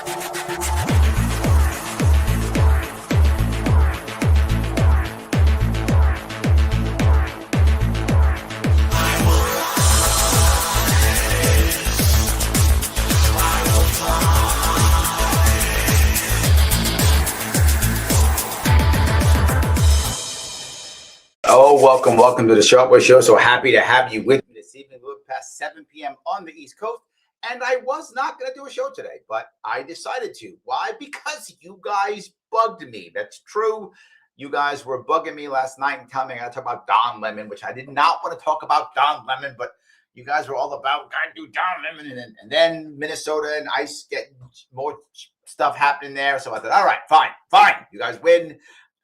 Oh, welcome to the Sharpe Way Show. So happy to have you with me this evening. We're past 7 p.m. on the East Coast. And I was not going to do a show today, but I decided to. Why? Because you guys bugged me. That's true. You guys were bugging me last night and telling me I got to talk about Don Lemon, which I did not want to talk about Don Lemon, but you guys were all about, got to do Don Lemon. And then Minnesota and ICE get more stuff happening there. So I thought, all right, fine. You guys win.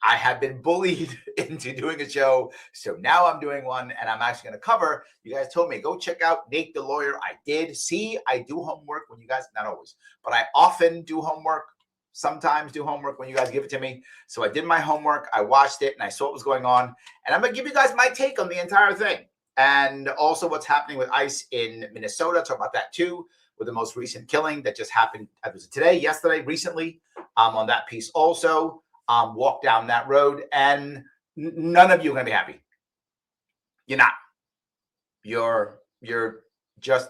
I have been bullied into doing a show, so now I'm doing one, and I'm actually going to cover. You guys told me, go check out Nate the Lawyer. I did. See, I do homework when you guys, not always, but I often do homework, sometimes do homework when you guys give it to me. So I did my homework, I watched it, and I saw what was going on, and I'm going to give you guys my take on the entire thing, and also what's happening with ICE in Minnesota. Talk about that too, with the most recent killing that just happened. Was it today, yesterday, recently, on that piece also. Walk down that road, and none of you are going to be happy. You're not. You're just,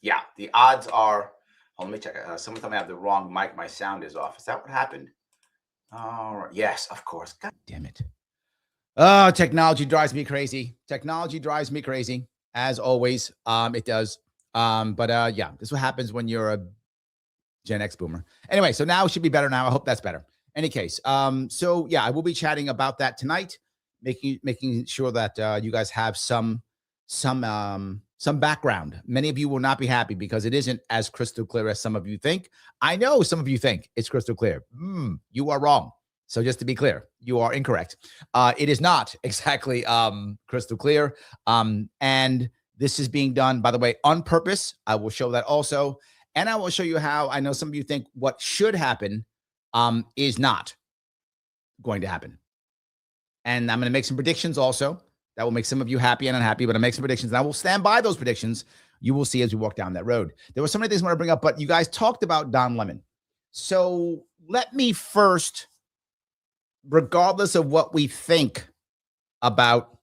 yeah, the odds are, let me check. Someone told me I have the wrong mic. My sound is off. Is that what happened? All right. Yes, of course. God damn it. Oh, technology drives me crazy. Technology drives me crazy, as always. It does. But yeah, this is what happens when you're a Gen X boomer. Anyway, so now it should be better now. I hope that's better. Any case, so yeah, I will be chatting about that tonight, making sure that you guys have some background. Many of you will not be happy because it isn't as crystal clear as some of you think. I know some of you think it's crystal clear. You are wrong. So just to be clear, you are incorrect. It is not exactly crystal clear. And this is being done, by the way, on purpose. I will show that also, and I will show you how. I know some of you think what should happen is not going to happen. And I'm going to make some predictions also that will make some of you happy and unhappy, but I make some predictions and I will stand by those predictions. You will see as we walk down that road. There were so many things I want to bring up, but you guys talked about Don Lemon. So let me first, regardless of what we think about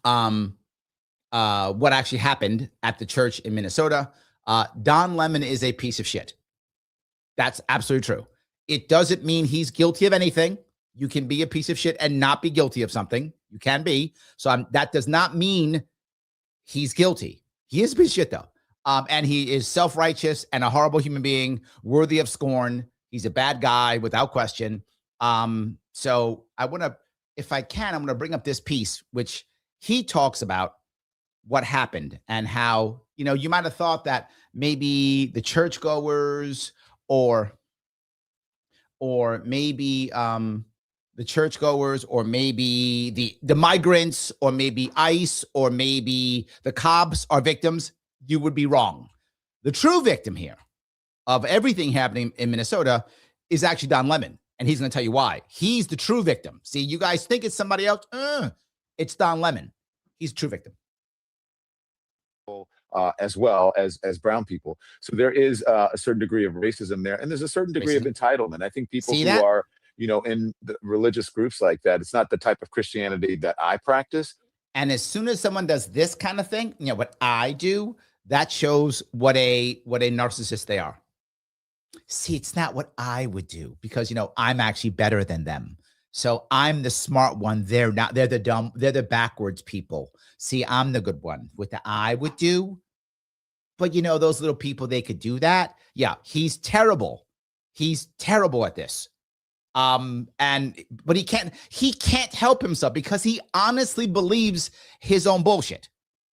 what actually happened at the church in Minnesota, Don Lemon is a piece of shit. That's absolutely true. It doesn't mean he's guilty of anything. You can be a piece of shit and not be guilty of something. You can be. So that does not mean he's guilty. He is a piece of shit, though. And he is self-righteous and a horrible human being, worthy of scorn. He's a bad guy without question. So I want to, if I can, I'm going to bring up this piece, which he talks about what happened and how, you might have thought that maybe the churchgoers or maybe the churchgoers, or maybe the migrants, or maybe ICE, or maybe the cops are victims. You would be wrong. The true victim here of everything happening in Minnesota is actually Don Lemon, and he's going to tell you why. He's the true victim. See, you guys think it's somebody else. It's Don Lemon. He's the true victim. As well as brown people. So there is a certain degree of racism there, and there's a certain degree of entitlement. I think people who are, in the religious groups like that, it's not the type of Christianity that I practice. And as soon as someone does this kind of thing, what I do, that shows what a narcissist they are. See, it's not what I would do because, I'm actually better than them. So I'm the smart one. They're not. They're the dumb. They're the backwards people. See, I'm the good one. What I would do. But those little people, they could do that. Yeah, he's terrible. He's terrible at this. But he can't help himself because he honestly believes his own bullshit.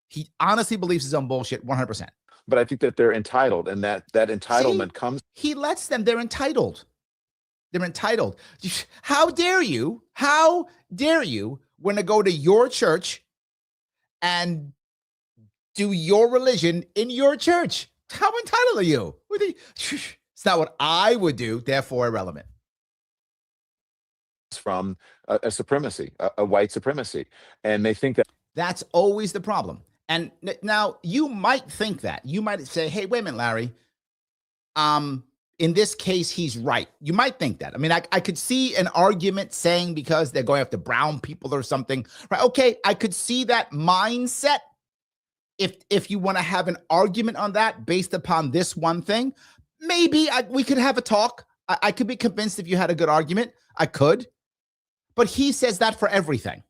He honestly believes his own bullshit 100%. But I think that they're entitled, and that entitlement comes. He lets them. They're entitled. They're entitled. How dare you? How dare you want to go to your church and do your religion in your church? How entitled are you? It's not what I would do, therefore irrelevant. From a supremacy, a white supremacy. And they think that that's always the problem. And now you might think that. You might say, hey, wait a minute, Larry. in this case, he's right. You might think that. I mean, I could see an argument saying because they're going after brown people or something, right? Okay, I could see that mindset if you want to have an argument on that based upon this one thing. Maybe we could have a talk. I could be convinced if you had a good argument. I could. But he says that for everything.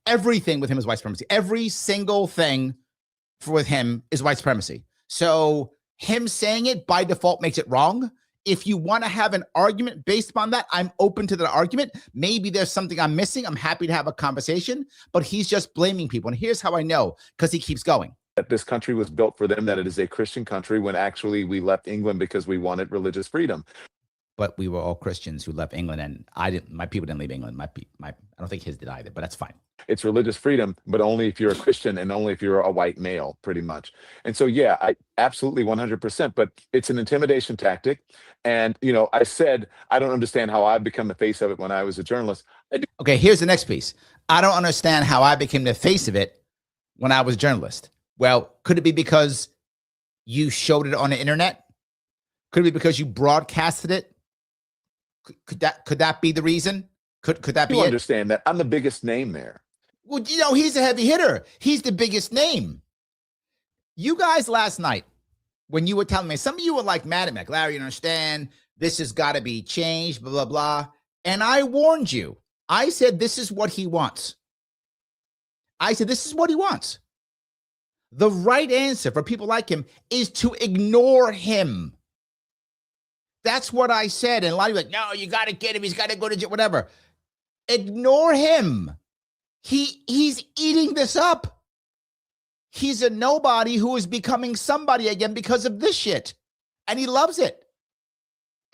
Everything with him is white supremacy. Every single thing with him is white supremacy. So him saying it by default makes it wrong. If you want to have an argument based upon that, I'm open to the argument. Maybe there's something I'm missing. I'm happy to have a conversation, but he's just blaming people. And here's how I know, because he keeps going. That this country was built for them, that it is a Christian country, when actually we left England because we wanted religious freedom. But we were all Christians who left England, and my people didn't leave England. I don't think his did either, but that's fine. It's religious freedom, but only if you're a Christian and only if you're a white male, pretty much. And so, yeah, I absolutely 100%, but it's an intimidation tactic. And, I said, I don't understand how I become the face of it when I was a journalist. Okay, here's the next piece. I don't understand how I became the face of it when I was a journalist. Well, could it be because you showed it on the internet? Could it be because you broadcasted it? Could that be the reason? Could that be it? You understand that I'm the biggest name there. Well, he's a heavy hitter. He's the biggest name. You guys last night, when you were telling me, some of you were like mad at me, like, Larry, you understand, this has got to be changed, blah, blah, blah. And I warned you. I said, this is what he wants. This is what he wants. The right answer for people like him is to ignore him. That's what I said. And a lot of you are like, no, you got to get him. He's got to go to jail, whatever. Ignore him. He's eating this up. He's a nobody who is becoming somebody again because of this shit. And he loves it.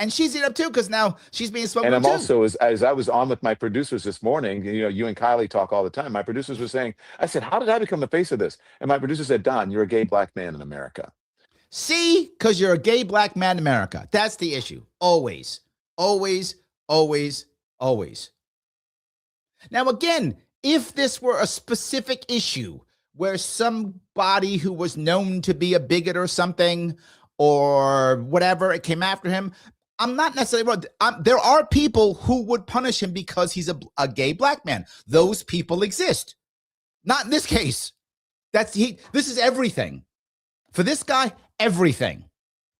And she's eating up too, because now she's being spoken to. And I'm also, as I was on with my producers this morning, you and Kylie talk all the time. My producers were saying, I said, how did I become the face of this? And my producer said, Don, you're a gay black man in America. See, because you're a gay black man in America. That's the issue. Always, always, always, always. Now, again, if this were a specific issue where somebody who was known to be a bigot or something or whatever, it came after him, I'm not necessarily, there are people who would punish him because he's a gay black man. Those people exist. Not in this case. This is everything. For this guy, everything.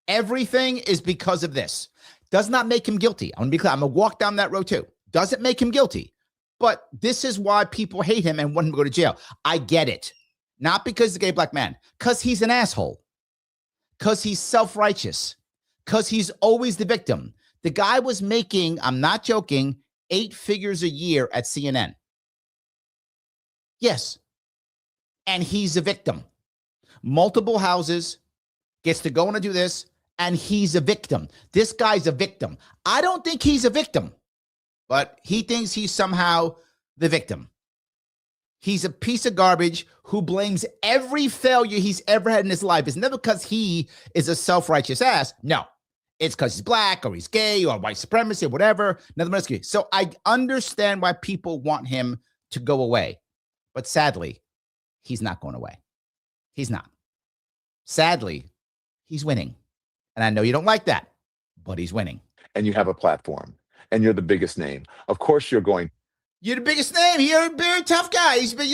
Everything is because of this. Does not make him guilty. I'm going to be clear. I'm going to walk down that road too. Doesn't make him guilty. But this is why people hate him and want him to go to jail. I get it. Not because he's a gay black man. Because he's an asshole. Because he's self-righteous. Because he's always the victim. The guy was making, I'm not joking, 8 figures a year at CNN. Yes. And he's a victim. Multiple houses, gets to go and do this, and he's a victim. This guy's a victim. I don't think he's a victim, but he thinks he's somehow the victim. He's a piece of garbage who blames every failure he's ever had in his life. It's never because he is a self-righteous ass. No, it's because he's black or he's gay or white supremacy or whatever. Nothing else. So I understand why people want him to go away, but sadly, he's not going away. He's not. Sadly, he's winning. And I know you don't like that, but he's winning. And you have a platform and you're the biggest name. Of course you're the biggest name. You're a very tough guy. Just let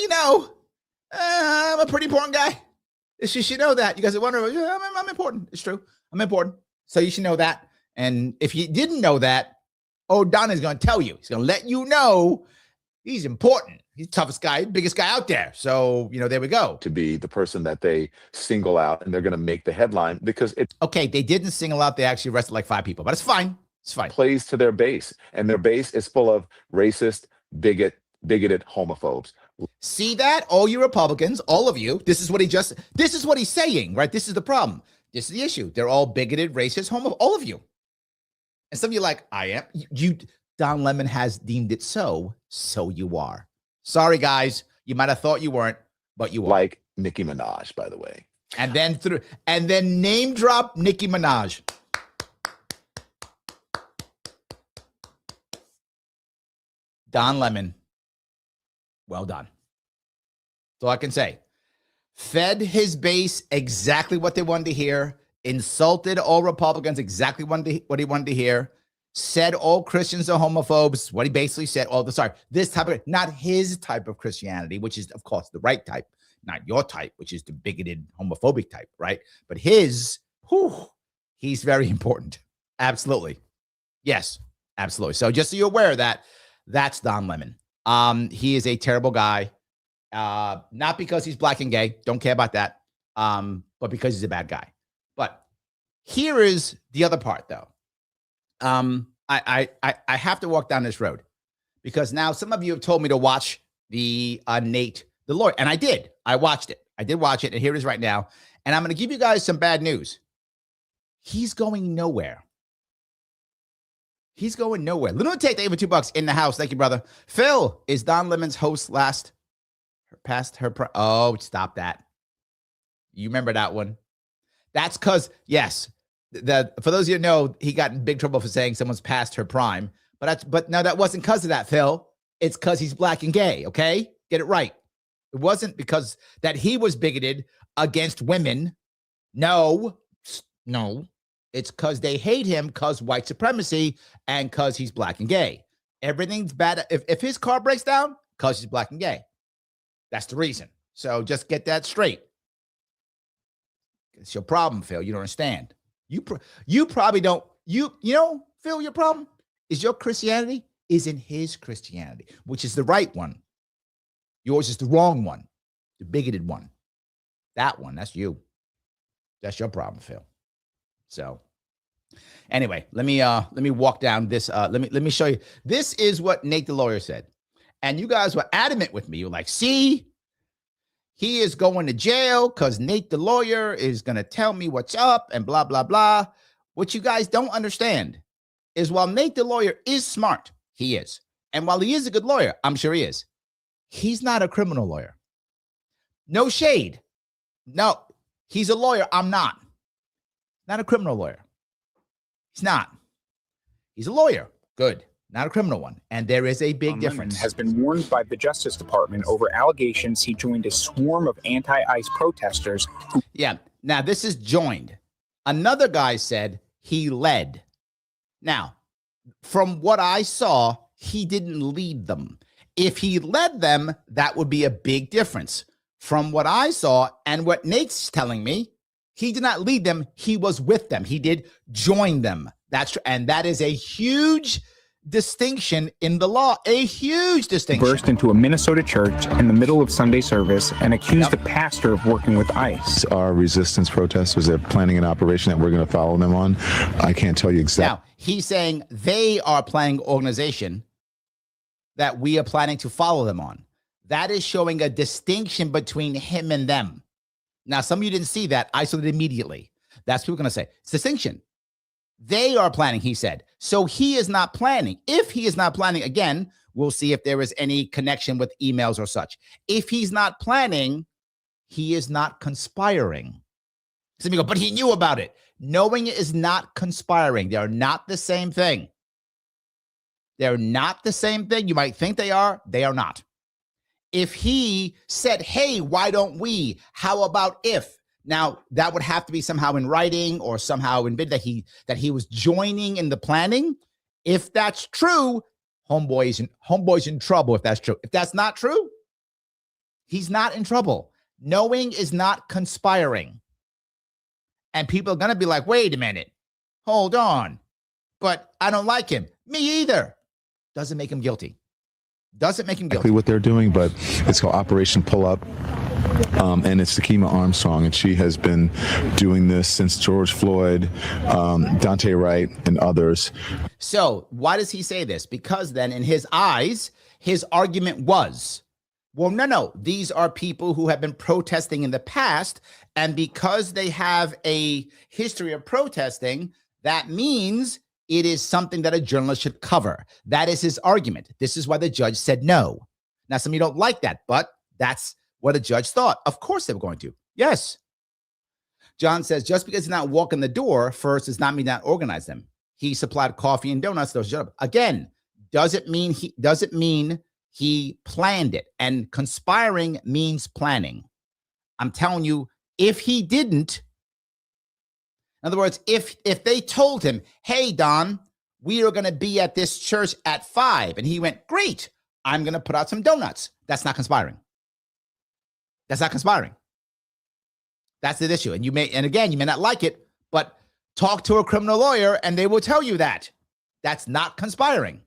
you know, I'm a pretty important guy. You should know that. You guys are wondering, I'm important. It's true. I'm important. So you should know that. And if you didn't know that, Don is going to tell you. He's going to let you know he's important. He's the toughest guy, biggest guy out there. So, there we go. To be the person that they single out and they're going to make the headline because it's okay. They didn't single out. They actually arrested like 5 people, but it's fine. It's fine. Plays to their base, and their base is full of racist, bigoted homophobes. See that? All you Republicans, all of you, this is what he's saying, right? This is the problem. This is the issue. They're all bigoted, racist, all of you. And some of you are like, I am. Don Lemon has deemed it so you are. Sorry, guys. You might have thought you weren't, but you are. Like Nicki Minaj, by the way. And then name drop Nicki Minaj. Don Lemon. Well done. That's all I can say. Fed his base exactly what they wanted to hear. insulted all Republicans, exactly what he wanted to hear, said all Christians are homophobes, what he basically said, this type of, not his type of Christianity, which is, of course, the right type, not your type, which is the bigoted, homophobic type, right? But his, he's very important. Absolutely. Yes, absolutely. So just so you're aware of that, that's Don Lemon. He is a terrible guy, not because he's black and gay, don't care about that, but because he's a bad guy. But here is the other part, though. I have to walk down this road because now some of you have told me to watch the Nate the lawyer, and I did. I watched it. I did watch it, and here it is right now. And I'm going to give you guys some bad news. He's going nowhere. He's going nowhere. Lunatic, they have $2 in the house. Thank you, brother. Phil, is Don Lemon's host past her? Oh, stop that. You remember that one? That's because, yes, for those of you who know, he got in big trouble for saying someone's past her prime. But no, that wasn't because of that, Phil. It's because he's black and gay, okay? Get it right. It wasn't because that he was bigoted against women. No. It's because they hate him because white supremacy and because he's black and gay. Everything's bad. If his car breaks down, because he's black and gay. That's the reason. So just get that straight. It's your problem, Phil. You don't understand. You probably don't. You know, Phil, your problem is your Christianity isn't his Christianity, which is the right one. Yours is the wrong one, the bigoted one. That one, that's you. That's your problem, Phil. So anyway, let me walk down this. Let me show you. This is what Nate the lawyer said. And you guys were adamant with me. You were like, see, he is going to jail because Nate the lawyer is going to tell me what's up and blah, blah, blah. What you guys don't understand is while Nate the lawyer is smart, he is. And while he is a good lawyer, I'm sure he is. He's not a criminal lawyer. No shade. No, he's a lawyer. I'm not. Not a criminal lawyer. He's not. He's a lawyer. Good. Not a criminal one. And there is a big difference. Has been warned by the Justice Department over allegations he joined a swarm of anti-ICE protesters. Yeah. Now, this is joined. Another guy said he led. Now, from what I saw, he didn't lead them. If he led them, that would be a big difference. From what I saw and what Nate's telling me, he did not lead them. He was with them. He did join them. That's true. And that is a huge distinction in the law, a huge distinction. Burst into a Minnesota church in the middle of Sunday service and accused the pastor of working with ICE. Our resistance protesters, they're planning an operation that we're going to follow them on. I can't tell you exactly. Now, he's saying they are planning organization that we are planning to follow them on. That is showing a distinction between him and them. Now, some of you didn't see that. I saw it immediately. That's what people are going to say. It's distinction. They are planning, he said. So he is not planning. If he is not planning, again, we'll see if there is any connection with emails or such. If he's not planning, he is not conspiring. Some people go, but he knew about it. Knowing it is not conspiring. They are not the same thing. They're not the same thing. You might think they are. They are not. If he said, hey, why don't we? How about if? Now, that would have to be somehow in writing or somehow in bid that he was joining in the planning. If that's true, homeboy's in trouble if that's true. If that's not true, he's not in trouble. Knowing is not conspiring. And people are going to be like, wait a minute, hold on. But I don't like him. Me either. Doesn't make him guilty. Doesn't make him guilty. Exactly what they're doing, but it's called Operation Pull Up. And it's Takima Armstrong, and she has been doing this since George Floyd, Dante Wright, and others. So why does he say this? Because then in his eyes, his argument was, well, no, these are people who have been protesting in the past, and because they have a history of protesting, that means it is something that a journalist should cover. That is his argument. This is why the judge said no. Now, some of you don't like that, but that's what a judge thought. Of course they were going to. Yes. John says, just because he's not walking the door first does not mean not organize them. He supplied coffee and donuts. Those again, doesn't mean he planned it. And conspiring means planning. I'm telling you, if he didn't, In other words, if they told him, hey, Don, we are going to be at this church at 5, and he went, great, I'm going to put out some donuts. That's not conspiring. That's not conspiring. That's the issue. And again, you may not like it, but talk to a criminal lawyer and they will tell you that. That's not conspiring.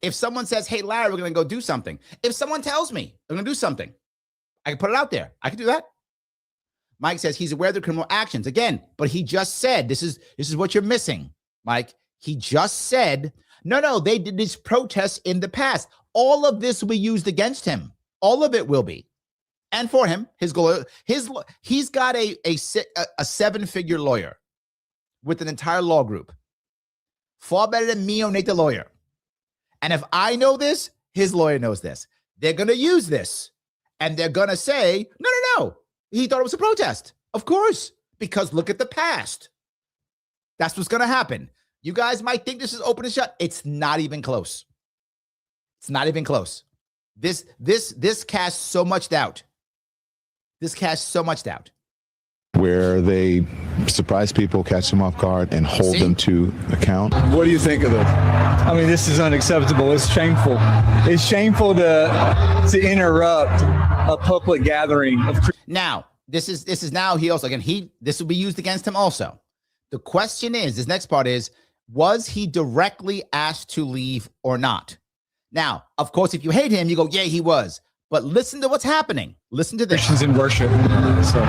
If someone says, hey, Larry, we're going to go do something. If someone tells me they're going to do something, I can put it out there. I can do that. Mike says he's aware of the criminal actions. Again, but he just said, this is what you're missing, Mike. He just said, no, they did these protests in the past. All of this will be used against him. All of it will be. And for him, he's got a 7-figure lawyer with an entire law group. Far better than me or Nate the lawyer. And if I know this, his lawyer knows this. They're going to use this. And they're going to say, no. He thought it was a protest. Of course. Because look at the past. That's what's going to happen. You guys might think this is open and shut. It's not even close. It's not even close. This casts so much doubt. This casts so much doubt. Where they surprise people, catch them off guard, and hold them to account. What do you think of this? I mean, this is unacceptable. It's shameful. It's shameful to interrupt a public gathering of. Now, this is now he also, again, this will be used against him also. The question is, this next part is, was he directly asked to leave or not? Now, of course, if you hate him, you go, yeah, he was. But listen to what's happening. Listen to this. Christians in worship. So,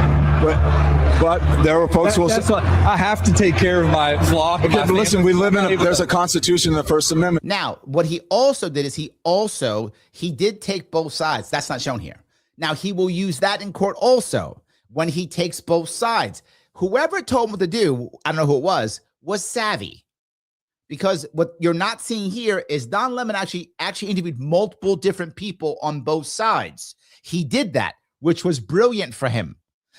but there were folks who will say, I have to take care of my flock. Okay, but listen, we live there's a Constitution and the First Amendment. Now, what he also did is he did take both sides. That's not shown here. Now, he will use that in court also when he takes both sides. Whoever told him what to do, I don't know who it was savvy. Because what you're not seeing here is Don Lemon actually interviewed multiple different people on both sides. He did that, which was brilliant for him.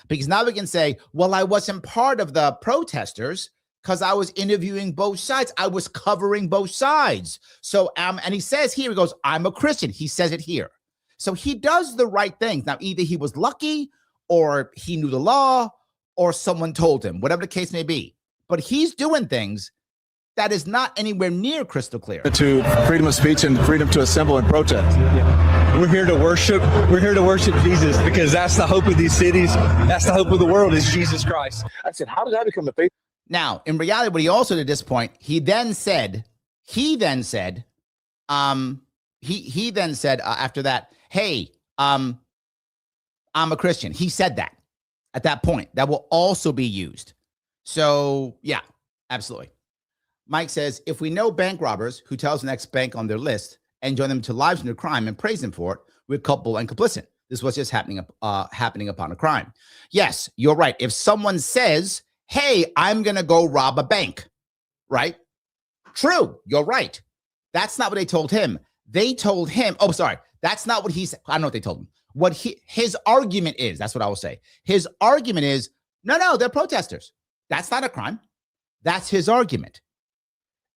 Because now we can say, well, I wasn't part of the protesters because I was interviewing both sides. I was covering both sides. So, and he says here, he goes, I'm a Christian. He says it here. So he does the right things. Now, either he was lucky or he knew the law or someone told him, whatever the case may be. But he's doing things that is not anywhere near crystal clear. To freedom of speech and freedom to assemble and protest. Yeah. We're here to worship. We're here to worship Jesus because that's the hope of these cities. That's the hope of the world is Jesus Christ. I said, how did that become the faith? Now, in reality, what he also did at this point, he then said after that, hey, I'm a Christian. He said that at that point. That will also be used. So, yeah, absolutely. Mike says, if we know bank robbers who tells the next bank on their list and join them to lives in their crime and praise them for it, we're culpable and complicit. This was just happening upon a crime. Yes, you're right. If someone says, hey, I'm going to go rob a bank, right? True, you're right. That's not what they told him. They told him, that's not what he said. I don't know what they told him. What his argument is, that's what I will say. His argument is, no, they're protesters. That's not a crime. That's his argument.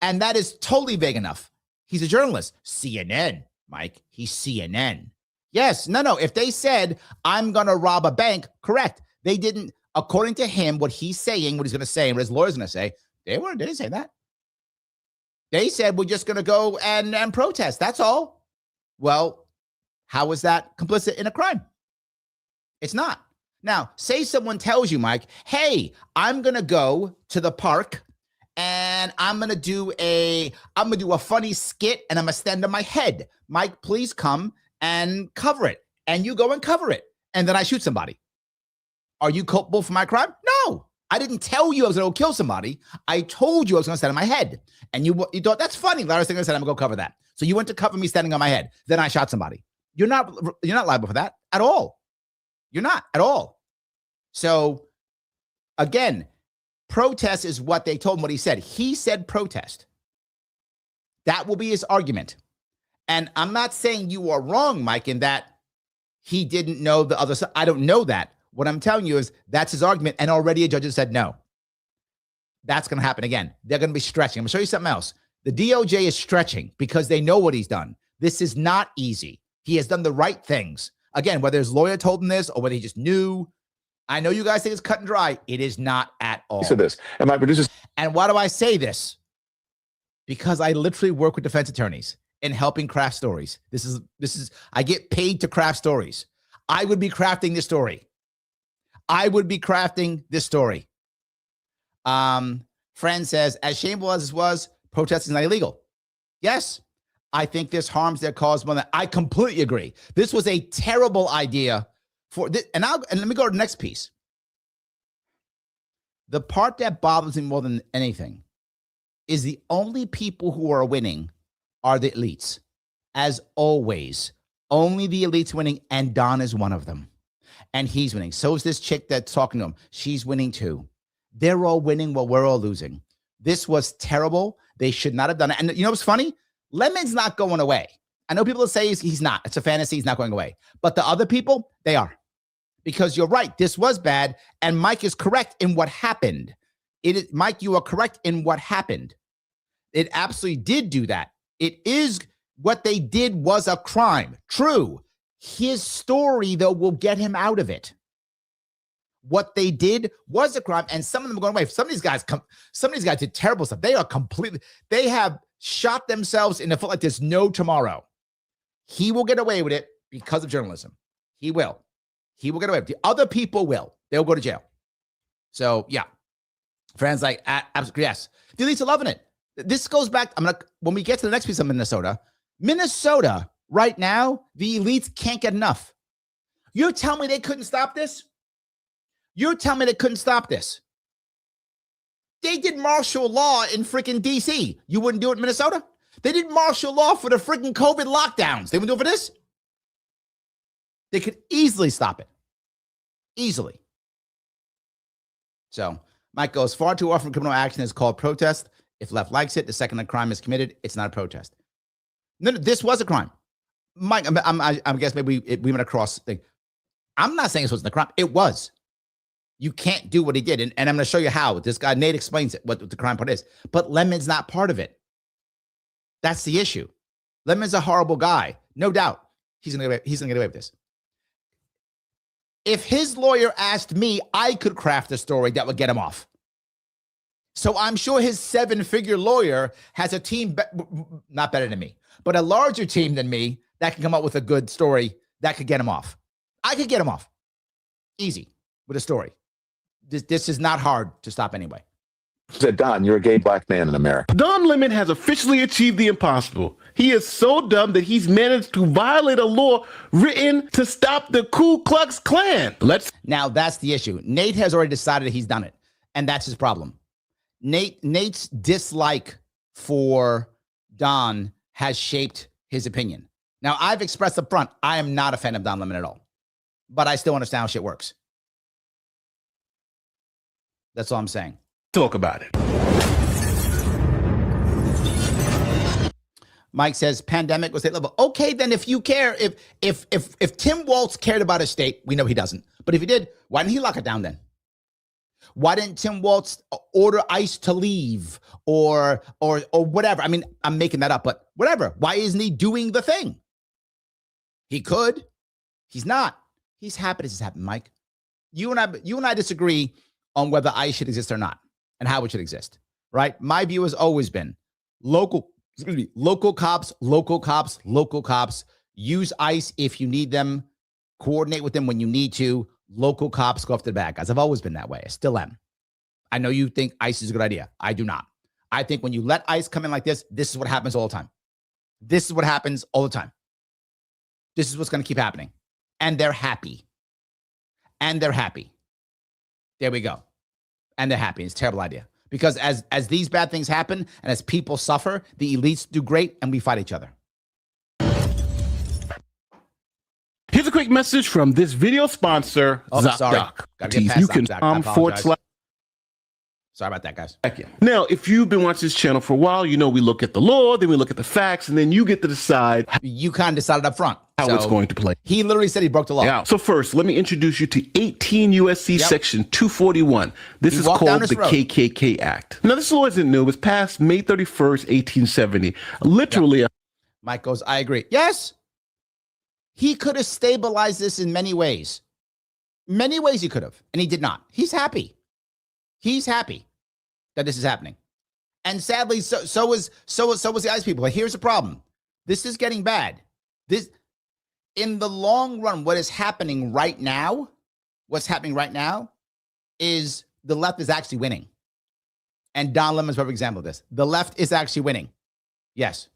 And that is totally vague enough. He's a journalist. CNN, Mike. He's CNN. Yes. No. If they said, I'm going to rob a bank, correct. They didn't, according to him, what he's saying, what he's going to say, and what his lawyer's going to say, they didn't say that. They said, we're just going to go and protest. That's all. Well, how is that complicit in a crime? It's not. Now, say someone tells you, Mike, hey, I'm going to go to the park and I'm going to do a funny skit and I'm going to stand on my head. Mike, please come and cover it. And you go and cover it. And then I shoot somebody. Are you culpable for my crime? No. I didn't tell you I was going to kill somebody. I told you I was going to stand on my head. And you thought, that's funny. Larry's going to say, I'm going to go cover that. So you went to cover me standing on my head. Then I shot somebody. You're not liable for that at all. You're not at all. So again, protest is what they told him, what he said. He said protest. That will be his argument. And I'm not saying you are wrong, Mike, in that he didn't know the other side. I don't know that. What I'm telling you is that's his argument. And already a judge has said no. That's going to happen again. They're going to be stretching. I'm going to show you something else. The DOJ is stretching because they know what he's done. This is not easy. He has done the right things. Again, whether his lawyer told him this or whether he just knew, I know you guys think it's cut and dry. It is not at all. So this, and my producers. And why do I say this? Because I literally work with defense attorneys in helping craft stories. This is I get paid to craft stories. I would be crafting this story. Friend says, as shameful as this was, protesting is not illegal. Yes, I think this harms their cause more than I completely agree. This was a terrible idea for this, and let me go to the next piece. The part that bothers me more than anything is the only people who are winning are the elites. As always, only the elites winning, and Don is one of them. And he's winning. So is this chick that's talking to him. She's winning too. They're all winning while we're all losing. This was terrible. They should not have done it. And you know what's funny? Lemon's not going away. I know people say he's not. It's a fantasy. He's not going away. But the other people, they are. Because you're right. This was bad. And Mike is correct in what happened. Mike, you are correct in what happened. It absolutely did do that. It is what they did was a crime. True. His story, though, will get him out of it. What they did was a crime, and some of them are going away. Some of these guys did terrible stuff. They have shot themselves in the foot like there's no tomorrow. He will get away with it because of journalism. He will get away with it. The other people will. They'll go to jail. So, yeah. Friends like, absolutely, yes. The elites are loving it. This goes back, when we get to the next piece of Minnesota, right now, the elites can't get enough. You're telling me they couldn't stop this? You're telling me they couldn't stop this? They did martial law in freaking D.C. You wouldn't do it in Minnesota? They did martial law for the freaking COVID lockdowns. They wouldn't do it for this? They could easily stop it. Easily. So, Mike goes, far too often criminal action is called protest. If left likes it, the second a crime is committed, it's not a protest. No, this was a crime. Mike, I guess maybe we went across. I'm not saying this wasn't a crime. It was. You can't do what he did. And I'm going to show you how. This guy, Nate, explains it, what the crime part is. But Lemon's not part of it. That's the issue. Lemon's a horrible guy. No doubt. He's going to get away with this. If his lawyer asked me, I could craft a story that would get him off. So I'm sure his 7-figure lawyer has a team, not better than me, but a larger team than me that can come up with a good story that could get him off. I could get him off. Easy with a story. This is not hard to stop anyway. Said, Don, you're a gay black man in America. Don Lemon has officially achieved the impossible. He is so dumb that he's managed to violate a law written to stop the Ku Klux Klan. Now, that's the issue. Nate has already decided that he's done it, and that's his problem. Nate's dislike for Don has shaped his opinion. Now, I've expressed up front, I am not a fan of Don Lemon at all, but I still understand how shit works. That's all I'm saying. Talk about it. Mike says pandemic was state level. Okay, then if you care, if Tim Walz cared about his state, we know he doesn't. But if he did, why didn't he lock it down then? Why didn't Tim Walz order ICE to leave or whatever? I mean, I'm making that up, but whatever. Why isn't he doing the thing? He could. He's not. He's happy this has happened, Mike. You and I disagree on whether ICE should exist or not and how it should exist, right? My view has always been local cops. Use ICE if you need them. Coordinate with them when you need to. Local cops go after the bad guys. I've always been that way. I still am. I know you think ICE is a good idea. I do not. I think when you let ICE come in like this is what happens all the time. This is what happens all the time. This is what's going to keep happening. And they're happy. There we go. And they're happy. It's a terrible idea. Because as these bad things happen and as people suffer, the elites do great and we fight each other. Here's a quick message from this video sponsor, ZocDoc. You can Sorry about that, guys. Now, if you've been watching this channel for a while, you know we look at the law, then we look at the facts, and then you get to decide. You kind of decided up front how it's going to play. He literally said he broke the law. Yeah. So first, let me introduce you to 18 U.S.C. Section 241. This is called the KKK Act. Now, this law isn't new. It was passed May 31st, 1870. Literally. Mike goes, I agree. Yes. He could have stabilized this in many ways. Many ways he could have, and he did not. He's happy. He's happy that this is happening. And sadly, so was the ICE people. But here's the problem. This is getting bad. This, in the long run, what's happening right now is the left is actually winning. And Don Lemon's a perfect example of this. The left is actually winning. Yes.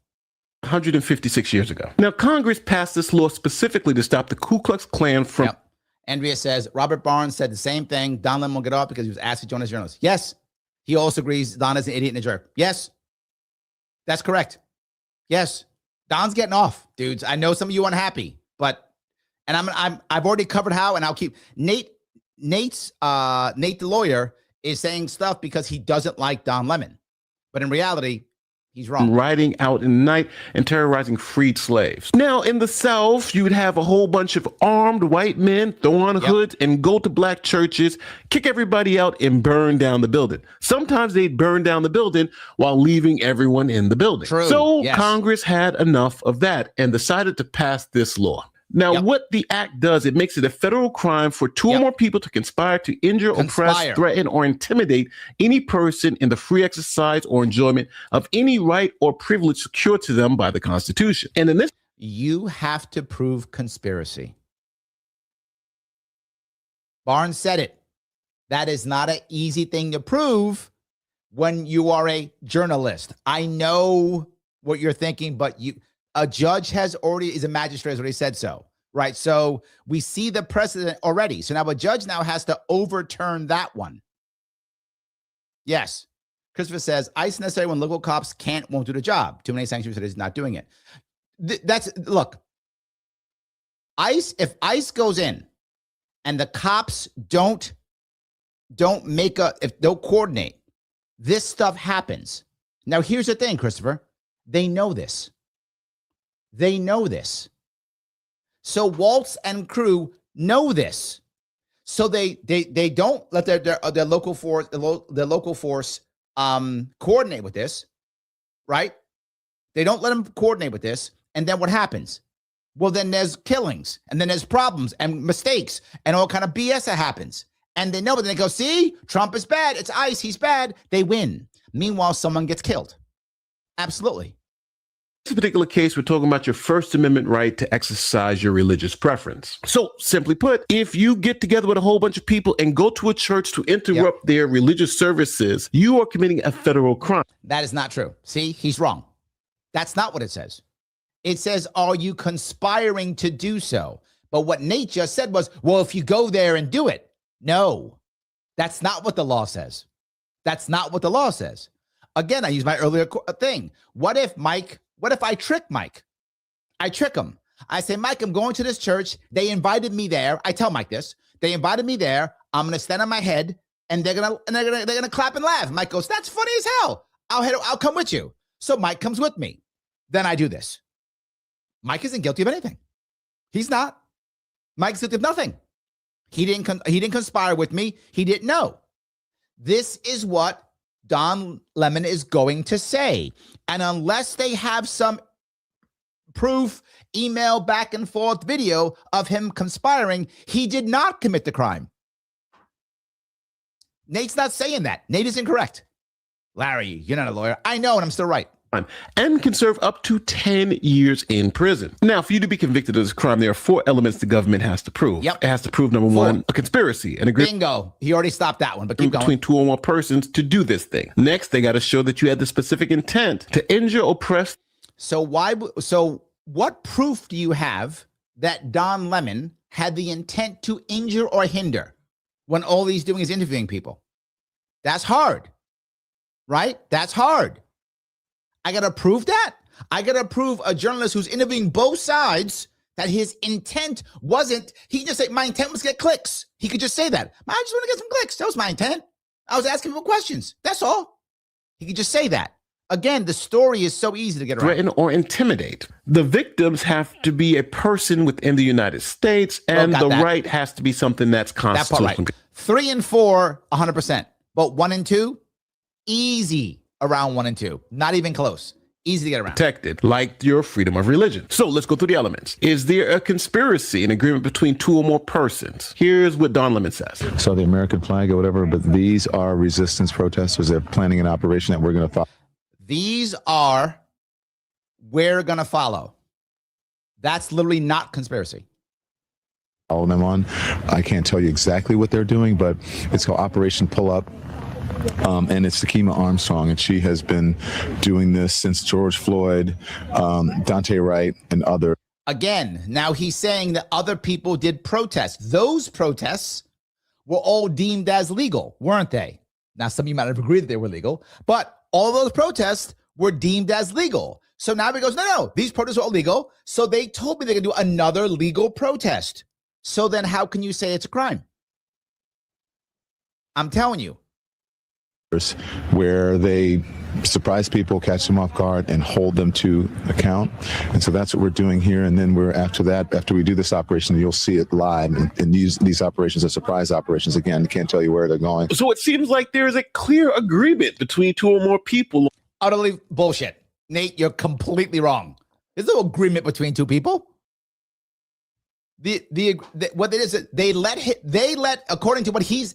156 years ago. Now, Congress passed this law specifically to stop the Ku Klux Klan from... Yep. Andrea says, Robert Barnes said the same thing. Don Lemon will get off because he was asked to join as a journalist. Yes. He also agrees Don is an idiot and a jerk. Yes. That's correct. Yes. Don's getting off, dudes. I know some of you unhappy, but, and I've already covered how, and I'll keep, Nate the lawyer is saying stuff because he doesn't like Don Lemon, but in reality, he's wrong. Riding out in the night and terrorizing freed slaves. Now, in the South, you would have a whole bunch of armed white men throw on hoods and go to black churches, kick everybody out, and burn down the building. Sometimes they'd burn down the building while leaving everyone in the building. True. So Yes. Congress had enough of that and decided to pass this law. Now, what the act does, it makes it a federal crime for two or more people to conspire to injure, oppress, threaten, or intimidate any person in the free exercise or enjoyment of any right or privilege secured to them by the Constitution. And in this, you have to prove conspiracy. Barnes said it. That is not an easy thing to prove when you are a journalist. I know what you're thinking, but a judge is a magistrate has already said so, right? So we see the precedent already. So now a judge now has to overturn that one. Yes. Christopher says, ICE necessary when local cops won't do the job. Too many sanctions, it is not doing it. Look, if ICE goes in and the cops don't coordinate, this stuff happens. Now, here's the thing, Christopher. They know this. They know this. So Waltz and crew know this. So they don't let their local force coordinate with this, right? They don't let them coordinate with this. And then what happens? Well, then there's killings, and then there's problems and mistakes and all kind of BS that happens. And they know it. And they go, see, Trump is bad. It's ICE. He's bad. They win. Meanwhile, someone gets killed. Absolutely. this particular case, we're talking about your First Amendment right to exercise your religious preference. So simply put, if you get together with a whole bunch of people and go to a church to interrupt their religious services, you are committing a federal crime. That is not true. See, he's wrong. That's not what it says. It says, are you conspiring to do so? But what Nate just said was, well, if you go there and do it. No, that's not what the law says. That's not what the law says. Again, I use my earlier thing. What if I trick Mike? I trick him. I say, Mike, I'm going to this church. They invited me there. I tell Mike this. They invited me there. I'm gonna stand on my head, and they're gonna clap and laugh. Mike goes, that's funny as hell. I'll come with you. So Mike comes with me. Then I do this. Mike isn't guilty of anything. He's not. Mike's guilty of nothing. He didn't conspire with me. He didn't know. This is what Don Lemon is going to say. And unless they have some proof, email, back and forth video of him conspiring, he did not commit the crime. Nate's not saying that. Nate is incorrect. Larry, you're not a lawyer. I know, and I'm still right. And can serve up to 10 years in prison. Now, for you to be convicted of this crime, there are 4 elements the government has to prove. Yep. It has to prove, number 1, a conspiracy, an agreement. Bingo. He already stopped that one, but keep going. Between 2 or more persons to do this thing. Next, they got to show that you had the specific intent to injure, oppress. So what proof do you have that Don Lemon had the intent to injure or hinder when all he's doing is interviewing people? That's hard, right? That's hard. I got to prove that. I got to prove a journalist who's interviewing both sides that his intent wasn't, he can just say, my intent was to get clicks. He could just say that. I just want to get some clicks. That was my intent. I was asking people questions. That's all. He could just say that. Again, the story is so easy to get around. Threaten or intimidate. The victims have to be a person within the United States, and the right has to be something that's constitutional. That part right. 3 and 4, 100%. But 1 and 2, easy. Around 1 and 2, not even close. Easy to get around. Protected, like your freedom of religion. So let's go through the elements. Is there a conspiracy, an agreement between two or more persons? Here's what Don Lemon says. So the American flag or whatever, but these are resistance protesters. They're planning an operation that we're going to follow. These are we're going to follow. That's literally not conspiracy. Follow them on. I can't tell you exactly what they're doing, but it's called Operation Pull Up. And it's Takima Armstrong, and she has been doing this since George Floyd, Dante Wright, and others. Again, now he's saying that other people did protests. Those protests were all deemed as legal, weren't they? Now, some of you might have agreed that they were legal, but all those protests were deemed as legal. So now he goes, no, these protests are all legal. So they told me they could do another legal protest. So then how can you say it's a crime? I'm telling you. Where they surprise people, catch them off guard, and hold them to account. And so that's what we're doing here. And then after we do this operation, you'll see it live. And these operations are surprise operations. Again, I can't tell you where they're going. So it seems like there is a clear agreement between two or more people. Utterly bullshit. Nate, you're completely wrong. There's no agreement between two people. What it is, they let according to what his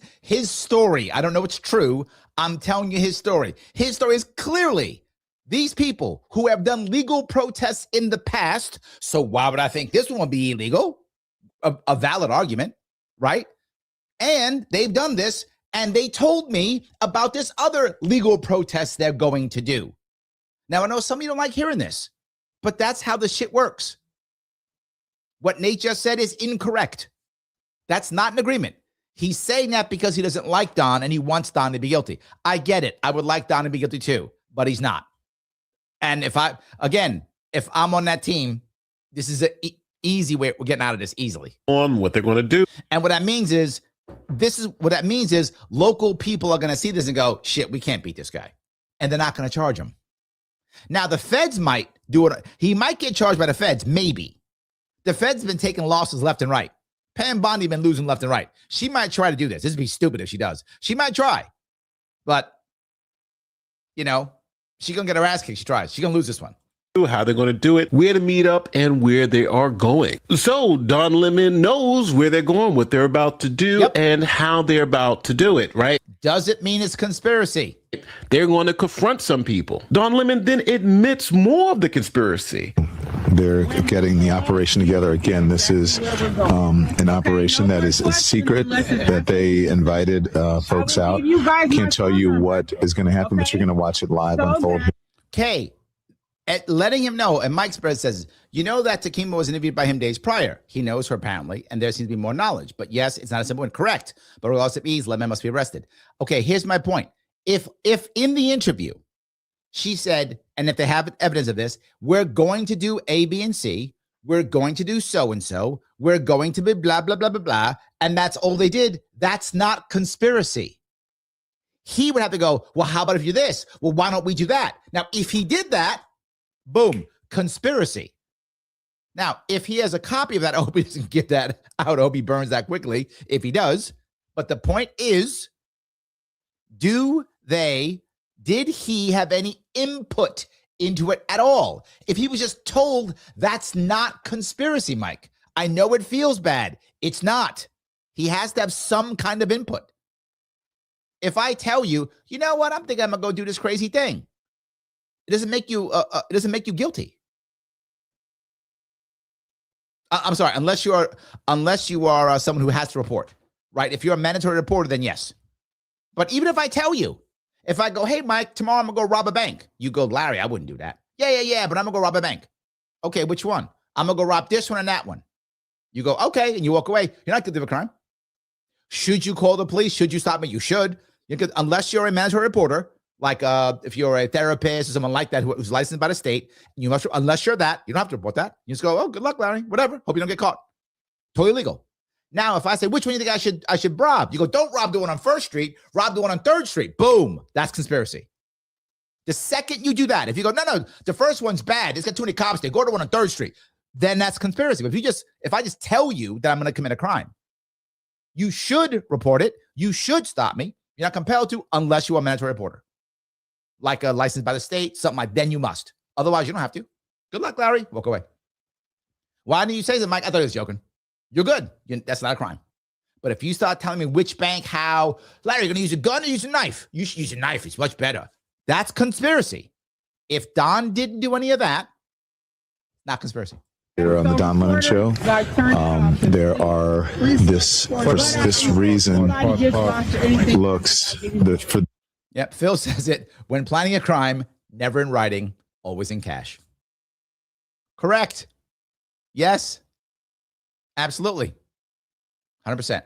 story. I don't know if it's true. I'm telling you his story. His story is clearly these people who have done legal protests in the past. So why would I think this one would be illegal? A valid argument, right? And they've done this, and they told me about this other legal protest they're going to do. Now, I know some of you don't like hearing this, but that's how the shit works. What Nate just said is incorrect. That's not an agreement. He's saying that because he doesn't like Don and he wants Don to be guilty. I get it. I would like Don to be guilty too, but he's not. And if I'm on that team, this is an easy way we're getting out of this easily. On what they're going to do. And what that means is, local people are going to see this and go, shit, we can't beat this guy. And they're not going to charge him. Now, the feds might do it. He might get charged by the feds, maybe. The feds have been taking losses left and right. Pam Bondi been losing left and right. She might try to do this. This would be stupid if she does. She might try. But, she's going to get her ass kicked. She tries. She's going to lose this one. How they're going to do it, where to meet up, and where they are going. So Don Lemon knows where they're going, what they're about to do, and how they're about to do it, right? Does it mean it's conspiracy? They're going to confront some people. Don Lemon then admits more of the conspiracy. They're getting the operation together. Again, this is an operation that is a secret, that they invited folks out. Can't tell you what is going to happen, but you're going to watch it live unfold. Okay. Letting him know, and Mike Spread says, that Takima was interviewed by him days prior. He knows her apparently, and there seems to be more knowledge. But yes, it's not a simple one. Correct. But regardless of ease, Lemon must be arrested. Okay, here's my point. If in the interview, she said, and if they have evidence of this, we're going to do A, B, and C, we're going to do so-and-so, we're going to be blah, blah, blah, blah, blah, and that's all they did, that's not conspiracy. He would have to go, well, how about if you do this? Well, why don't we do that? Now, if he did that, boom, conspiracy. Now, if he has a copy of that, I hope he doesn't get that out. I hope he burns that quickly if he does. But the point is, did he have any input into it at all? If he was just told, that's not conspiracy, Mike. I know it feels bad. It's not. He has to have some kind of input. If I tell you, you know what, I'm thinking I'm going to go do this crazy thing. It doesn't make you guilty. I'm sorry, unless you are someone who has to report, right? If you're a mandatory reporter, then yes. But even if I tell you, if I go, hey, Mike, tomorrow I'm going to go rob a bank. You go, Larry, I wouldn't do that. Yeah, but I'm going to go rob a bank. Okay, which one? I'm going to go rob this one and that one. You go, okay, and you walk away. You're not guilty of a crime. Should you call the police? Should you stop me? You should. Unless you're a mandatory reporter, like if you're a therapist or someone like that who's licensed by the state, unless you're that, you don't have to report that. You just go, oh, good luck, Larry. Whatever. Hope you don't get caught. Totally legal. Now, if I say, which one do you think I should rob? You go, don't rob the one on 1st Street, rob the one on 3rd Street. Boom. That's conspiracy. The second you do that, if you go, no, the first one's bad. It's got too many cops there. Go to the one on 3rd Street. Then that's conspiracy. But if I just tell you that I'm going to commit a crime, you should report it. You should stop me. You're not compelled to unless you are a mandatory reporter. Like a license by the state, something like then you must. Otherwise, you don't have to. Good luck, Larry. Walk away. Why didn't you say that, Mike? I thought he was joking. You're good. That's not a crime. But if you start telling me which bank, how, Larry, you're going to use a gun or use a knife? You should use a knife. It's much better. That's conspiracy. If Don didn't do any of that, not conspiracy. Here on the Don Lemon Show, there are for this reason looks for. Yep, Phil says it. When planning a crime, never in writing, always in cash. Correct. Yes. Absolutely. 100%.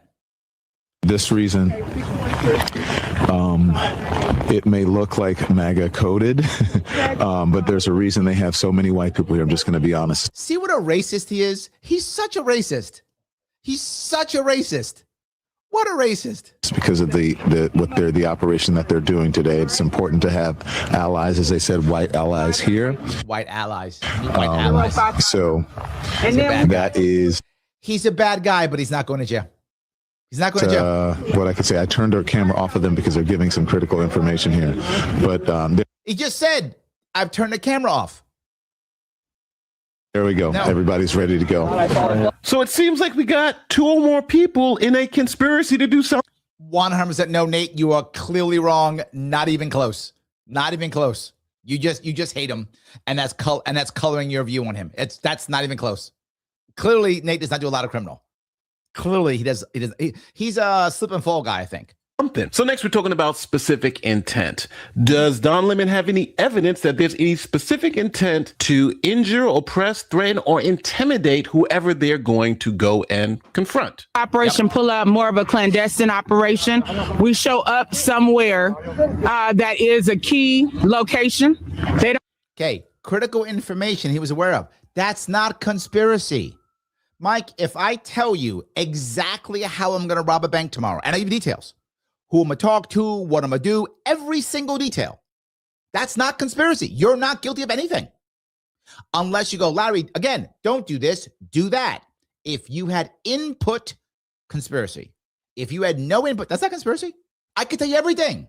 This reason, it may look like MAGA coded, but there's a reason they have so many white people here. I'm just going to be honest. See what a racist he is? He's such a racist. He's such a racist. What a racist. It's because of the operation that they're doing today. It's important to have allies, as they said, white allies here. White allies. White allies. So that is. He's a bad guy, but he's not going to jail. He's not going to jail. What I could say, I turned our camera off of them because they're giving some critical information here. But he just said, I've turned the camera off. There we go. No. Everybody's ready to go. So it seems like we got 2 or more people in a conspiracy to do something. 100% no, Nate. You are clearly wrong. Not even close. Not even close. You just hate him, and that's coloring your view on him. That's not even close. Clearly, Nate does not do a lot of criminal. Clearly, he does. He's a slip and fall guy, I think. Something. So next, we're talking about specific intent. Does Don Lemon have any evidence that there's any specific intent to injure, oppress, threaten, or intimidate whoever they're going to go and confront? Operation Pull Up, more of a clandestine operation. We show up somewhere that is a key location. Okay, critical information he was aware of. That's not conspiracy. Mike, if I tell you exactly how I'm going to rob a bank tomorrow, and I give you details, who I'm going to talk to, what I'm going to do, every single detail, that's not conspiracy. You're not guilty of anything. Unless you go, Larry, again, don't do this, do that. If you had input, conspiracy. If you had no input, that's not conspiracy. I could tell you everything.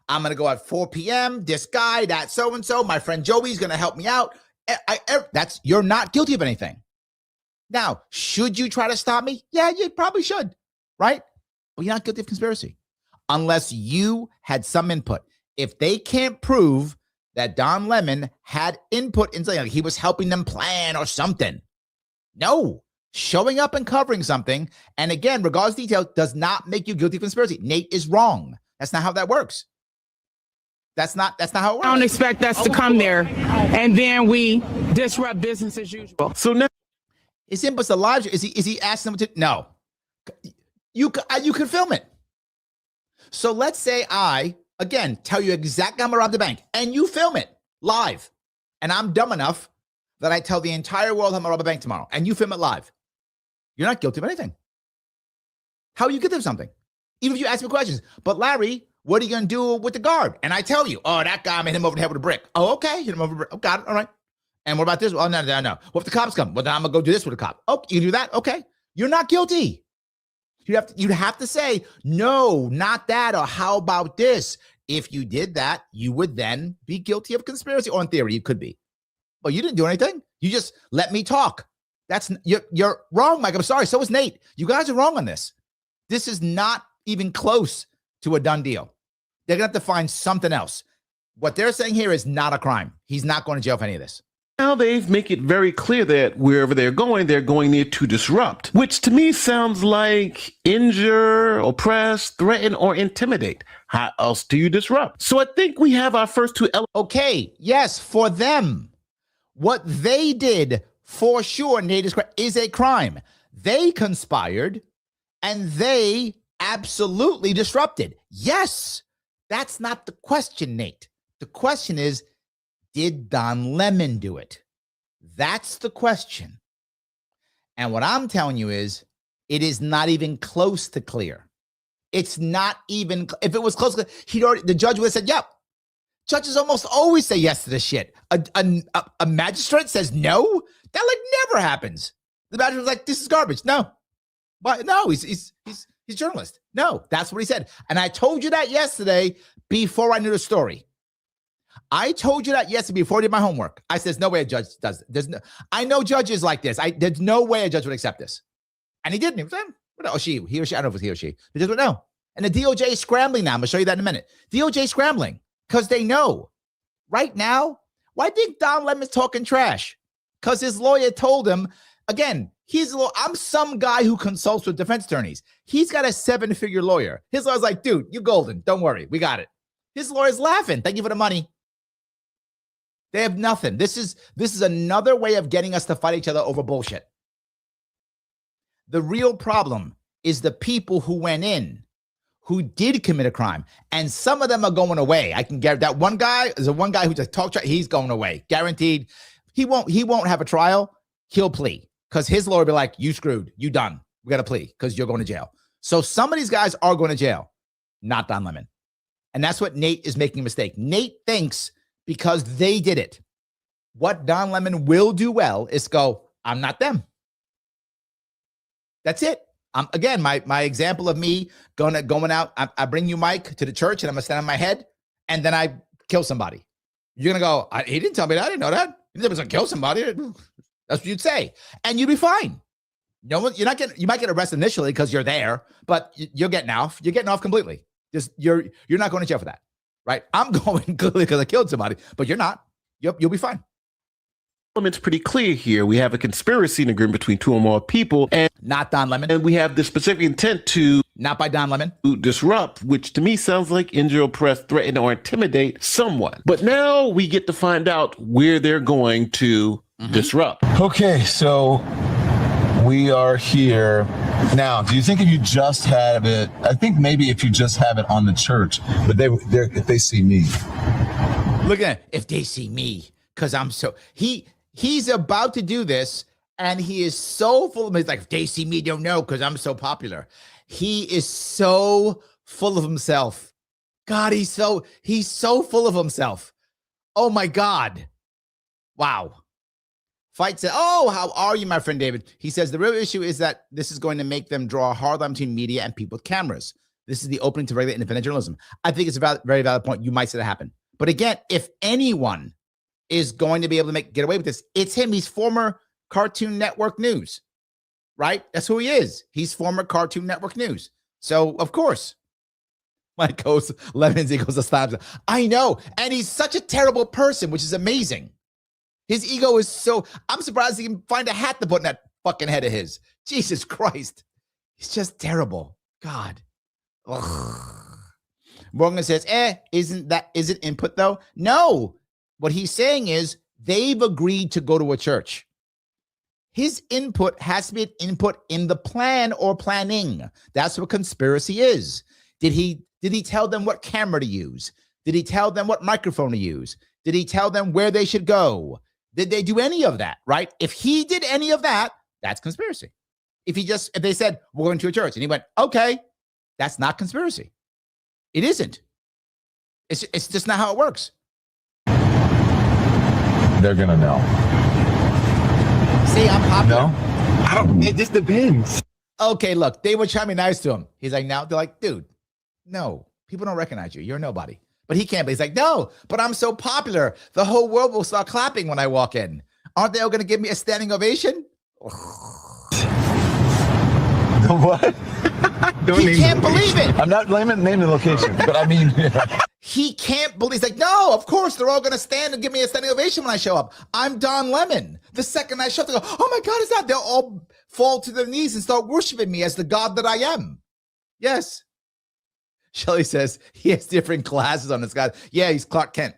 I'm going to go at 4 p.m., this guy, that so-and-so, my friend Joey's going to help me out. You're not guilty of anything. Now, should you try to stop me? Yeah, you probably should, right? But you're not guilty of conspiracy unless you had some input. If they can't prove that Don Lemon had input in something, like he was helping them plan or something, no. Showing up and covering something, and again, regardless of detail, does not make you guilty of conspiracy. Nate is wrong. That's not how that works. That's not how it works. I don't expect us to come there and then we disrupt business as usual. So now, is input's alive? Is he asking them to? No. You can film it. So let's say I, again, tell you exactly how I'm going to rob the bank, and you film it live. And I'm dumb enough that I tell the entire world I'm going to rob a bank tomorrow, and you film it live. You're not guilty of anything. How are you guilty of something? Even if you ask me questions. But Larry, what are you going to do with the guard? And I tell you, oh, that guy made him over the head with a brick. Oh, okay. Hit him over the brick. Oh, got it. All right. And what about this? Oh, no. What if the cops come? Well, then I'm going to go do this with a cop. Oh, you do that? Okay. You're not guilty. You'd have to say, no, not that, or how about this? If you did that, you would then be guilty of conspiracy, or in theory, you could be. But you didn't do anything. You just let me talk. You're wrong, Mike. I'm sorry. So is Nate. You guys are wrong on this. This is not even close to a done deal. They're going to have to find something else. What they're saying here is not a crime. He's not going to jail for any of this. Now they make it very clear that wherever they're going there to disrupt, which to me sounds like injure, oppress, threaten, or intimidate. How else do you disrupt? So I think we have our first 2 elements. Okay, yes, for them. What they did, for sure, Nate, is a crime. They conspired, and they absolutely disrupted. Yes, that's not the question, Nate. The question is, did Don Lemon do it? That's the question. And what I'm telling you is, it is not even close to clear. It's not even, if it was close, the judge would have said, yep. Judges almost always say yes to this shit. A magistrate says no? That never happens. The magistrate was like, this is garbage. No. But no, he's a journalist. No, that's what he said. And I told you that yesterday before I knew the story. I told you that yesterday before I did my homework. I said, there's no way a judge does it. I know judges like this. There's no way a judge would accept this. And he didn't. He was like, he or she, I don't know if it was he or she. The judge would know. And the DOJ is scrambling now. I'm going to show you that in a minute. DOJ is scrambling because they know. Right now, why think Don Lemon's talking trash? Because his lawyer told him, again, I'm some guy who consults with defense attorneys. He's got a 7-figure lawyer. His lawyer's like, dude, you golden. Don't worry. We got it. His lawyer's laughing. Thank you for the money. They have nothing. This is another way of getting us to fight each other over bullshit. The real problem is the people who went in, who did commit a crime, and some of them are going away. I can guarantee that one guy is the one guy who just talked. He's going away, guaranteed. He won't have a trial. He'll plea because his lawyer will be like, "You screwed. You done. We got to plea because you're going to jail." So some of these guys are going to jail, not Don Lemon, and that's what Nate is making a mistake. Nate thinks because they did it, what Don Lemon will do well is go, "I'm not them." That's it. Again, my example of me going out, I bring you Mike to the church and I'm gonna stand on my head and then I kill somebody. You're gonna go, he didn't tell me that. I didn't know that. He was gonna kill somebody. That's what you'd say, and you'd be fine. No, you might get arrested initially because you're there, but you're getting off. You're getting off completely. Just you're not going to jail for that, right? I'm going clearly because I killed somebody, but you're not. You'll be fine. It's pretty clear here. We have a conspiracy and agreement between two or more people, and not Don Lemon. And we have the specific intent to not by Don Lemon to disrupt, which to me sounds like injure, oppress, threaten, or intimidate someone. But now we get to find out where they're going to disrupt. Okay, so we are here now. Do you think if you just have it? I think maybe if you just have it on the church, but if they see me, look at it. If they see me, because I'm so He's about to do this, and he is so full of him. He's like, if they see me, don't know because I'm so popular. He is so full of himself. God, he's so full of himself. Oh my God. Wow. Fight said, "Oh, how are you, my friend David?" He says, the real issue is that this is going to make them draw a hard line between media and people with cameras. This is the opening to regular independent journalism. I think it's a very valid point. You might say that happen. But again, if anyone is going to be able to get away with this, it's him. He's former Cartoon Network News, right? That's who he is. He's former Cartoon Network News. So, of course, Mike goes, Lemons, he goes to stop. I know. And he's such a terrible person, which is amazing. His ego is so, I'm surprised he can find a hat to put in that fucking head of his. Jesus Christ. He's just terrible. God. Ugh. Morgan says, isn't it input though? No. What he's saying is they've agreed to go to a church. His input has to be an input in the plan or planning. That's what conspiracy is. Did he tell them what camera to use? Did he tell them what microphone to use? Did he tell them where they should go? Did they do any of that, right? If he did any of that, that's conspiracy. If they said, we're going to a church, and he went, okay, that's not conspiracy. It isn't. It's just not how it works. They're gonna know. See, I'm popular. No, I don't. It just depends. Okay, look, they were trying to be nice to him. He's like, now they're like, dude, no, people don't recognize you. You're nobody. But he can't. But he's like, no, but I'm so popular. The whole world will start clapping when I walk in. Aren't they all going to give me a standing ovation? What? He can't believe it. I'm not naming the location, but I mean, he can't believe. He's like, no, of course they're all going to stand and give me a standing ovation when I show up. I'm Don Lemon. The second I show up, they go, oh my God, is that? They'll all fall to their knees and start worshiping me as the God that I am. Yes. Shelly says he has different glasses on this guy. Yeah, he's Clark Kent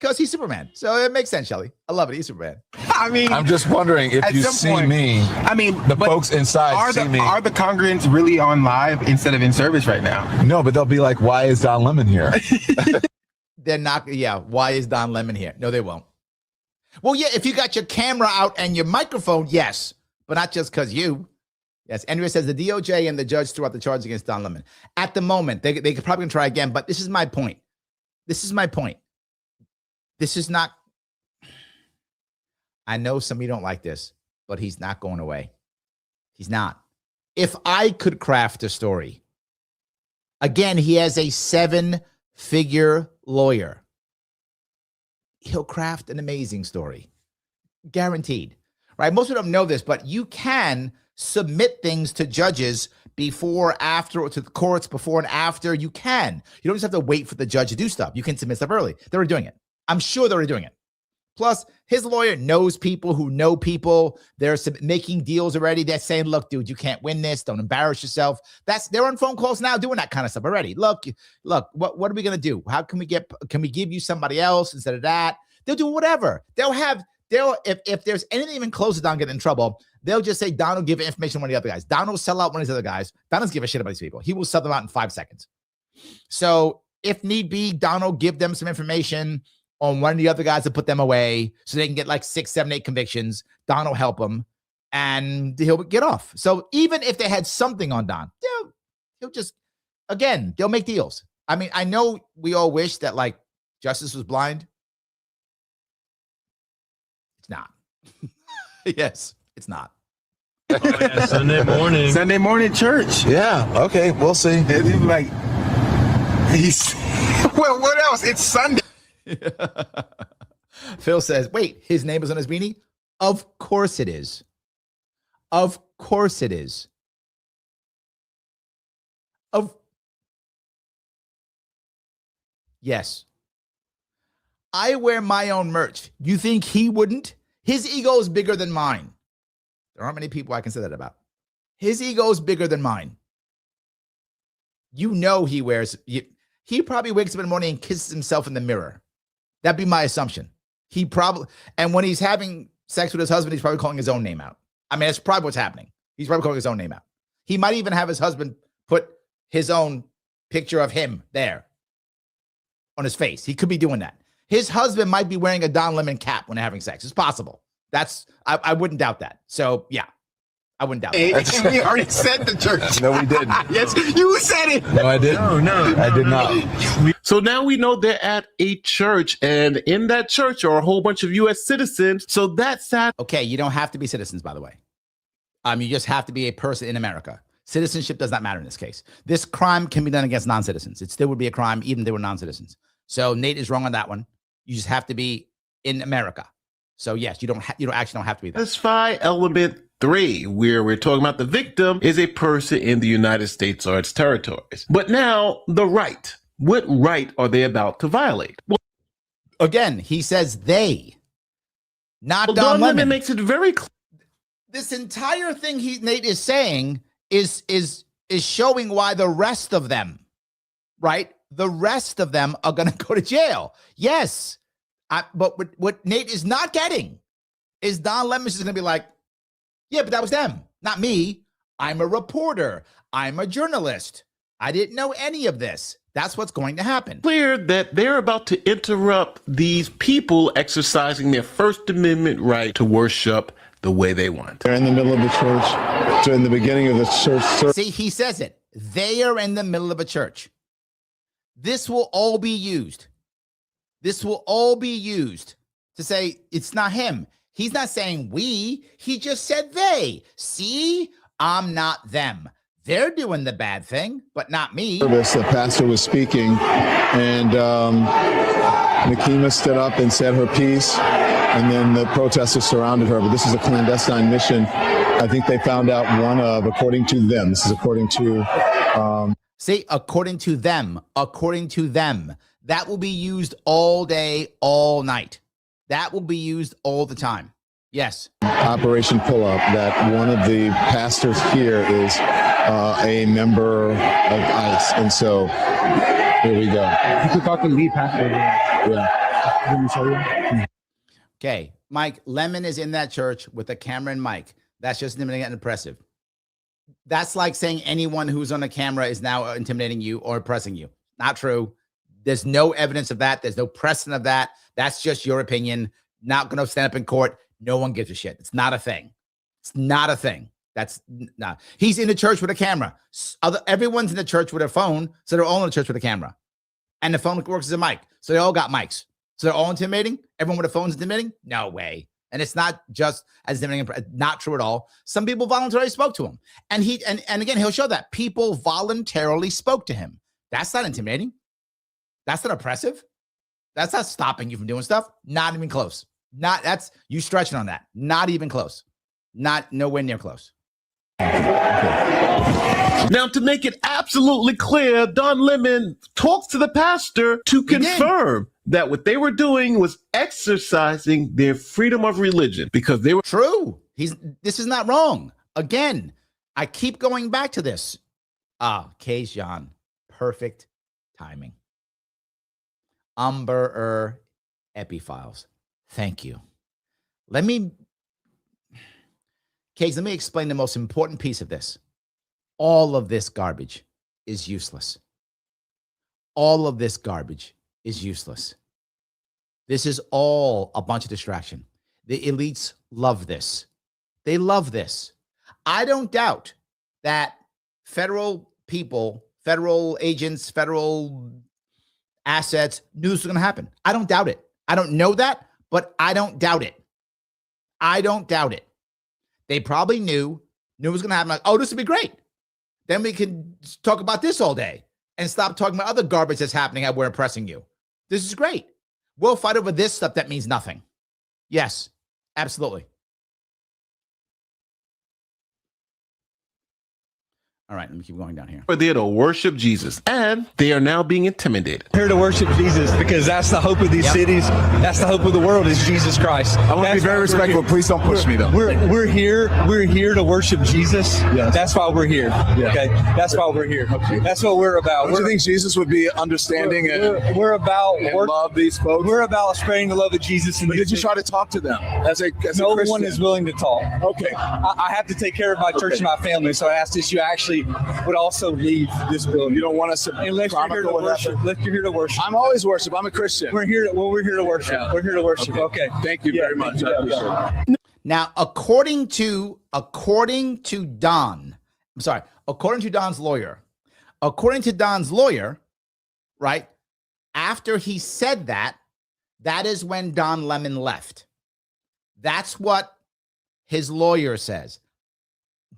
because he's Superman. So it makes sense, Shelly. I love it. He's Superman. I mean, I'm just wondering if you see me. I mean, the folks inside see me. Are the congregants really on live instead of in service right now? No, but they'll be like, why is Don Lemon here? They're not. Yeah. Why is Don Lemon here? No, they won't. Well, yeah, if you got your camera out and your microphone, yes, but not just because you. Yes, Andrea says the DOJ and the judge threw out the charge against Don Lemon. At the moment, they could probably try again, but this is my point. This is not, I know some of you don't like this, but he's not going away. He's not. If I could craft a story, again, he has a 7-figure lawyer. he'll craft an amazing story. Guaranteed, right? Most people don't know this, but you can submit things to judges before, after, or to the courts before and after. You can. You don't just have to wait for the judge to do stuff. You can submit stuff early. They were doing it. I'm sure they were doing it. Plus, his lawyer knows people who know people. They're making deals already. They're saying, look, dude, you can't win this. Don't embarrass yourself. They're on phone calls now doing that kind of stuff already. Look, what are we going to do? How can we give you somebody else instead of that? They'll do whatever. If there's anything even close to Don getting in trouble, they'll just say, Don will give information to one of the other guys. Don will sell out one of these other guys. Don doesn't give a shit about these people. He will sell them out in 5 seconds. So if need be, Don will give them some information on one of the other guys to put them away so they can get like 6, 7, 8 convictions. Don will help them and he'll get off. So even if they had something on Don, he'll just, again, they'll make deals. I mean, I know we all wish that like justice was blind. It's not. Yes, it's not. Oh, yeah, Sunday morning. Sunday morning church. Yeah. Okay. We'll see. Like, well, what else? It's Sunday. Phil says, wait, his name is on his beanie? Of course it is. Of course it is. Yes. I wear my own merch. You think he wouldn't? His ego is bigger than mine. There aren't many people I can say that about. His ego is bigger than mine. You know he probably wakes up in the morning and kisses himself in the mirror. That'd be my assumption. And when he's having sex with his husband, he's probably calling his own name out. I mean, that's probably what's happening. He's probably calling his own name out. He might even have his husband put his own picture of him there on his face. He could be doing that. His husband might be wearing a Don Lemon cap when they're having sex. It's possible. I wouldn't doubt that. So yeah, I wouldn't doubt that. We already said the church. No, we didn't. Yes, you said it. No, I didn't. No, I did not. So now we know they're at a church, and in that church are a whole bunch of U.S. citizens. So that's sad. Okay, you don't have to be citizens, by the way. You just have to be a person in America. Citizenship does not matter in this case. This crime can be done against non-citizens. It still would be a crime even if they were non-citizens. So Nate is wrong on that one. You just have to be in America. So yes, you actually don't have to be there. Satisfy element 3, where we're talking about the victim is a person in the United States or its territories. But now the right. What right are they about to violate? Well, again, he says they, not Don Don Lemon. Lemon makes it very clear. This entire thing Nate is saying is showing why the rest of them, right? The rest of them are going to go to jail. Yes. But what Nate is not getting is Don Lemon is going to be like, yeah, but that was them, not me. I'm a reporter. I'm a journalist. I didn't know any of this. That's what's going to happen. Clear that they're about to interrupt these people exercising their First Amendment right to worship the way they want. They're in the middle of the church, in the beginning of the church service. See, he says it. They are in the middle of a church. This will all be used. This will all be used to say it's not him. He's not saying we. He just said they. See, I'm not them. They're doing the bad thing, but not me. The pastor was speaking, and Nakima stood up and said her piece, and then the protesters surrounded her. But this is a clandestine mission. I think they found out one of, according to them. This is according to. See, according to them, that will be used all day, all night. That will be used all the time. Yes. Operation Pull Up, that one of the pastors here is a member of ICE. And so here we go. You could talk to the lead pastor. Yeah. Let me show you. Okay. Mike, Lemon is in that church with a camera and mic. That's just intimidating and impressive. That's like saying anyone who's on a camera is now intimidating you or oppressing you. Not true. There's no evidence of that. There's no precedent of that. That's just your opinion. Not going to stand up in court. No one gives a shit. It's not a thing. It's not a thing. That's not. He's in the church with a camera. Everyone's in the church with a phone, so they're all in the church with a camera. And the phone works as a mic. So they all got mics. So they're all intimidating? Everyone with a phone is intimidating? No way. And it's not just as intimidating, not true at all. Some people voluntarily spoke to him. And again, he'll show that. People voluntarily spoke to him. That's not intimidating. That's not oppressive. That's not stopping you from doing stuff. Not even close. That's you stretching on that. Not even close. Nowhere near close. Now, to make it absolutely clear, Don Lemon talks to the pastor to confirm that what they were doing was exercising their freedom of religion because they were true. This is not wrong. Again, I keep going back to this. Kayjon, perfect timing. Umber Epiphiles. Thank you. Let me explain the most important piece of this. All of this garbage is useless. All of this garbage is useless. This is all a bunch of distraction. The elites love this. They love this. I don't doubt that federal people, federal agents, federal assets, knew this was going to happen. I don't doubt it. I don't know that, but I don't doubt it. I don't doubt it. They probably knew it was going to happen. Like, oh, this would be great. Then we can talk about this all day and stop talking about other garbage that's happening and we're impressing you. This is great. We'll fight over this stuff that means nothing. Yes, absolutely. All right, let me keep going down here. We're there to worship Jesus, and they are now being intimidated. Here to worship Jesus because that's the hope of these cities. That's the hope of the world is Jesus Christ. I want to be very respectful. Please don't push me, though. We're here to worship Jesus. Yes. That's why we're here. Yeah. Okay, that's why we're here. Okay. That's what we're about. Do you think Jesus would be understanding we're about love these folks? We're about spreading the love of Jesus. But did you try to talk to them as a no Christian? one is willing to talk. Okay. I have to take care of my church and my family, so I asked if you actually would also leave this building. You don't want us to unless you're here to worship. Unless you're here to worship. I'm always worship. I'm a Christian. We're here to worship. Yeah. We're here to worship. Okay. Thank you very much. I appreciate it. Now, according to Don's lawyer, right? After he said that is when Don Lemon left. That's what his lawyer says.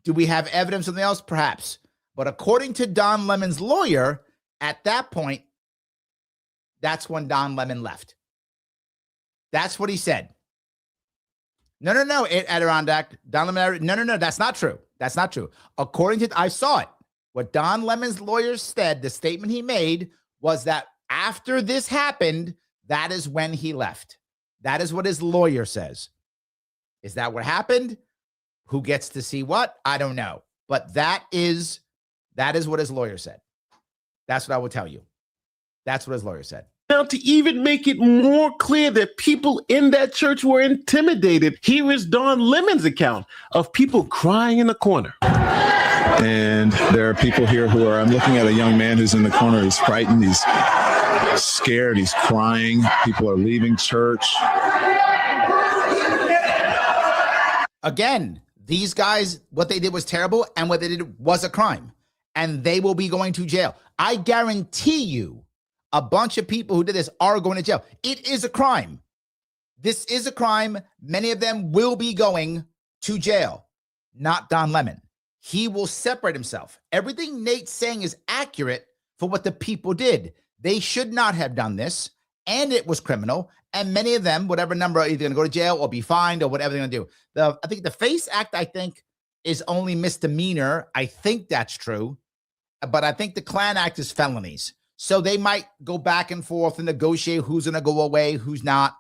Do we have evidence of something else? Perhaps. But according to Don Lemon's lawyer, at that point, that's when Don Lemon left. That's what he said. No, Adirondack. Don Lemon, no, that's not true. That's not true. According to, I saw it. What Don Lemon's lawyer said, the statement he made was that after this happened, that is when he left. That is what his lawyer says. Is that what happened? Who gets to see what? I don't know. But that is what his lawyer said. That's what I will tell you. That's what his lawyer said. Now, to even make it more clear that people in that church were intimidated, here is Don Lemon's account of people crying in the corner. And there are people here who are, I'm looking at a young man who's in the corner. He's frightened. He's scared. He's crying. People are leaving church. Again, these guys, what they did was terrible, and what they did was a crime, and they will be going to jail. I guarantee you a bunch of people who did this are going to jail. It is a crime. This is a crime. Many of them will be going to jail. Not Don Lemon. He will separate himself. Everything Nate's saying is accurate for what the people did. They should not have done this, and it was criminal. And many of them, whatever number, are either going to go to jail or be fined or whatever they're going to do. I think the FACE Act, is only misdemeanor. I think that's true. But I think the Klan Act is felonies. So they might go back and forth and negotiate who's going to go away, who's not,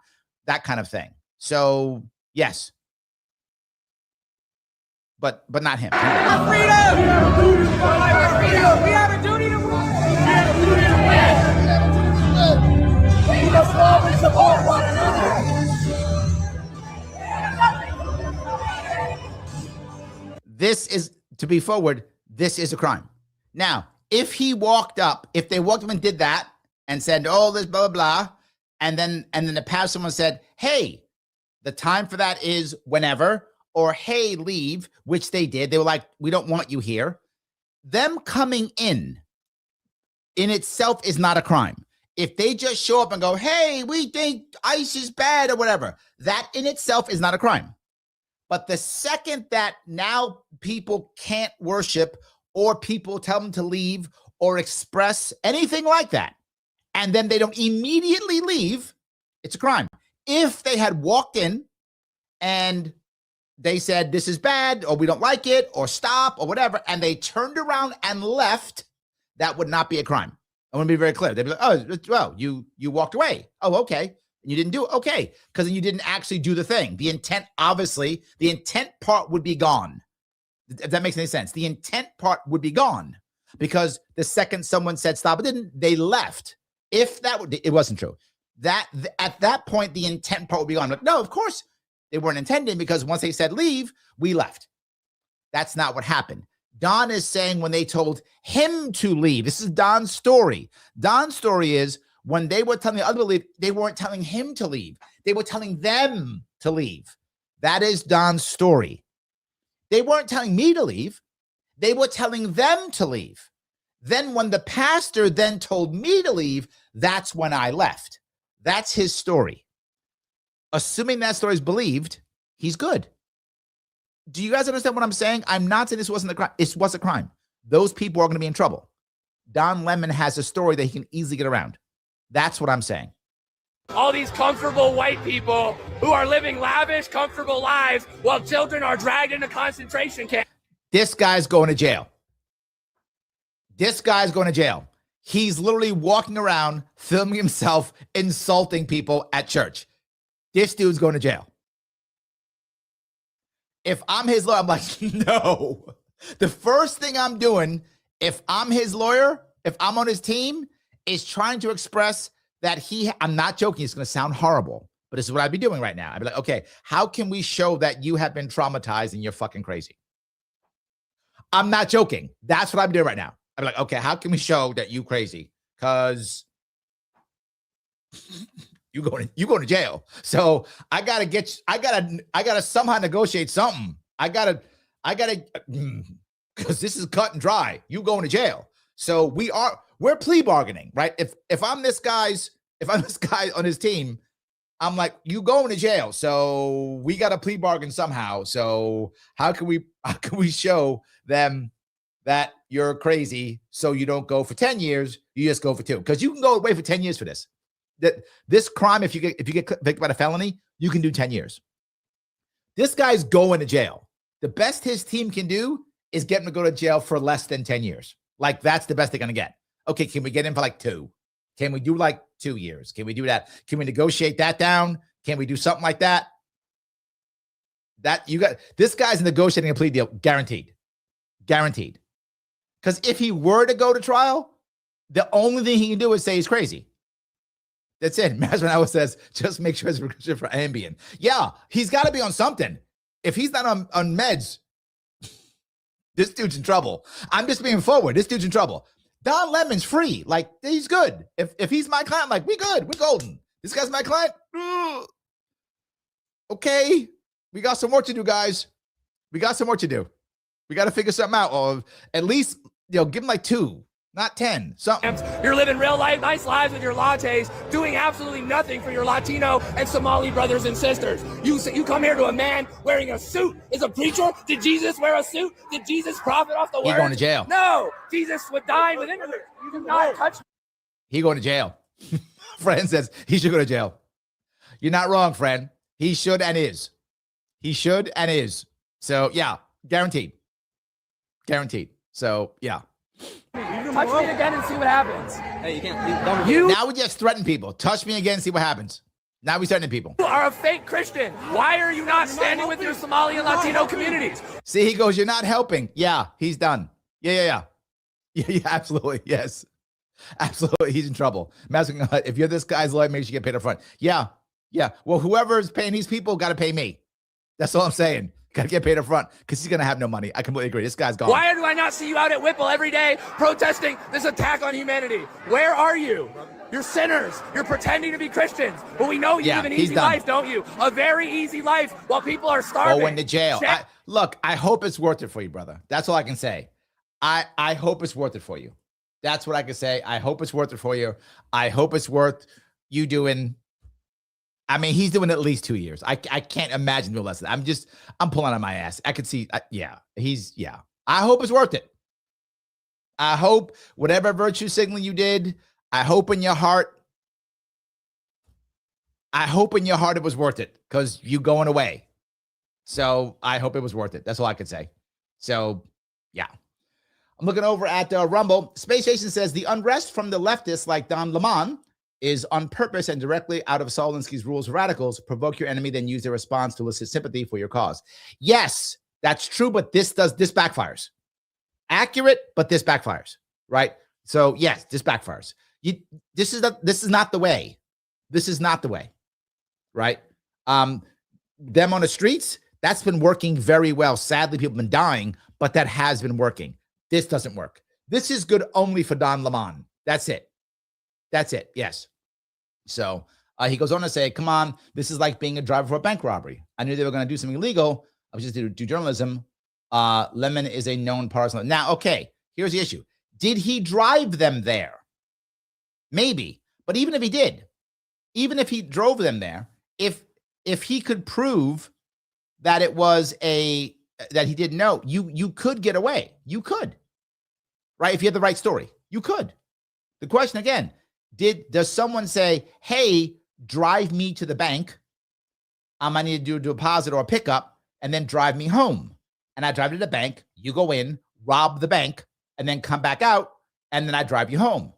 that kind of thing. So, yes. But not him. Our freedom! Our freedom! We have a duty to rule! We have a duty to win! We must love and support one another! This is, to be forward, this is a crime. Now, if they walked up and did that and said, oh, this blah, blah, blah, and then the past someone said, hey, the time for that is whenever, or hey, leave, which they did. They were like, we don't want you here. Them coming in itself is not a crime. If they just show up and go, hey, we think ICE is bad or whatever, that in itself is not a crime. But the second that now people can't worship or people tell them to leave or express anything like that, and then they don't immediately leave, it's a crime. If they had walked in and they said, this is bad, or we don't like it, or stop, or whatever, and they turned around and left, that would not be a crime. I want to be very clear. They'd be like, oh, well, you walked away. Oh, okay. And you didn't do it? Okay. Because then you didn't actually do the thing. The intent, obviously, the intent part would be gone. If that makes any sense. The intent part would be gone because the second someone said stop, they left. If that would, it wasn't true. At that point, the intent part would be gone. Like, no, of course they weren't intending, because once they said leave, we left. That's not what happened. Don is saying when they told him to leave. This is Don's story. Don's story is when they were telling the other to leave, they weren't telling him to leave. They were telling them to leave. That is Don's story. They weren't telling me to leave. They were telling them to leave. Then when the pastor then told me to leave, that's when I left. That's his story. Assuming that story is believed, he's good. Do you guys understand what I'm saying? I'm not saying this wasn't a crime. It was a crime. Those people are going to be in trouble. Don Lemon has a story that he can easily get around. That's what I'm saying. All these comfortable white people who are living lavish, comfortable lives while children are dragged into concentration camps. This guy's going to jail. This guy's going to jail. He's literally walking around, filming himself, insulting people at church. This dude's going to jail. If I'm his lawyer, I'm like, no. The first thing I'm doing, if I'm his lawyer, if I'm on his team, is trying to express that I'm not joking. It's going to sound horrible, but this is what I'd be doing right now. I'd be like, okay, how can we show that you have been traumatized and you're fucking crazy? I'm not joking. That's what I'm doing right now. I'd be like, okay, how can we show that you crazy? Because you going to jail. So I gotta somehow negotiate something. I gotta, because this is cut and dry. You going to jail. So we're plea bargaining, right? If I'm this guy on his team, I'm like, you going to jail. So we got to plea bargain somehow. So how can we show them that you're crazy so you don't go for 10 years, you just go for 2? Because you can go away for 10 years for this. This crime, if you get convicted by a felony, you can do 10 years. This guy's going to jail. The best his team can do is get him to go to jail for less than 10 years. Like, that's the best they're going to get. Okay, can we get him for like 2? Can we do like 2 years? Can we do that? Can we negotiate that down? Can we do something like that? This guy's negotiating a plea deal, guaranteed. Guaranteed. Because if he were to go to trial, the only thing he can do is say he's crazy. That's it. Mastronow says, just make sure it's prescription for Ambien. Yeah, he's got to be on something. If he's not on meds, this dude's in trouble. I'm just being forward. This dude's in trouble. Don Lemon's free. Like, he's good. If he's my client, I'm like, we good. We're golden. This guy's my client. Okay. We got some work to do, guys. We got some work to do. We got to figure something out. Or at least, give him like 2. Not 10, something. You're living real life, nice lives with your lattes, doing absolutely nothing for your Latino and Somali brothers and sisters. You come here to a man wearing a suit. Is a preacher? Did Jesus wear a suit? Did Jesus profit off the word? He's going to jail. No, Jesus would die with immigrants. You do not touch. He going to jail. Friend says he should go to jail. You're not wrong, friend. He should and is. He should and is. So yeah, guaranteed. Guaranteed. So yeah. Touch me again and see what happens. Hey, you can't. Now we just threaten people. Touch me again, see what happens. Now we threatening people. You are a fake Christian. Why are you not standing with your Somali and Latino communities? See, he goes, you're not helping. Yeah, he's done. Yeah, absolutely. Yes. Absolutely. He's in trouble. If you're this guy's lawyer, make sure you get paid up front. Yeah. Well, whoever's paying these people got to pay me. That's all I'm saying. Got to get paid up front because he's going to have no money. I completely agree. This guy's gone. Why do I not see you out at Whipple every day protesting this attack on humanity? Where are you? You're sinners. You're pretending to be Christians. But we know you live an easy life, don't you? A very easy life while people are starving. Go into jail. Look, I hope it's worth it for you, brother. That's all I can say. I hope it's worth it for you. That's what I can say. I hope it's worth it for you. I hope it's worth you doing. I mean, he's doing at least 2 years. I can't imagine doing less than that. I'm pulling on my ass. I could see. I hope it's worth it. I hope whatever virtue signaling you did, I hope in your heart it was worth it because you going away. So I hope it was worth it. That's all I can say. So, yeah. I'm looking over at Rumble. Space Station says the unrest from the leftists like Don Lemon is on purpose and directly out of Saul Alinsky's rules of radicals. Provoke your enemy, then use their response to elicit sympathy for your cause. Yes, that's true, but this backfires. Accurate, but this backfires, right? So yes, this backfires. This is not the way. This is not the way, right? Them on the streets, that's been working very well. Sadly, people have been dying, but that has been working. This doesn't work. This is good only for Don Lemon. That's it. That's it. Yes. So he goes on to say, come on, this is like being a driver for a bank robbery. I knew they were going to do something illegal. I was just to do journalism. Lemon is a known partisan. Now, okay, here's the issue. Did he drive them there? Maybe. But even if he did, even if he drove them there, if he could prove that it was that he didn't know, you could get away. You could. Right? If you had the right story, you could. The question again, does someone say, hey, drive me to the bank? I need to do a deposit or a pickup and then drive me home. And I drive to the bank, you go in, rob the bank, and then come back out, and then I drive you home.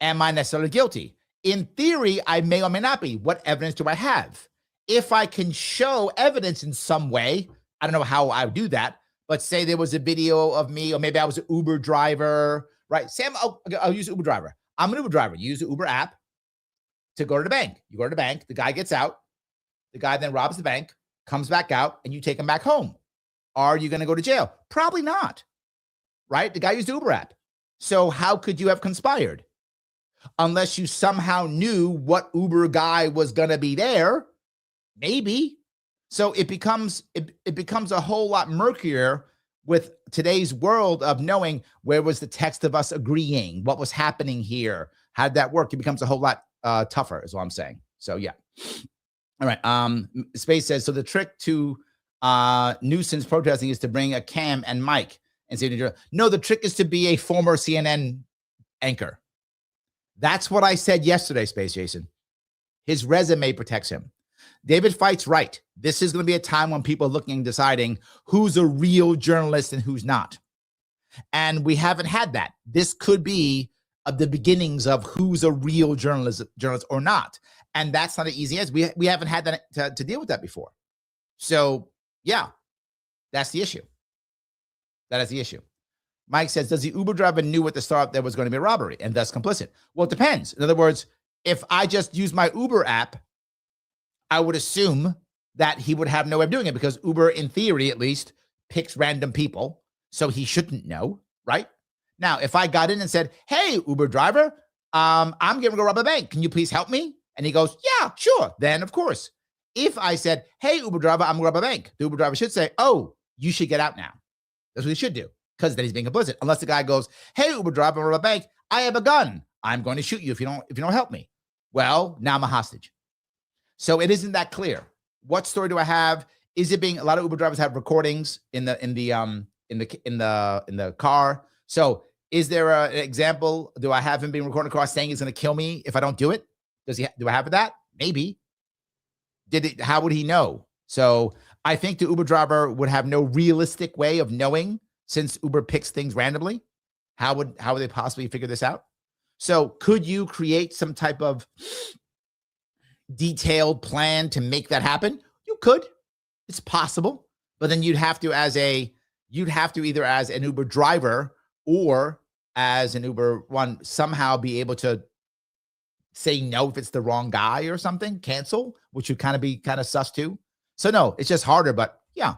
Am I necessarily guilty? In theory, I may or may not be. What evidence do I have? If I can show evidence in some way, I don't know how I would do that, but say there was a video of me, or maybe I was an Uber driver, right? Sam, I'll use Uber driver. I'm an Uber driver. You use the Uber app to go to the bank. You go to the bank, the guy gets out, the guy then robs the bank, comes back out, and you take him back home. Are you going to go to jail? Probably not, right? The guy used the Uber app. So how could you have conspired? Unless you somehow knew what Uber guy was going to be there, maybe. So it becomes a whole lot murkier with today's world of knowing where was the text of us agreeing, what was happening here, how did that work? It becomes a whole lot tougher, is what I'm saying. So yeah. All right. Space says, so the trick to nuisance protesting is to bring a cam and mic and say, no, the trick is to be a former CNN anchor. That's what I said yesterday, Space Jason. His resume protects him. David Fight's right. This is going to be a time when people are looking and deciding who's a real journalist and who's not. And we haven't had that. This could be the beginnings of who's a real journalist or not. And that's not an easy answer. We haven't had that to deal with that before. So, yeah, that's the issue. That is the issue. Mike says, does the Uber driver knew at the start there was going to be a robbery and thus complicit? Well, it depends. In other words, if I just use my Uber app, I would assume that he would have no way of doing it because Uber, in theory, at least, picks random people. So he shouldn't know, right? Now, if I got in and said, hey, Uber driver, I'm going to go rob a bank. Can you please help me? And he goes, yeah, sure. Then, of course. If I said, hey, Uber driver, I'm going to rob a bank, the Uber driver should say, oh, you should get out now. That's what he should do because then he's being complicit. Unless the guy goes, hey, Uber driver, I'm going to rob a bank. I have a gun. I'm going to shoot you if you don't help me. Well, now I'm a hostage. So it isn't that clear. What story do I have? Is it being a lot of Uber drivers have recordings in the car? So is there an example? Do I have him being recorded in the car saying he's going to kill me if I don't do it? Do I have that? Maybe. How would he know? So I think the Uber driver would have no realistic way of knowing since Uber picks things randomly. How would they possibly figure this out? So could you create some type of detailed plan to make that happen? You could. It's possible. But then you'd have to either as an Uber driver or as an Uber one somehow be able to say no if it's the wrong guy or something, cancel, which would be sus too. So no, it's just harder, but yeah.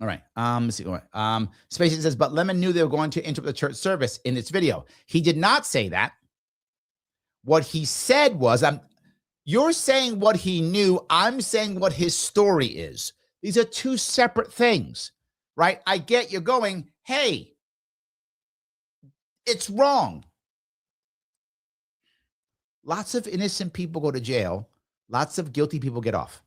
All right. Let's see. Spacey says, but Lemon knew they were going to interrupt the church service in its video. He did not say that. What he said was, you're saying what he knew. I'm saying what his story is. These are two separate things, right? I get you're going, hey, it's wrong. Lots of innocent people go to jail. Lots of guilty people get off.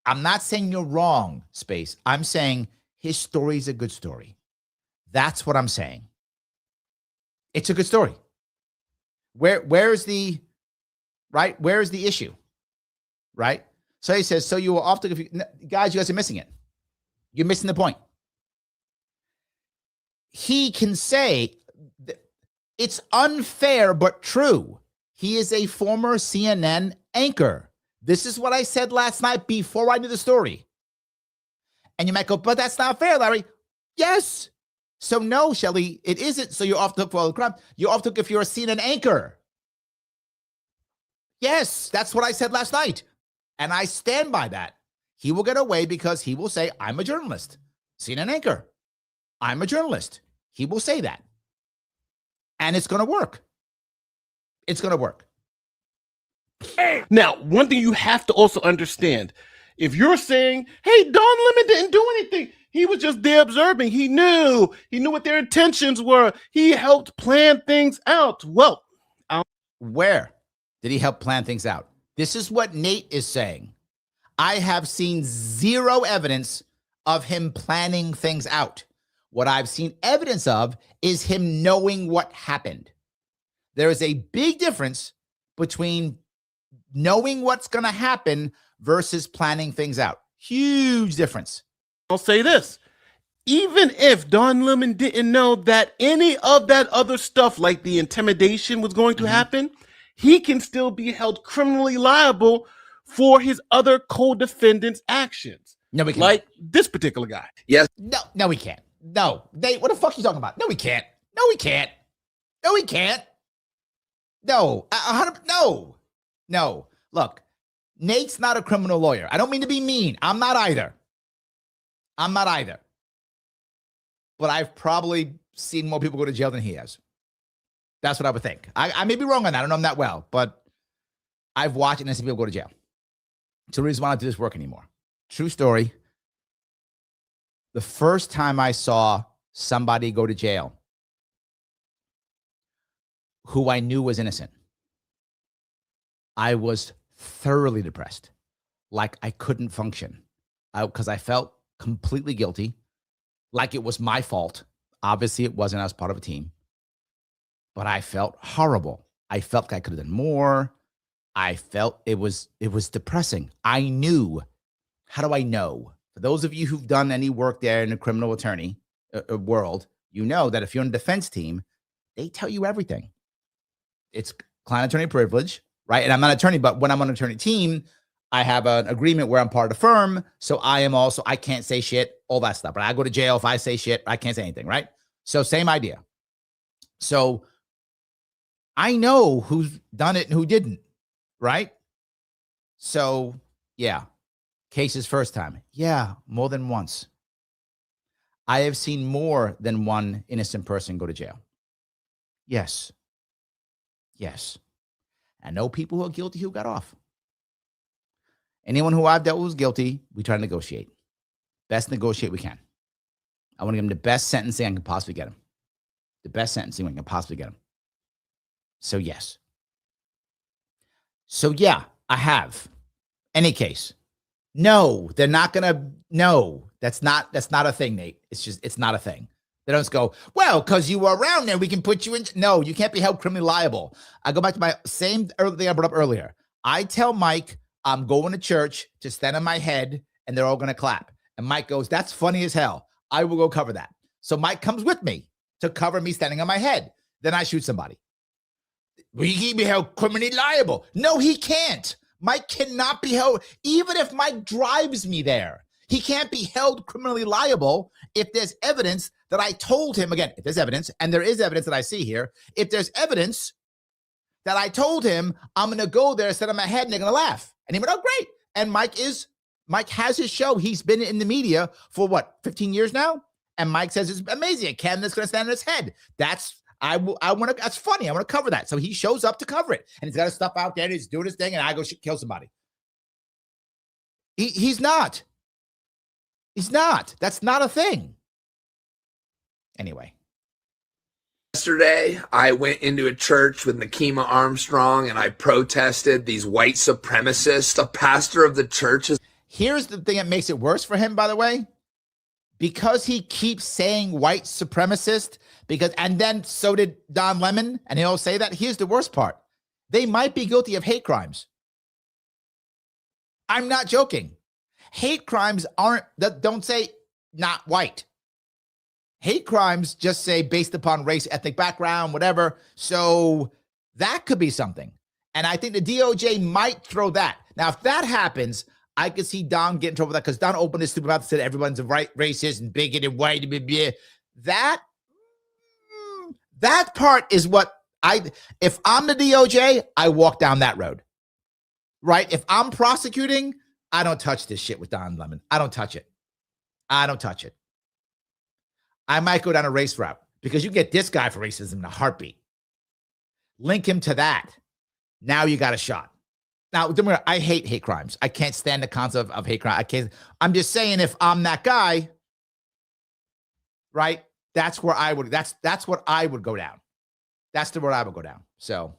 I'm not saying you're wrong, Space. I'm saying his story is a good story. That's what I'm saying. It's a good story. Where's the issue? Right? So he says, so you will often, guys, you guys are missing it. You're missing the point. He can say, it's unfair, but true. He is a former CNN anchor. This is what I said last night before I knew the story. And you might go, but that's not fair, Larry. Yes. So no, Shelly, it isn't. So you're off the hook for all the crime. You're off the hook if you're a CNN anchor. Yes, that's what I said last night. And I stand by that. He will get away because he will say, I'm a journalist. CNN anchor. I'm a journalist. He will say that. And it's going to work. It's going to work. Now, one thing you have to also understand, if you're saying, hey, Don Lemon didn't do anything. He was just there observing. He knew what their intentions were. He helped plan things out. Well, where did he help plan things out? This is what Nate is saying. I have seen zero evidence of him planning things out. What I've seen evidence of is him knowing what happened. There is a big difference between knowing what's going to happen versus planning things out. Huge difference. I'll say this. Even if Don Lemon didn't know that any of that other stuff, like the intimidation, was going to happen, he can still be held criminally liable for his other co-defendants' actions. No, we can't. Like this particular guy. Yes. No, we can't. No. Nate, what the fuck are you talking about? No, we can't. No, we can't. No, we can't. No. 100. No. Look, Nate's not a criminal lawyer. I don't mean to be mean. I'm not either. But I've probably seen more people go to jail than he has. That's what I would think. I may be wrong on that. I don't know him that well, but I've watched and seen people go to jail. It's the reason why I don't do this work anymore. True story. The first time I saw somebody go to jail who I knew was innocent, I was thoroughly depressed. Like I couldn't function because I felt completely guilty, like it was my fault. Obviously, it wasn't. I was part of a team. But I felt horrible. I felt like I could have done more. I felt it was depressing. I knew. How do I know? For those of you who've done any work there in the criminal attorney world, you know that if you're on a defense team, they tell you everything. It's client attorney privilege, right? And I'm not an attorney, but when I'm on an attorney team, I have an agreement where I'm part of the firm. So I can't say shit, all that stuff. But I go to jail if I say shit, I can't say anything, right? So same idea. So I know who's done it and who didn't, right? So yeah, cases first time. Yeah, more than once. I have seen more than one innocent person go to jail. Yes. I know people who are guilty who got off. Anyone who I've dealt with who's guilty, we try to negotiate. Best negotiate we can. I want to give them the best sentencing I can possibly get them. The best sentencing we can possibly get them. So yes. So yeah, I have. Any case. No, they're not going to. No, that's not a thing, Nate. It's not a thing. They don't just go, well, because you were around there, we can put you in. No, you can't be held criminally liable. I go back to my same thing I brought up earlier. I tell Mike, I'm going to church to stand on my head and they're all going to clap. And Mike goes, that's funny as hell. I will go cover that. So Mike comes with me to cover me standing on my head. Then I shoot somebody. Will he be held criminally liable? No, he can't. Mike cannot be held. Even if Mike drives me there, he can't be held criminally liable if there's evidence that I told him. Again, if there's evidence, and there is evidence that I see here, if there's evidence that I told him I'm going to go there, stand on my head, and they're going to laugh. And he went, oh, great. And Mike has his show. He's been in the media for 15 years now? And Mike says it's amazing. A candidate's going to stand on his head. That's funny. I want to cover that. So he shows up to cover it. And he's got his stuff out there and he's doing his thing and I go kill somebody. He's not. He's not. That's not a thing. Anyway. Yesterday, I went into a church with Nakima Armstrong and I protested these white supremacists. A pastor of the church is. Here's the thing that makes it worse for him, by the way. because he keeps saying white supremacist, and then so did Don Lemon, and he'll say that. Here's the worst part. They might be guilty of hate crimes. I'm not joking. Hate crimes don't say not white. Hate crimes just say based upon race, ethnic background, whatever. So that could be something. And I think the DOJ might throw that. Now, if that happens, I could see Don get in trouble with that, because Don opened his stupid mouth and said everyone's racist and bigot and white. Blah, blah. That part is what if I'm the DOJ, I walk down that road. Right? If I'm prosecuting, I don't touch this shit with Don Lemon. I don't touch it. I might go down a race route, because you get this guy for racism in a heartbeat. Link him to that. Now you got a shot. Now, I hate hate crimes. I can't stand the concept of hate crime. I'm just saying, if I'm that guy, right? That's where I would. That's what I would go down. That's the road I would go down. So,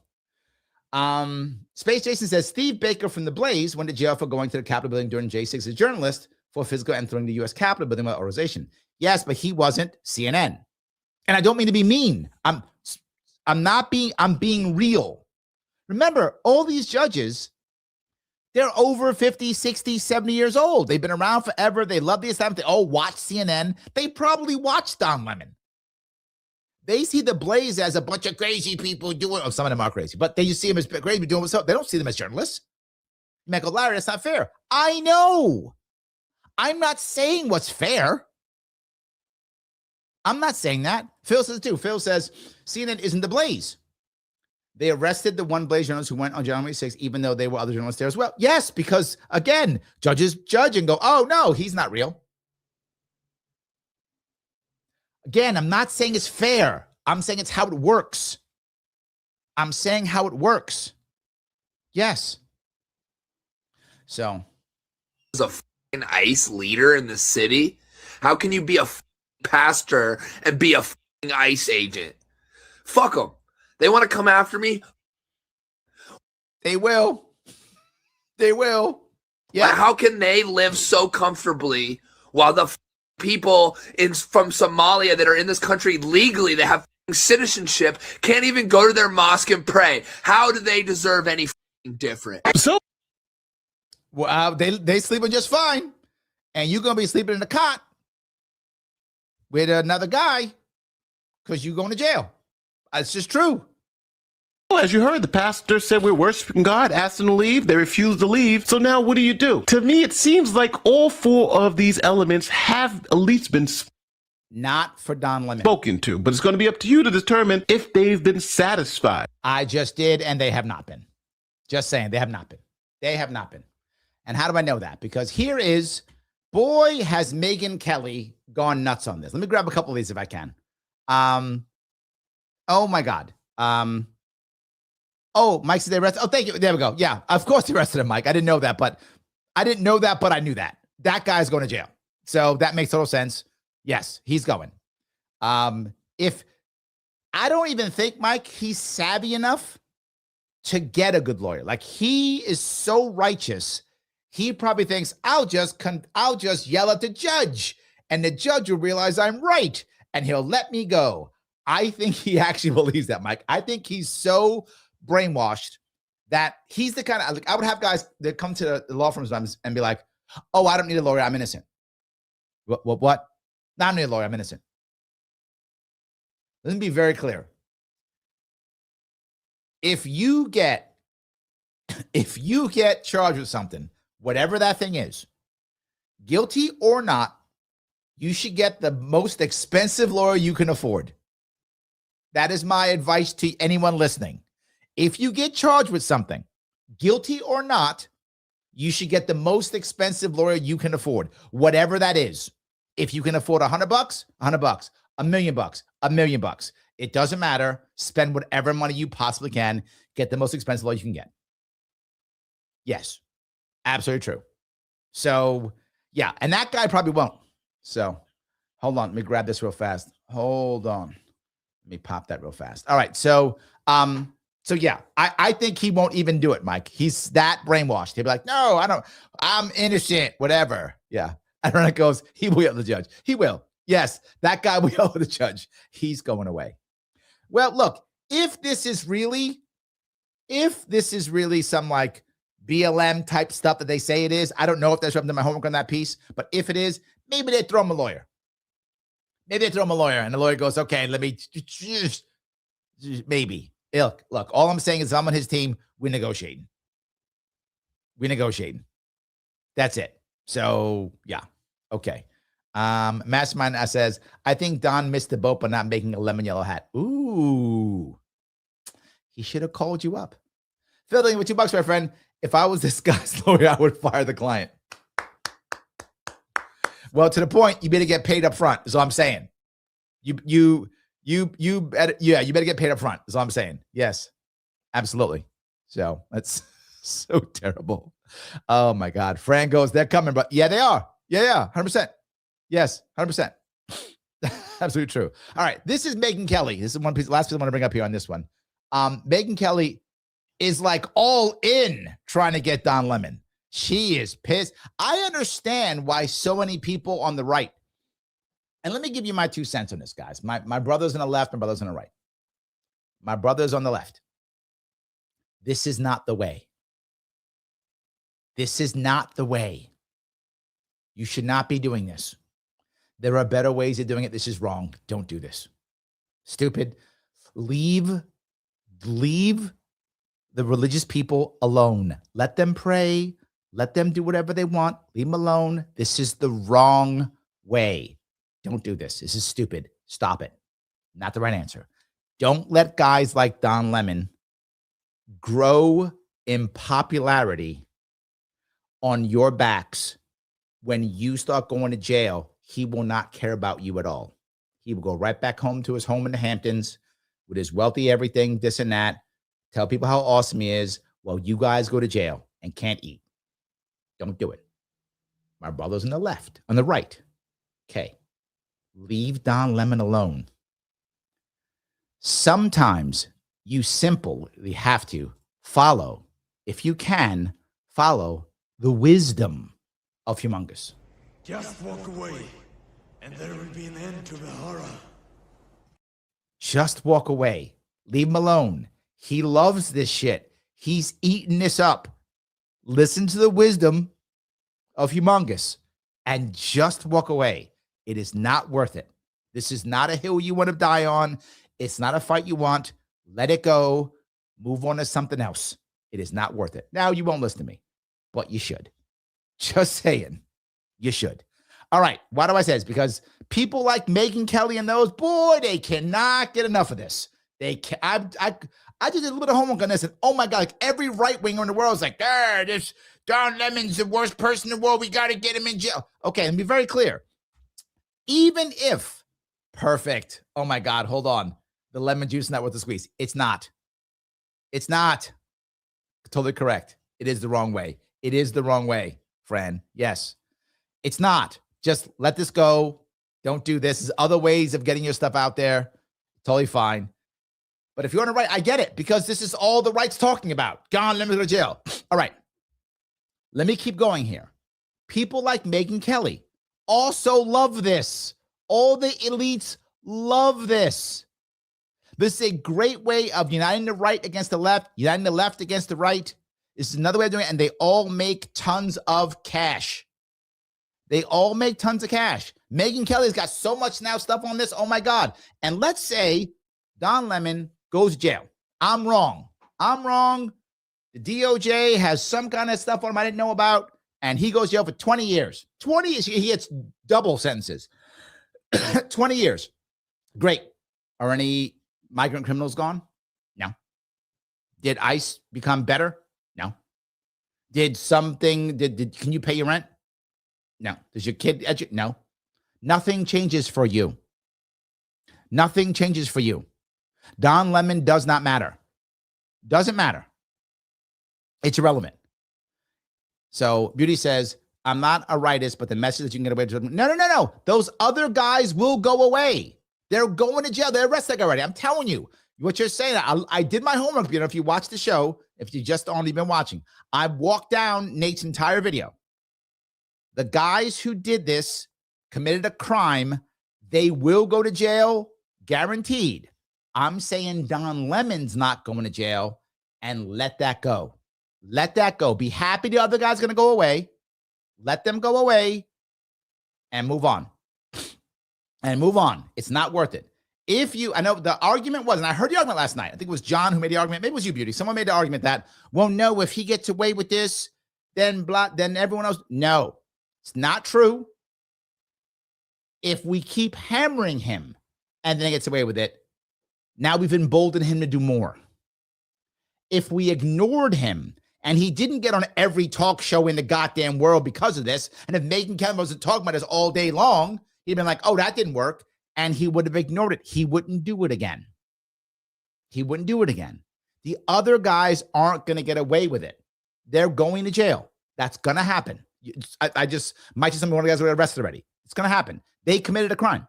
Space Jason says Steve Baker from The Blaze went to jail for going to the Capitol building during J6 as a journalist for physical entering the U.S. Capitol building without authorization. Yes, but he wasn't CNN. And I don't mean to be mean. I'm being real. Remember, all these judges, they're over 50, 60, 70 years old. They've been around forever. They love the establishment. They all watch CNN. They probably watch Don Lemon. They see The Blaze as a bunch of crazy people doing, some of them are crazy, but they see them as crazy doing what's up. They don't see them as journalists. You might go, Larry, that's not fair. I know. I'm not saying what's fair. I'm not saying that. Phil says it too. Phil says CNN isn't The Blaze. They arrested the one Blaze journalist who went on January 6th, even though there were other journalists there as well. Yes, because, again, judges judge and go, oh, no, he's not real. Again, I'm not saying it's fair. I'm saying it's how it works. I'm saying how it works. Yes. So. As a fucking ICE leader in the city, how can you be a pastor and be a fucking ICE agent? Fuck them. They want to come after me? They will. They will. Yeah. Like, how can they live so comfortably while the people from Somalia that are in this country legally, that have citizenship, can't even go to their mosque and pray? How do they deserve any different? So, well, they sleeping just fine, and you're gonna be sleeping in a cot with another guy because you're going to jail. It's just true. Well, as you heard, the pastor said we're worshiping God, asked them to leave. They refused to leave. So now what do you do? To me, it seems like all four of these elements have at least been not for Don Lemon spoken to, but it's going to be up to you to determine if they've been satisfied. I just did, and they have not been. Just saying, they have not been. They have not been. And how do I know that? Because here is, boy, has Megyn Kelly gone nuts on this. Let me grab a couple of these if I can. Oh my God. Oh, Mike said they arrested. Oh, thank you. There we go. Yeah, of course they arrested him, Mike. I didn't know that, but I knew that. That guy's going to jail. So that makes total sense. Yes, he's going. If I don't even think, Mike, he's savvy enough to get a good lawyer. Like, he is so righteous. He probably thinks, I'll just yell at the judge, and the judge will realize I'm right, and he'll let me go. I think he actually believes that, Mike. I think he's so brainwashed that he's the kind of, like, I would have guys that come to the law firms and be like, oh, I don't need a lawyer, I'm innocent. What? No, I don't need a lawyer, I'm innocent. Let me be very clear. If you get charged with something, whatever that thing is, guilty or not, you should get the most expensive lawyer you can afford. That is my advice to anyone listening. If you get charged with something, guilty or not, you should get the most expensive lawyer you can afford, whatever that is. If you can afford $100, $100, $1 million, $1 million. It doesn't matter. Spend whatever money you possibly can. Get the most expensive lawyer you can get. Yes, absolutely true. So, yeah, and that guy probably won't. So, hold on. Let me grab this real fast. Hold on. Let me pop that real fast. All right. So yeah, I think he won't even do it, Mike. He's that brainwashed. He'll be like, no, I'm innocent, whatever. Yeah. And Renan goes, he will yell at the judge. He will. Yes, that guy will yell at the judge. He's going away. Well, look, if this is really some like BLM type stuff that they say it is, I don't know if that's something in my homework on that piece, but if it is, maybe they throw him a lawyer. Maybe they throw him a lawyer, and the lawyer goes, okay, let me, maybe. Look, all I'm saying is I'm on his team. We're negotiating. That's it. So, yeah. Okay. Mastermind says, I think Don missed the boat by not making a lemon yellow hat. Ooh. He should have called you up. Filling with $2, my friend. If I was this guy's lawyer, I would fire the client. Well, to the point, you better get paid up front, is all I'm saying. You better, you better get paid up front, is all I'm saying. Yes, absolutely. So that's so terrible. Oh my God. Fran goes, they're coming, but yeah, they are. Yeah, 100%. Yes, 100%. Absolutely true. All right. This is Megyn Kelly. This is one piece, last piece I want to bring up here on this one. Megyn Kelly is like all in trying to get Don Lemon. She is pissed. I understand why so many people on the right, and let me give you my 2 cents on this, guys. My brother's on the left, my brother's on the right. My brother's on the left. This is not the way. This is not the way. You should not be doing this. There are better ways of doing it. This is wrong. Don't do this. Stupid. Leave the religious people alone. Let them pray. Let them do whatever they want. Leave them alone. This is the wrong way. Don't do this. This is stupid. Stop it. Not the right answer. Don't let guys like Don Lemon grow in popularity on your backs. When you start going to jail, he will not care about you at all. He will go right back home to his home in the Hamptons with his wealthy everything, this and that. Tell people how awesome he is. Well, you guys go to jail and can't eat. Don't do it. My brother's on the left, on the right. Okay. Leave Don Lemon alone. Sometimes you simply have to follow, if you can, follow the wisdom of Humongous. Just walk away, and there will be an end to the horror. Just walk away. Leave him alone. He loves this shit. He's eating this up. Listen to the wisdom of Humongous and just walk away. It is not worth it. This is not a hill you want to die on. It's not a fight you want. Let it go. Move on to something else. It is not worth it. Now, you won't listen to me, but you should. Just saying. You should. All right. Why do I say this? Because people like Megyn Kelly and those, boy, they cannot get enough of this. They can. I just did a little bit of homework on this, and oh my God, like every right winger in the world is like, this Don Lemon's the worst person in the world. We got to get him in jail. Okay, let me be very clear. Even if perfect, oh my God, hold on, the lemon juice is not worth the squeeze. It's not. It's not. Totally correct. It is the wrong way. It is the wrong way, Fran. Yes, it's not. Just let this go. Don't do this. There's other ways of getting your stuff out there. Totally fine. But if you're on the right, I get it, because this is all the right's talking about. Gone, let me go to jail. All right. Let me keep going here. People like Megyn Kelly also love this. All the elites love this. This is a great way of uniting the right against the left, uniting the left against the right. This is another way of doing it, and they all make tons of cash. They all make tons of cash. Megyn Kelly's got so much now stuff on this. Oh, my God. And let's say Don Lemon goes to jail. I'm wrong. The DOJ has some kind of stuff on him I didn't know about, and he goes to jail for 20 years. 20 years. He gets double sentences. 20 years. Great. Are any migrant criminals gone? No. Did ICE become better? No. Did something, can you pay your rent? No. Does your kid no. Nothing changes for you. Nothing changes for you. Don Lemon does not matter. Doesn't matter. It's irrelevant. So Beauty says, I'm not a rightist, but the message that you can get away with. No. Those other guys will go away. They're going to jail. They're arrested already. I'm telling you what you're saying. I did my homework. You know, if you watch the show, if you just only been watching, I walked down Nate's entire video. The guys who did this committed a crime. They will go to jail, guaranteed. I'm saying Don Lemon's not going to jail, and let that go. Let that go. Be happy the other guy's going to go away. Let them go away and move on. And move on. It's not worth it. I know the argument was, and I heard the argument last night. I think it was John who made the argument. Maybe it was you, Beauty. Someone made the argument that, well, no, if he gets away with this, then everyone else. No, it's not true. If we keep hammering him and then he gets away with it, now we've emboldened him to do more. If we ignored him and he didn't get on every talk show in the goddamn world because of this, and if Megyn Kelly was talking about this all day long, he'd been like, oh, that didn't work. And he would have ignored it. He wouldn't do it again. He wouldn't do it again. The other guys aren't going to get away with it. They're going to jail. That's going to happen. I just might see some of the guys were arrested already. It's going to happen. They committed a crime.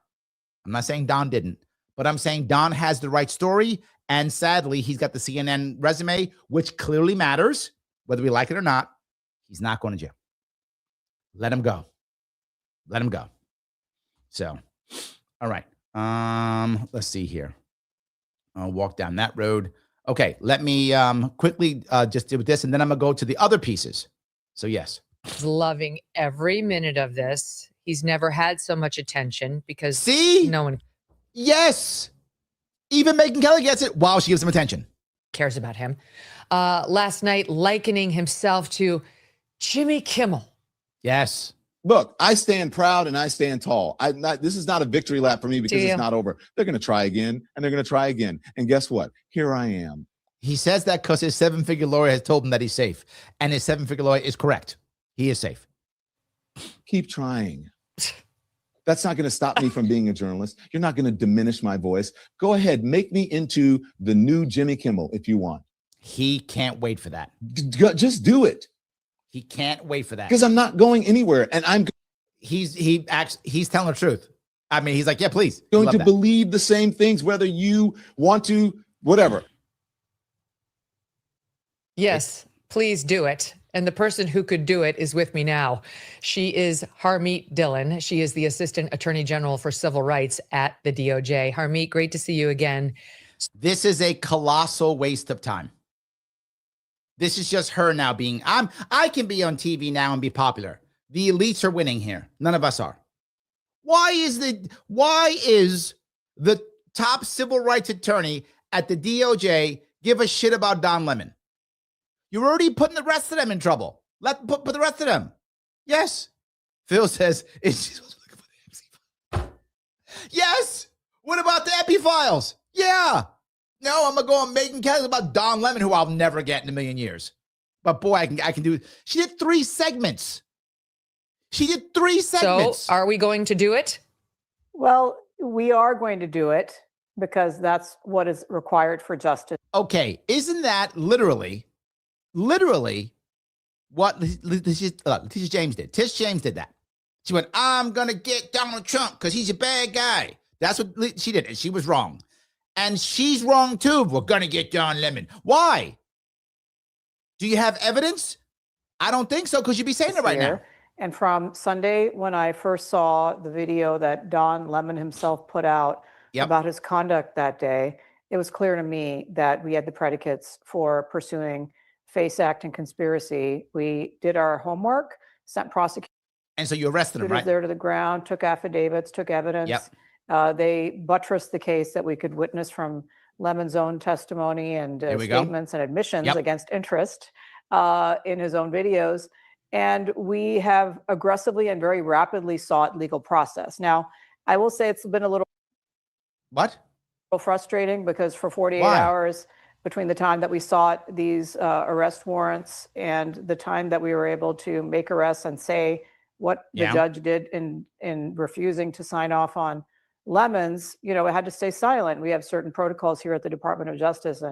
I'm not saying Don didn't, but I'm saying Don has the right story. And sadly, he's got the CNN resume, which clearly matters, whether we like it or not. He's not going to jail. Let him go. Let him go. So, all right. Let's see here. I'll walk down that road. Okay, let me quickly just do this, and then I'm going to go to the other pieces. So, yes. He's loving every minute of this. He's never had so much attention because no one. Yes. Even Megyn Kelly gets it while she gives him attention. Cares about him. Last night, likening himself to Jimmy Kimmel. Yes. Look, I stand proud and I stand tall. This is not a victory lap for me because it's not over. They're going to try again and they're going to try again. And guess what? Here I am. He says that because his 7-figure lawyer has told him that he's safe. And his 7-figure lawyer is correct. He is safe. Keep trying. That's not going to stop me from being a journalist. You're not going to diminish my voice. Go ahead. Make me into the new Jimmy Kimmel if you want. He can't wait for that. Just do it. He can't wait for that. Because I'm not going anywhere. And he's telling the truth. I mean, he's like, yeah, please. Going to believe the same things, whether you want to, whatever. Yes, please do it. And the person who could do it is with me now. She is Harmeet Dillon. She is the Assistant Attorney General for Civil Rights at the DOJ. Harmeet, great to see you again. This is a colossal waste of time. This is just her now being, I can be on TV now and be popular. The elites are winning here. None of us are. Why is the top civil rights attorney at the DOJ give a shit about Don Lemon? You're already putting the rest of them in trouble. Put the rest of them. Yes. Phil says, yes. What about the Epi files? Yeah. No, I'm going to go on Megyn Kelly about Don Lemon, who I'll never get in a million years. But boy, I can do it. She did 3 segments. So are we going to do it? Well, we are going to do it because that's what is required for justice. Okay. Isn't that literally what Letitia James did? Tish James did that. She went, I'm going to get Donald Trump because he's a bad guy. That's what she did. And she was wrong. And she's wrong too. We're going to get Don Lemon. Why? Do you have evidence? I don't think so, because you'd be saying it right now. And from Sunday, when I first saw the video that Don Lemon himself put out about his conduct that day, it was clear to me that we had the predicates for pursuing FACE Act and conspiracy. We did our homework, sent prosecutors. And so you arrested him, right? There to the ground, took affidavits, took evidence. They buttressed the case that we could witness from Lemon's own testimony and statements and admissions against interest in his own videos. And we have aggressively and very rapidly sought legal process. Now, I will say it's been a little frustrating because for 48 hours between the time that we sought these arrest warrants and the time that we were able to make arrests and say what the judge did in refusing to sign off on Lemon's, it had to stay silent. We have certain protocols here at the Department of Justice,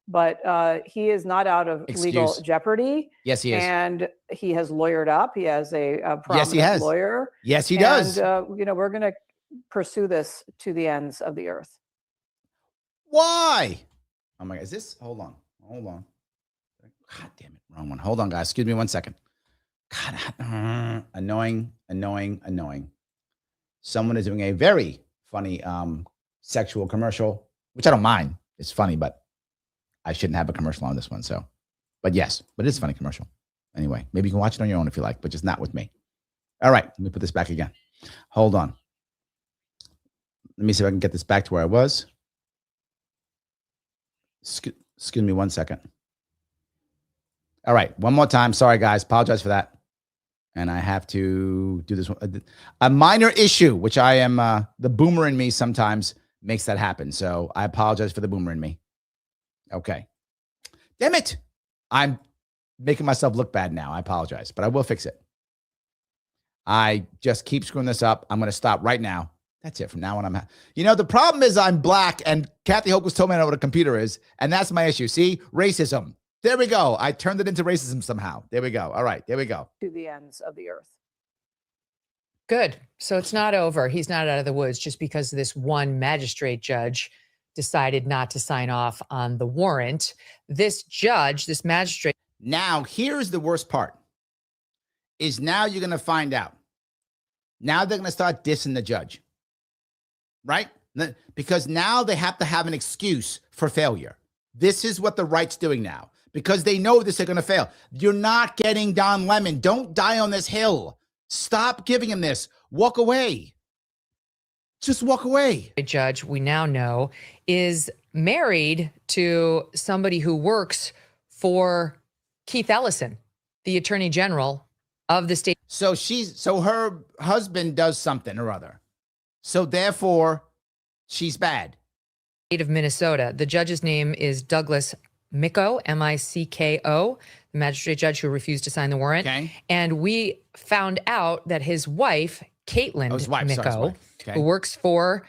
but he is not out of legal jeopardy. Yes, he is. And he has lawyered up. He has a prominent lawyer. Yes, he does. And, we're going to pursue this to the ends of the earth. Why? Oh my God, is this? Hold on. God damn it. Wrong one. Hold on, guys. Excuse me 1 second. God, annoying. Someone is doing a very funny sexual commercial, which I don't mind. It's funny, but I shouldn't have a commercial on this one. So, but yes, but it's a funny commercial. Anyway, maybe you can watch it on your own if you like, but just not with me. All right, let me put this back again. Hold on. Let me see if I can get this back to where I was. Excuse me 1 second. All right, one more time. Sorry, guys. Apologize for that. And I have to do this one. A minor issue, which I am, the boomer in me sometimes makes that happen. So I apologize for the boomer in me. Okay. Damn it. I'm making myself look bad now. I apologize, but I will fix it. I just keep screwing this up. I'm going to stop right now. That's it. From now on, the problem is I'm black, and Kathy Hoke was told me I know what a computer is, and that's my issue. See, racism. There we go. I turned it into racism somehow. There we go. All right, there we go. To the ends of the earth. Good. So it's not over. He's not out of the woods just because this one magistrate judge decided not to sign off on the warrant. This judge, this magistrate. Now, here's the worst part. Is now you're going to find out. Now they're going to start dissing the judge. Right? Because now they have to have an excuse for failure. This is what the right's doing now. Because they know this is going to fail. You're not getting Don Lemon. Don't die on this hill. Stop giving him this. Walk away. Just walk away. A judge, we now know, is married to somebody who works for Keith Ellison, the Attorney General of the state. So her husband does something or other. So therefore, she's bad. State of Minnesota. The judge's name is Douglas Micko, M-I-C-K-O, the magistrate judge who refused to sign the warrant. Okay. And we found out that his wife, Caitlin Micko, okay, who works for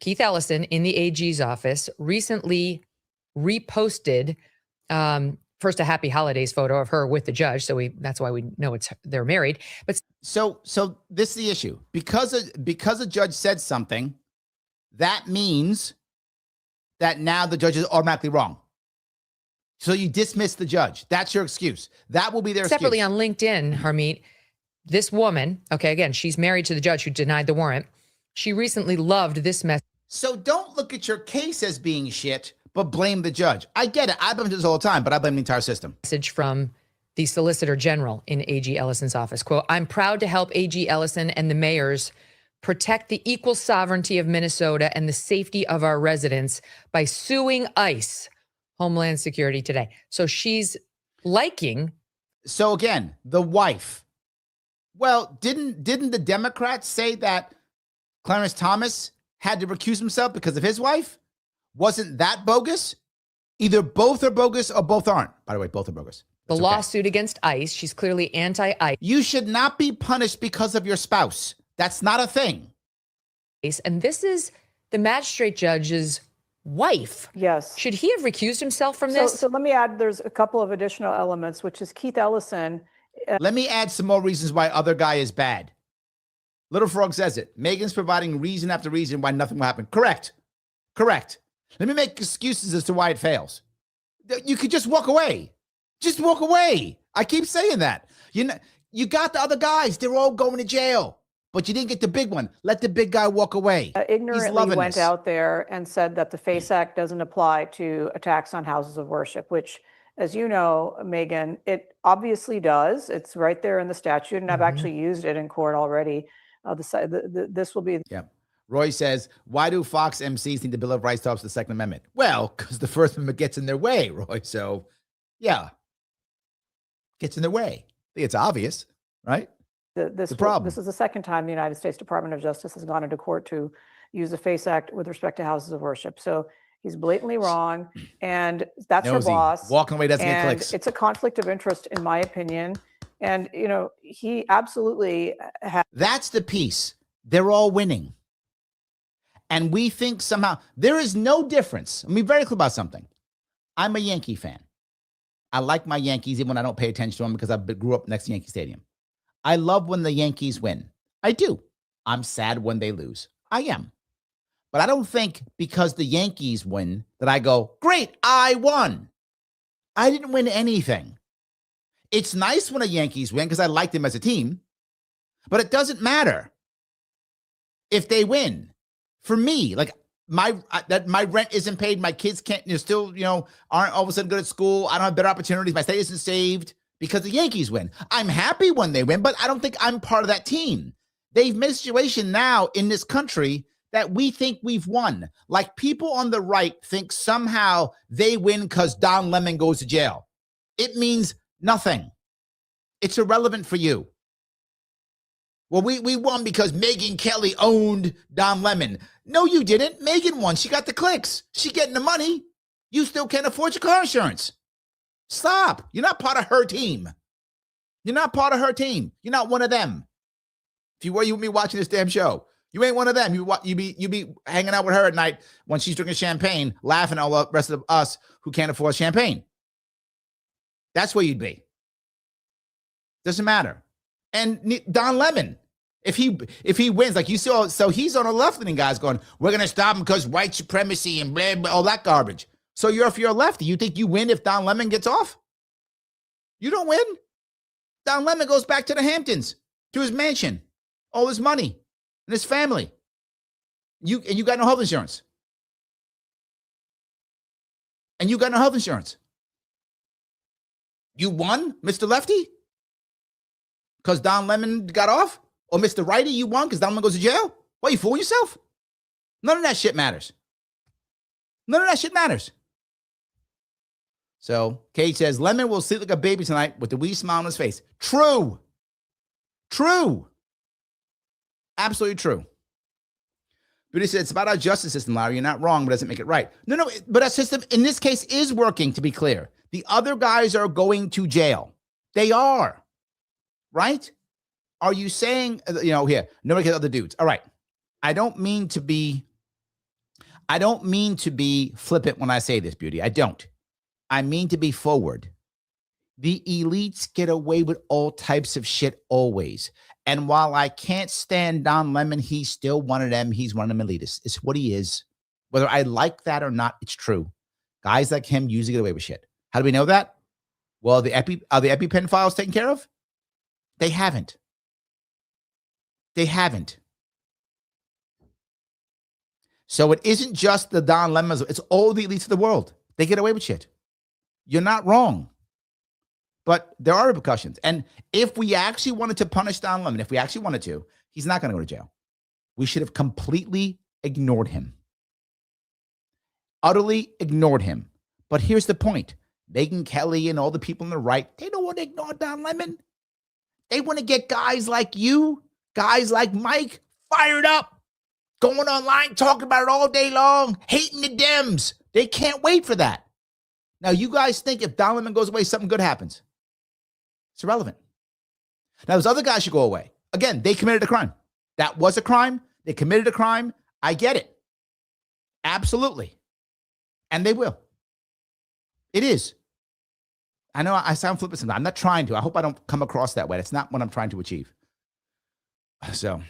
Keith Ellison in the AG's office, recently reposted first a happy holidays photo of her with the judge. So that's why we know they're married. But so this is the issue. Because a judge said something, that means that now the judge is automatically wrong. So you dismiss the judge. That's your excuse. That will be their separately excuse. On LinkedIn, Harmeet, this woman, okay, again, she's married to the judge who denied the warrant. She recently loved this message. So don't look at your case as being shit, but blame the judge. I get it. I blame this all the time, but I blame the entire system. Message from the Solicitor General in AG Ellison's office. Quote, I'm proud to help AG Ellison and the mayors protect the equal sovereignty of Minnesota and the safety of our residents by suing ICE, Homeland Security, today. So she's liking. So again, the wife. Well, didn't the Democrats say that Clarence Thomas had to recuse himself because of his wife? Wasn't that bogus? Either both are bogus or both aren't. By the way, both are bogus. The lawsuit against ICE. She's clearly anti-ICE. You should not be punished because of your spouse. That's not a thing. And this is the magistrate judge's wife. Yes. Should he have recused himself from this? So let me add, there's a couple of additional elements, which is Keith Ellison. Let me add some more reasons why other guy is bad. Little Frog says it. Megan's providing reason after reason why nothing will happen. Correct. Let me make excuses as to why it fails. You could just walk away. Just walk away. I keep saying that. You got the other guys. They're all going to jail. But you didn't get the big one. Let the big guy walk away. Ignorantly went out there and said that the FACE Act doesn't apply to attacks on houses of worship, which, as you know, Megan, it obviously does. It's right there in the statute, and I've actually used it in court already. This will be. Yeah. Roy says, why do Fox MCs need the Bill of Rights to the Second Amendment? Well, because the First Amendment gets in their way, Roy. So, yeah, gets in their way. I think it's obvious, right? This is the second time the United States Department of Justice has gone into court to use the FACE Act with respect to houses of worship. So he's blatantly wrong, and that's her boss. Walking away doesn't get clicks. It's a conflict of interest, in my opinion. And, he absolutely has. That's the piece. They're all winning. And we think somehow there is no difference. Let me be very clear about something. I'm a Yankee fan. I like my Yankees even when I don't pay attention to them because I grew up next to Yankee Stadium. I love when the Yankees win. I do. I'm sad when they lose. I am. But I don't think because the Yankees win that I go, great, I won. I didn't win anything. It's nice when the Yankees win because I like them as a team, but it doesn't matter if they win. For me, like my rent isn't paid, my kids can't, still, aren't all of a sudden good at school. I don't have better opportunities. My state isn't saved because the Yankees win. I'm happy when they win, but I don't think I'm part of that team. They've made a situation now in this country that we think we've won. Like people on the right think somehow they win because Don Lemon goes to jail. It means nothing. It's irrelevant for you. Well, we won because Megyn Kelly owned Don Lemon. No, you didn't. Megyn won. She got the clicks. She getting the money. You still can't afford your car insurance. Stop. You're not part of her team. You're not part of her team. You're not one of them. If you were, you would be watching this damn show. You ain't one of them. You be hanging out with her at night when she's drinking champagne, laughing at all the rest of us who can't afford champagne. That's where you'd be. Doesn't matter. And Don Lemon, if he wins, like you saw, so he's on the left-leaning guys going, we're going to stop him because white supremacy and blah, blah, all that garbage. So if you're a lefty, you think you win if Don Lemon gets off? You don't win. Don Lemon goes back to the Hamptons, to his mansion, all his money, and his family. You got no health insurance. And you got no health insurance. You won, Mr. Lefty? Because Don Lemon got off? Or Mr. Righty, you won because Don Lemon goes to jail? What, you fooling yourself? None of that shit matters. None of that shit matters. So, Kate says, Lemon will sleep like a baby tonight with a wee smile on his face. True. True. Absolutely true. Beauty said, it's about our justice system, Larry. You're not wrong, but it doesn't make it right. No, but our system, in this case, is working, to be clear. The other guys are going to jail. They are. Right? Are you saying, here, nobody gets other dudes. All right. I don't mean to be flippant when I say this, Beauty. I don't. I mean to be forward. The elites get away with all types of shit always. And while I can't stand Don Lemon, he's still one of them. He's one of them elitists. It's what he is. Whether I like that or not, it's true. Guys like him usually get away with shit. How do we know that? Well, are the EpiPen files taken care of? They haven't. They haven't. So it isn't just the Don Lemons. It's all the elites of the world. They get away with shit. You're not wrong. But there are repercussions. And if we actually wanted to punish Don Lemon, if we actually wanted to, he's not going to go to jail. We should have completely ignored him. Utterly ignored him. But here's the point. Megyn Kelly and all the people on the right, they don't want to ignore Don Lemon. They want to get guys like you, guys like Mike, fired up, going online, talking about it all day long, hating the Dems. They can't wait for that. Now, you guys think if Don Lemon goes away, something good happens. It's irrelevant. Now, those other guys should go away. Again, they committed a crime. That was a crime. They committed a crime. I get it. Absolutely. And they will. It is. I know I sound flippant sometimes. I'm not trying to. I hope I don't come across that way. That's not what I'm trying to achieve. So,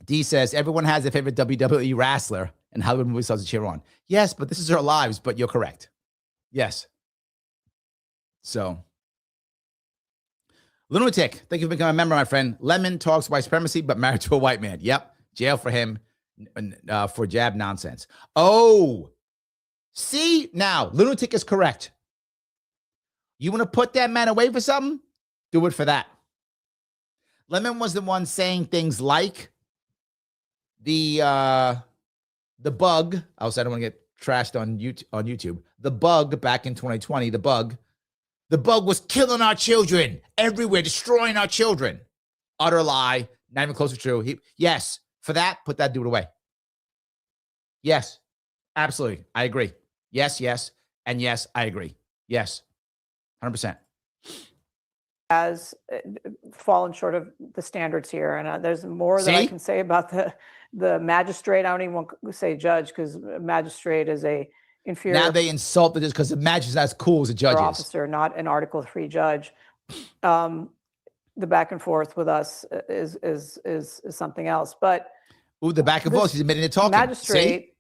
D says, everyone has a favorite WWE wrestler and Hollywood movie stars to cheer on. Yes, but this is our lives, but you're correct. Yes. So, Lunatic, thank you for becoming a member, my friend. Lemon talks white supremacy, but married to a white man. Yep. Jail for him for jab nonsense. Oh, see, now, Lunatic is correct. You want to put that man away for something? Do it for that. Lemon was the one saying things like the bug. Also, I don't want to get trashed on YouTube. The bug back in 2020, the bug was killing our children everywhere, destroying our children. Utter lie. Not even close to true. Yes, for that, put that dude away. Yes, absolutely. I agree. Yes, and yes, I agree. Yes, 100%. Has fallen short of the standards here. And there's more that I can say about the magistrate. I don't even want to say judge because magistrate is a inferior. Now they insulted us because the magistrate's not as cool as a judge officer, not an Article 3 judge. The back and forth with us is something else. But the back and forth, he's admitting to talking. Magistrate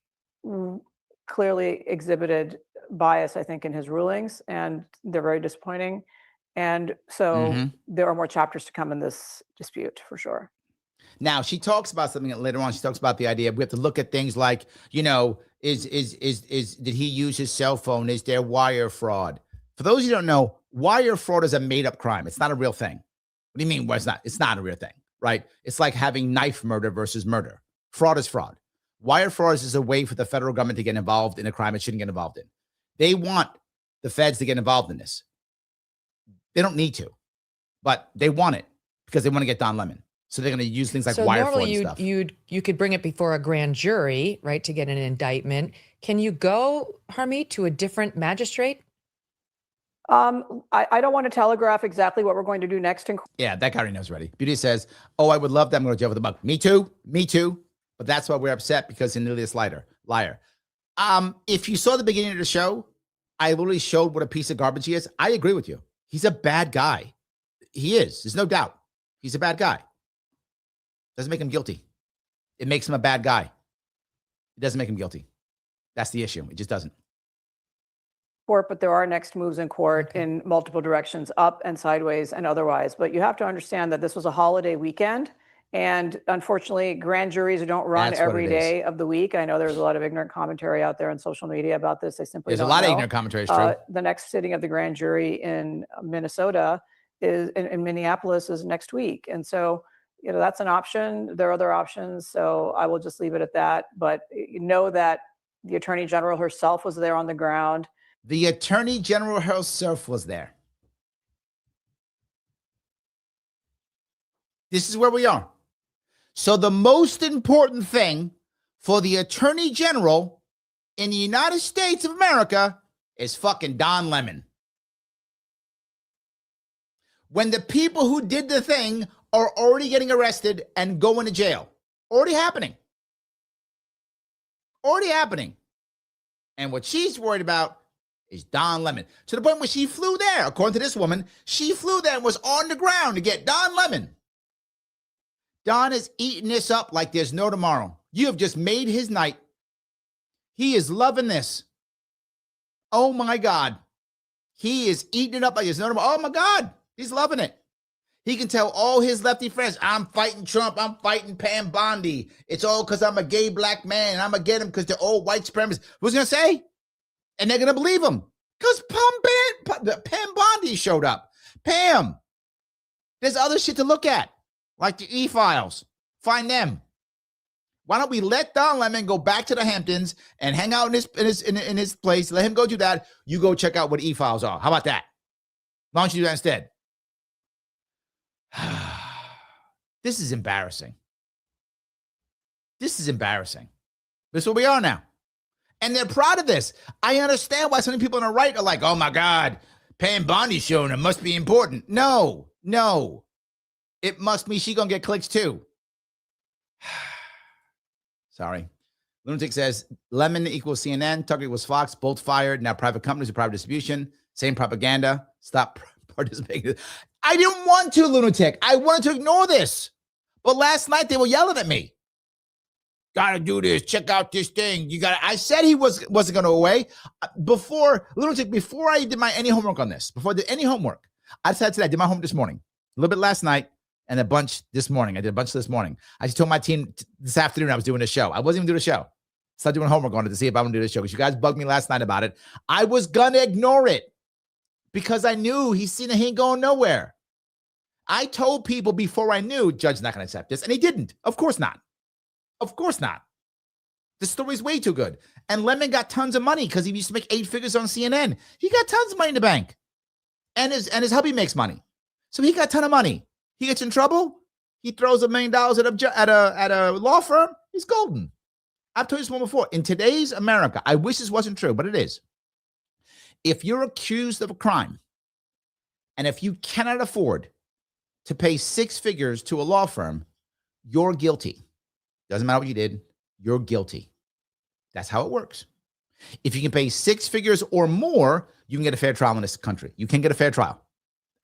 clearly exhibited bias, I think, in his rulings, and they're very disappointing. And so there are more chapters to come in this dispute for sure. Now, she talks about something later on. She talks about the idea we have to look at things like, did he use his cell phone? Is there wire fraud? For those who don't know, wire fraud is a made-up crime. It's not a real thing. What do you mean? Well, it's not. It's not a real thing, right? It's like having knife murder versus murder. Fraud is fraud. Wire fraud is a way for the federal government to get involved in a crime it shouldn't get involved in. They want the feds to get involved in this. They don't need to, but they want it because they want to get Don Lemon. So they're going to use things like wire fraud and stuff. You could bring it before a grand jury, right, to get an indictment. Can you go, Harmeet, to a different magistrate? I don't want to telegraph exactly what we're going to do next. Yeah, that guy already knows already. Beauty says, oh, I would love that. I'm going to jail with a buck. Me too. Me too. But that's why we're upset, because he's nearly a liar. If you saw the beginning of the show, I literally showed what a piece of garbage he is. I agree with you. He's a bad guy. He is. There's no doubt. He's a bad guy. Doesn't make him guilty. It makes him a bad guy. It doesn't make him guilty. That's the issue. It just doesn't. But there are next moves in court in multiple directions, up and sideways and otherwise. But you have to understand that this was a holiday weekend. And unfortunately, grand juries don't run every day of the week. I know there's a lot of ignorant commentary out there on social media about this. They simply There's a lot of ignorant commentary, it's true. The next sitting of the grand jury in Minnesota is in Minneapolis is next week. And so, that's an option. There are other options. So I will just leave it at that. But know that the Attorney General herself was there on the ground. The Attorney General herself was there. This is where we are. So the most important thing for the Attorney General in the United States of America is fucking Don Lemon. When the people who did the thing are already getting arrested and going to jail. Already happening. Already happening. And what she's worried about is Don Lemon. To the point where she flew there, according to this woman, she flew there and was on the ground to get Don Lemon. Don is eating this up like there's no tomorrow. You have just made his night. He is loving this. Oh my God. He is eating it up like there's no tomorrow. Oh my God. He's loving it. He can tell all his lefty friends, I'm fighting Trump. I'm fighting Pam Bondi. It's all because I'm a gay black man. And I'm going to get him because they're all white supremacists. What's he going to say? And they're going to believe him. Because Pam Bondi showed up. Pam. There's other shit to look at. Like the E-files. Find them. Why don't we let Don Lemon go back to the Hamptons and hang out in his place? Let him go do that. You go check out what E-files are. How about that? Why don't you do that instead? This is embarrassing. This is embarrassing. This is where we are now. And they're proud of this. I understand why so many people on the right are like, oh my God, Pam Bondi's showing it must be important. No. It must be she gonna get clicks too. Sorry. Lunatic says, Lemon equals CNN, Tucker equals Fox, both fired. Now private companies with private distribution. Same propaganda. Stop participating. I didn't want to, Lunatic. I wanted to ignore this. But last night they were yelling at me. Gotta do this. Check out this thing. I said he wasn't going to go away. Before I did any homework on this, before I did any homework, I decided today, I did my homework this morning, a little bit last night, and a bunch this morning. I did a bunch this morning. I just told my team this afternoon I was doing a show. I wasn't even doing a show. Started doing homework on it to see if I would do this show, because you guys bugged me last night about it. I was going to ignore it because I knew he ain't going nowhere. I told people before I knew Judge's not going to accept this, and he didn't. Of course not. Of course not. The story's way too good. And Lemon got tons of money because he used to make 8 figures on CNN. He got tons of money in the bank. And his hubby makes money. So he got a ton of money. He gets in trouble. He throws $1 million at a law firm. He's golden. I've told you this one before. In today's America, I wish this wasn't true, but it is. If you're accused of a crime, and if you cannot afford to pay 6 figures to a law firm, you're guilty. Doesn't matter what you did. You're guilty. That's how it works. If you can pay 6 figures or more, you can get a fair trial in this country. You can get a fair trial.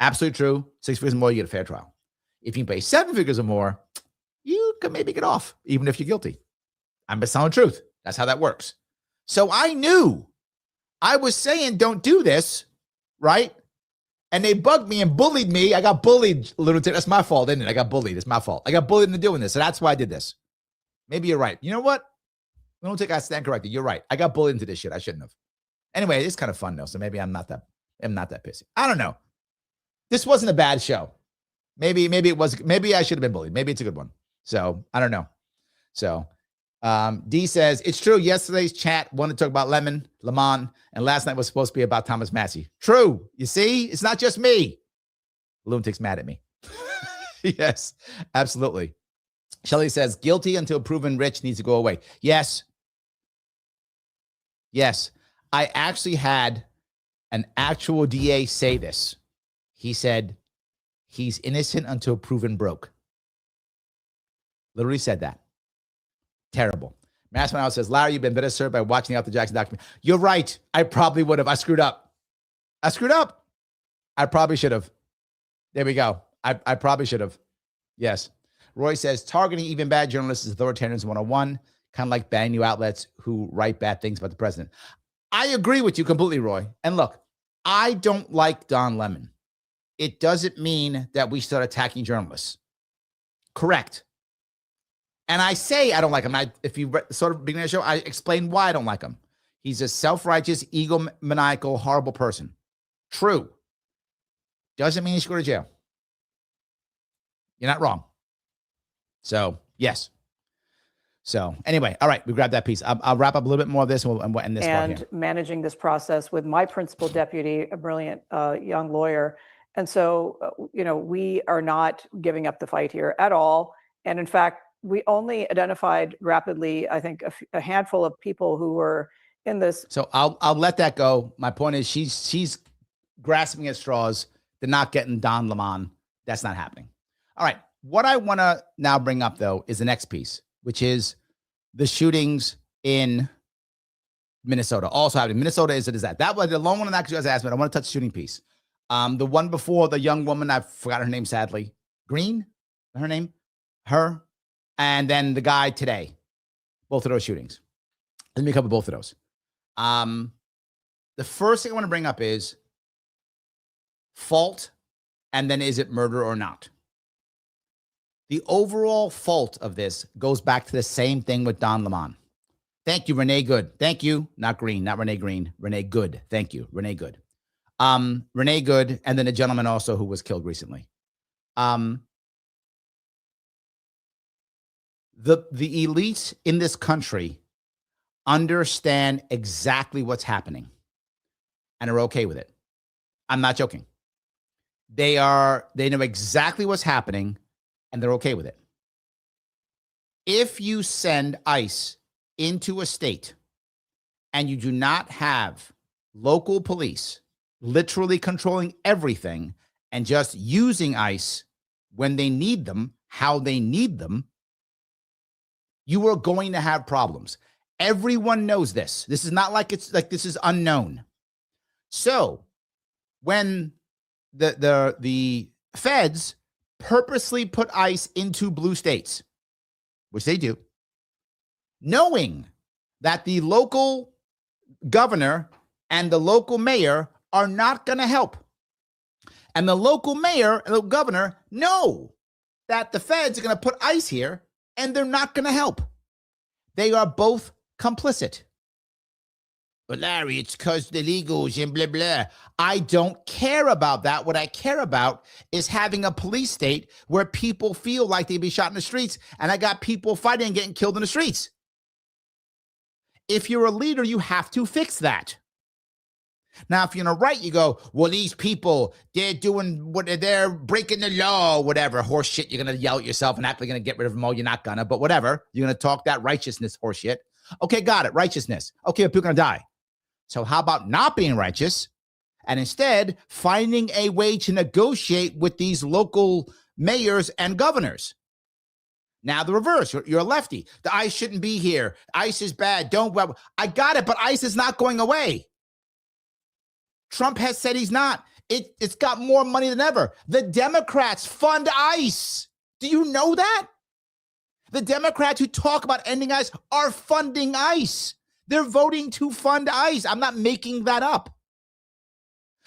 Absolutely true. 6 figures or more, you get a fair trial. If you can pay 7 figures or more, you can maybe get off, even if you're guilty. I'm just telling the truth. That's how that works. So I knew. I was saying, don't do this, right? and they bugged me and bullied me. I got bullied, lunatic. That's my fault, isn't it? I got bullied. It's my fault. I got bullied into doing this, so that's why I did this. Maybe you're right. You know what? Lunatic, I stand corrected. You're right. I got bullied into this shit. I shouldn't have. Anyway, it's kind of fun though, so maybe I'm not that pissy. I don't know. This wasn't a bad show. Maybe it was. Maybe I should have been bullied. Maybe it's a good one. So I don't know. So D says it's true. Yesterday's chat wanted to talk about Lemon, and last night was supposed to be about Thomas Massey. True. You see, it's not just me. Lunatic's mad at me. Yes, absolutely. Shelley says guilty until proven rich needs to go away. Yes. I actually had an actual DA say this. He said he's innocent until proven broke. Literally said that. Terrible. Massman Out says, Larry, you've been better served by watching the Arthur Jackson documentary. You're right. I probably would have. I screwed up. I probably should have. There we go. I probably should have. Yes. Roy says, targeting even bad journalists is authoritarianism 101, kind of like banning new outlets who write bad things about the president. I agree with you completely, Roy. And look, I don't like Don Lemon. It doesn't mean that we start attacking journalists. Correct. And I say I don't like him. If you sort of beginning of the show, I explain why I don't like him. He's a self-righteous, egomaniacal, horrible person. True. Doesn't mean he should go to jail. You're not wrong. So, yes. So, anyway, all right, we grabbed that piece. I'll wrap up a little bit more of this and we'll end this part here. And managing this process with my principal deputy, a brilliant young lawyer. And so, we are not giving up the fight here at all. And in fact, we only identified rapidly, I think, a handful of people who were in this. So I'll let that go. My point is she's grasping at straws. They're not getting Don Lemon. That's not happening. All right. What I want to now bring up, though, is the next piece, which is the shootings in Minnesota. Also happening. Minnesota is a disaster. That was the long one that you guys asked me. I want to touch the shooting piece. The one before, the young woman, I forgot her name, sadly. Green? Her name? Her. And then the guy today. Both of those shootings. Let me cover both of those. The first thing I want to bring up is fault, and then is it murder or not? The overall fault of this goes back to the same thing with Don Lemon. Thank you, Renee Good. Thank you. Not Green, not Renee Green. Renee Good. Thank you, Renee Good. Renee Good, and then a gentleman also who was killed recently. The elites in this country understand exactly what's happening and are okay with it. I'm not joking. They know exactly what's happening and they're okay with it. If you send ICE into a state and you do not have local police literally controlling everything and just using ICE when they need them, how they need them, you are going to have problems. Everyone knows this. This is not like this is unknown. So when the feds purposely put ICE into blue states, which they do, knowing that the local governor and the local mayor are not going to help. And the local mayor and the governor know that the feds are going to put ICE here and they're not going to help. They are both complicit. But Larry, it's because the illegals and blah, blah. I don't care about that. What I care about is having a police state where people feel like they'd be shot in the streets, and I got people fighting and getting killed in the streets. If you're a leader, you have to fix that. Now, if you're on the right, you go, well, these people, they're breaking the law, whatever, horse shit. You're going to yell at yourself and act like you're going to get rid of them all. You're not going to, but whatever. You're going to talk that righteousness horse shit. Okay, got it. Righteousness. Okay, but people are going to die. So how about not being righteous and instead finding a way to negotiate with these local mayors and governors? Now the reverse, you're a lefty. The ICE shouldn't be here. ICE is bad. I got it, but ICE is not going away. Trump has said he's not. It's got more money than ever. The Democrats fund ICE. Do you know that? The Democrats who talk about ending ICE are funding ICE. They're voting to fund ICE. I'm not making that up.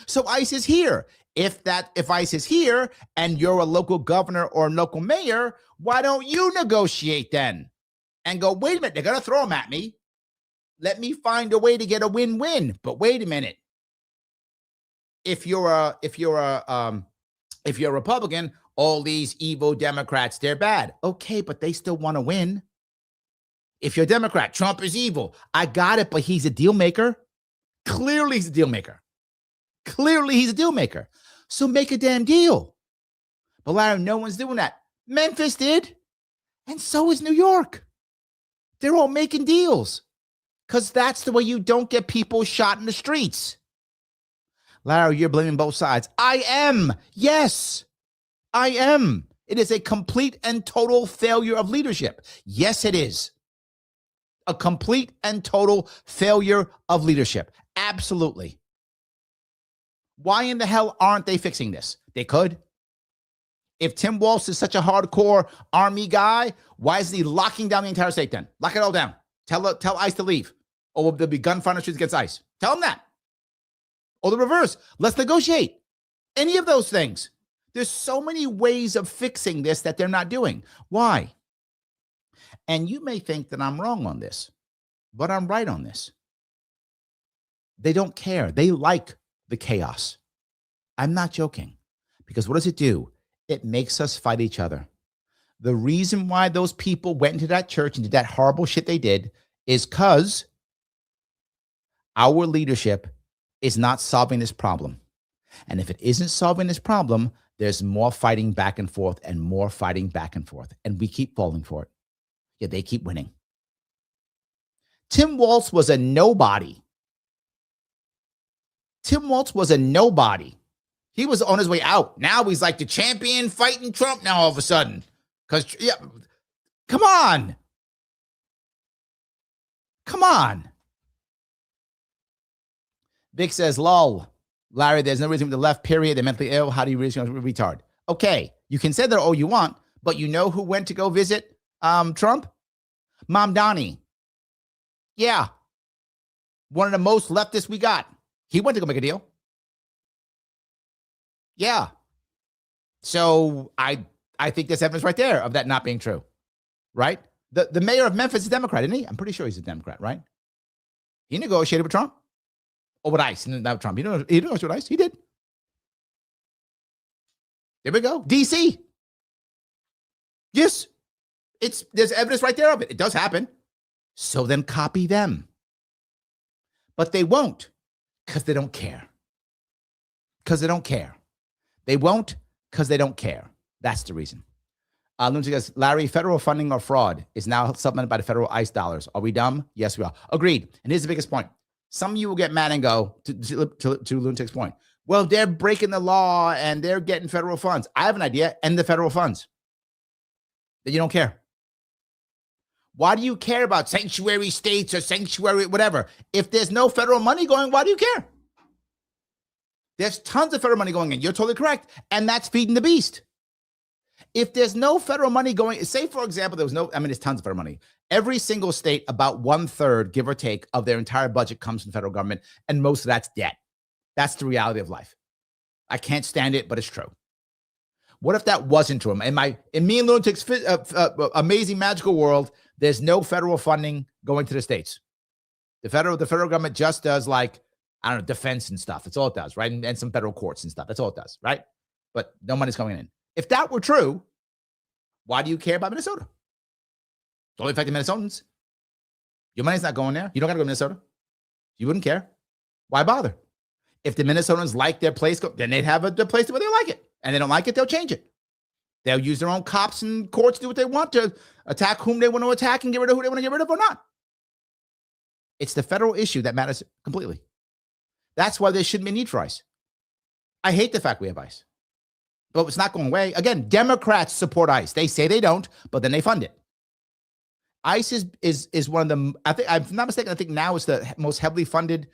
So ICE is here. If ICE is here and you're a local governor or local mayor, why don't you negotiate then and go, wait a minute, they're going to throw them at me. Let me find a way to get a win-win. But wait a minute. If you're a Republican, all these evil Democrats, they're bad. Okay, but they still want to win. If you're a Democrat, Trump is evil. I got it, but he's a deal maker. Clearly he's a deal maker. So make a damn deal. But Larry, no one's doing that. Memphis did. And so is New York. They're all making deals. Because that's the way you don't get people shot in the streets. Larry, you're blaming both sides. I am. Yes, I am. It is a complete and total failure of leadership. Yes, it is. A complete and total failure of leadership. Absolutely. Why in the hell aren't they fixing this? They could. If Tim Walz is such a hardcore army guy, why isn't he locking down the entire state then? Lock it all down. Tell ICE to leave. Or there'll be gunfire on the streets against ICE. Tell them that. Or the reverse. Let's negotiate. Any of those things. There's so many ways of fixing this that they're not doing. Why? And you may think that I'm wrong on this, but I'm right on this. They don't care. They like the chaos. I'm not joking. Because what does it do? It makes us fight each other. The reason why those people went into that church and did that horrible shit they did is because our leadership is not solving this problem. And if it isn't solving this problem, there's more fighting back and forth and more fighting back and forth. And we keep falling for it. Yet they keep winning. Tim Walz was a nobody. Tim Walz was a nobody. He was on his way out. Now he's like the champion fighting Trump now all of a sudden. Because, yeah, come on. Come on. Vic says, lol. Larry, there's no reason for the left, period. They're mentally ill. How do you really retard? Okay, you can say that all you want, but you know who went to go visit Trump? Mamdani. Yeah. One of the most leftists we got. He went to go make a deal. Yeah. So I think there's evidence right there of that not being true. Right? The mayor of Memphis is a Democrat, isn't he? I'm pretty sure he's a Democrat, right? He negotiated with Trump. Or with ICE, not Trump. He negotiated with ICE. He did. There we go. DC. Yes. There's evidence right there of it. It does happen. So then copy them. But they won't because they don't care. Because they don't care. They won't because they don't care. That's the reason. Lunatic says, Larry, federal funding or fraud is now supplemented by the federal ICE dollars. Are we dumb? Yes, we are. Agreed. And here's the biggest point. Some of you will get mad and go to Lunatic's point. Well, they're breaking the law and they're getting federal funds. I have an idea. End the federal funds. Then you don't care. Why do you care about sanctuary states or sanctuary whatever? If there's no federal money going, why do you care? There's tons of federal money going in. You're totally correct. And that's feeding the beast. If there's no federal money going, say, for example, there's tons of federal money. Every single state, about 1/3, give or take, of their entire budget comes from the federal government, and most of that's debt. That's the reality of life. I can't stand it, but it's true. What if that wasn't true? In me and Lunatic's amazing magical world, there's no federal funding going to the states. The federal government just does defense and stuff. That's all it does, right? And some federal courts and stuff. That's all it does, right? But no money's coming in. If that were true, why do you care about Minnesota? It's only affecting Minnesotans. Your money's not going there. You don't got to go to Minnesota. You wouldn't care. Why bother? If the Minnesotans like their place, then they'd have the place where they like it. And they don't like it, they'll change it. They'll use their own cops and courts to do what they want to attack whom they want to attack and get rid of who they want to get rid of or not. It's the federal issue that matters completely. That's why there shouldn't be a need for ICE. I hate the fact we have ICE. But it's not going away. Again, Democrats support ICE. They say they don't, but then they fund it. ICE is one of the, I think, if I'm not mistaken, I think now it's the most heavily funded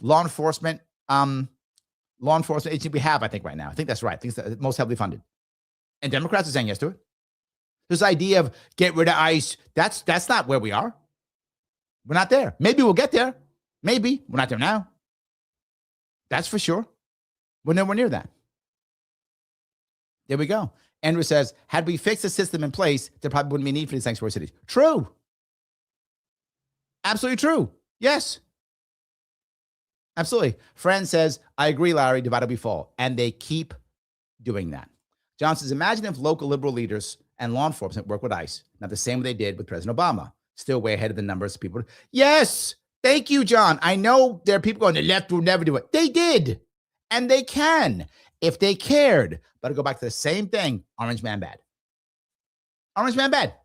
law enforcement agency we have, I think, right now. I think that's right. I think it's the most heavily funded. And Democrats are saying yes to it. This idea of get rid of ICE, that's not where we are. We're not there. Maybe we'll get there. Maybe. We're not there now. That's for sure. We're nowhere near that. There we go. Andrew says, had we fixed the system in place, there probably wouldn't be a need for these sanctuary cities. True. Absolutely true. Yes. Absolutely. Fran says, I agree, Larry, divided we fall. And they keep doing that. John says, imagine if local liberal leaders and law enforcement work with ICE, not the same way they did with President Obama. Still way ahead of the numbers of people. Yes. Thank you, John. I know there are people going, the left will never do it. They did. And they can if they cared. But I go back to the same thing. Orange man bad. Orange man bad.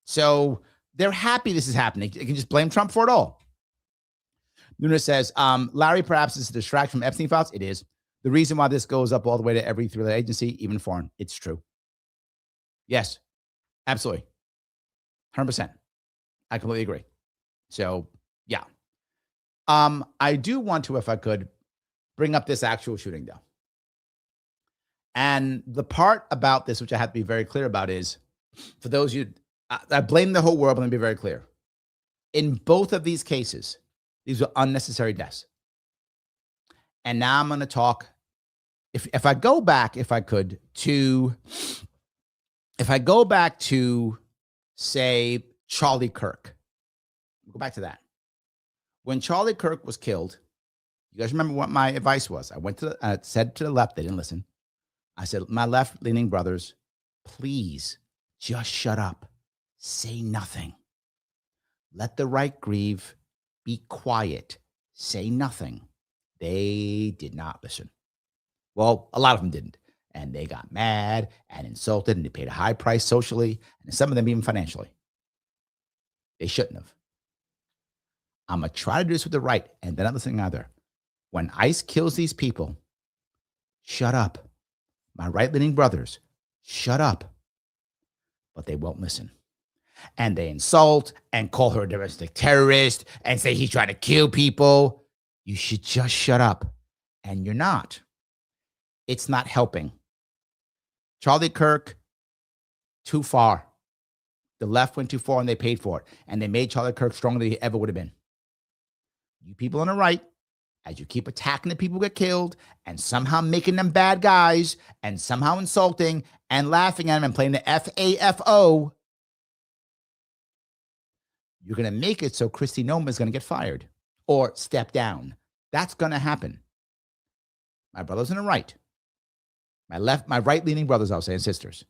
So they're happy this is happening. They can just blame Trump for it all. Nuna says, Larry, perhaps it's a distraction from Epstein files. It is. The reason why this goes up all the way to every three agency, even foreign, it's true. Yes, absolutely. 100%. I completely agree. So, yeah. I do want to, if I could, bring up this actual shooting, though. And the part about this, which I have to be very clear about, is for those of you, I blame the whole world, but let me be very clear. In both of these cases, these were unnecessary deaths. And now I'm going to talk, if I go back, if I could, to say Charlie Kirk. Go back to that. When Charlie Kirk was killed, you guys remember what my advice was? I went to, said to the left, they didn't listen. I said, my left-leaning brothers, please just shut up. Say nothing. Let the right grieve. Be quiet. Say nothing. They did not listen. Well, a lot of them didn't. And they got mad and insulted, and they paid a high price socially, and some of them even financially. They shouldn't have. I'm going to try to do this with the right, and they're not listening either. When ICE kills these people, shut up. My right-leaning brothers, shut up. But they won't listen. And they insult and call her a domestic terrorist and say he's trying to kill people. You should just shut up. And you're not. It's not helping. Charlie Kirk, too far. The left went too far and they paid for it. And they made Charlie Kirk stronger than he ever would have been. You people on the right, as you keep attacking the people who get killed and somehow making them bad guys and somehow insulting and laughing at them and playing the FAFO, you're going to make it so Kristi Noem is going to get fired or step down. That's going to happen. My brothers on the right, my right-leaning brothers, I'll say, and sisters,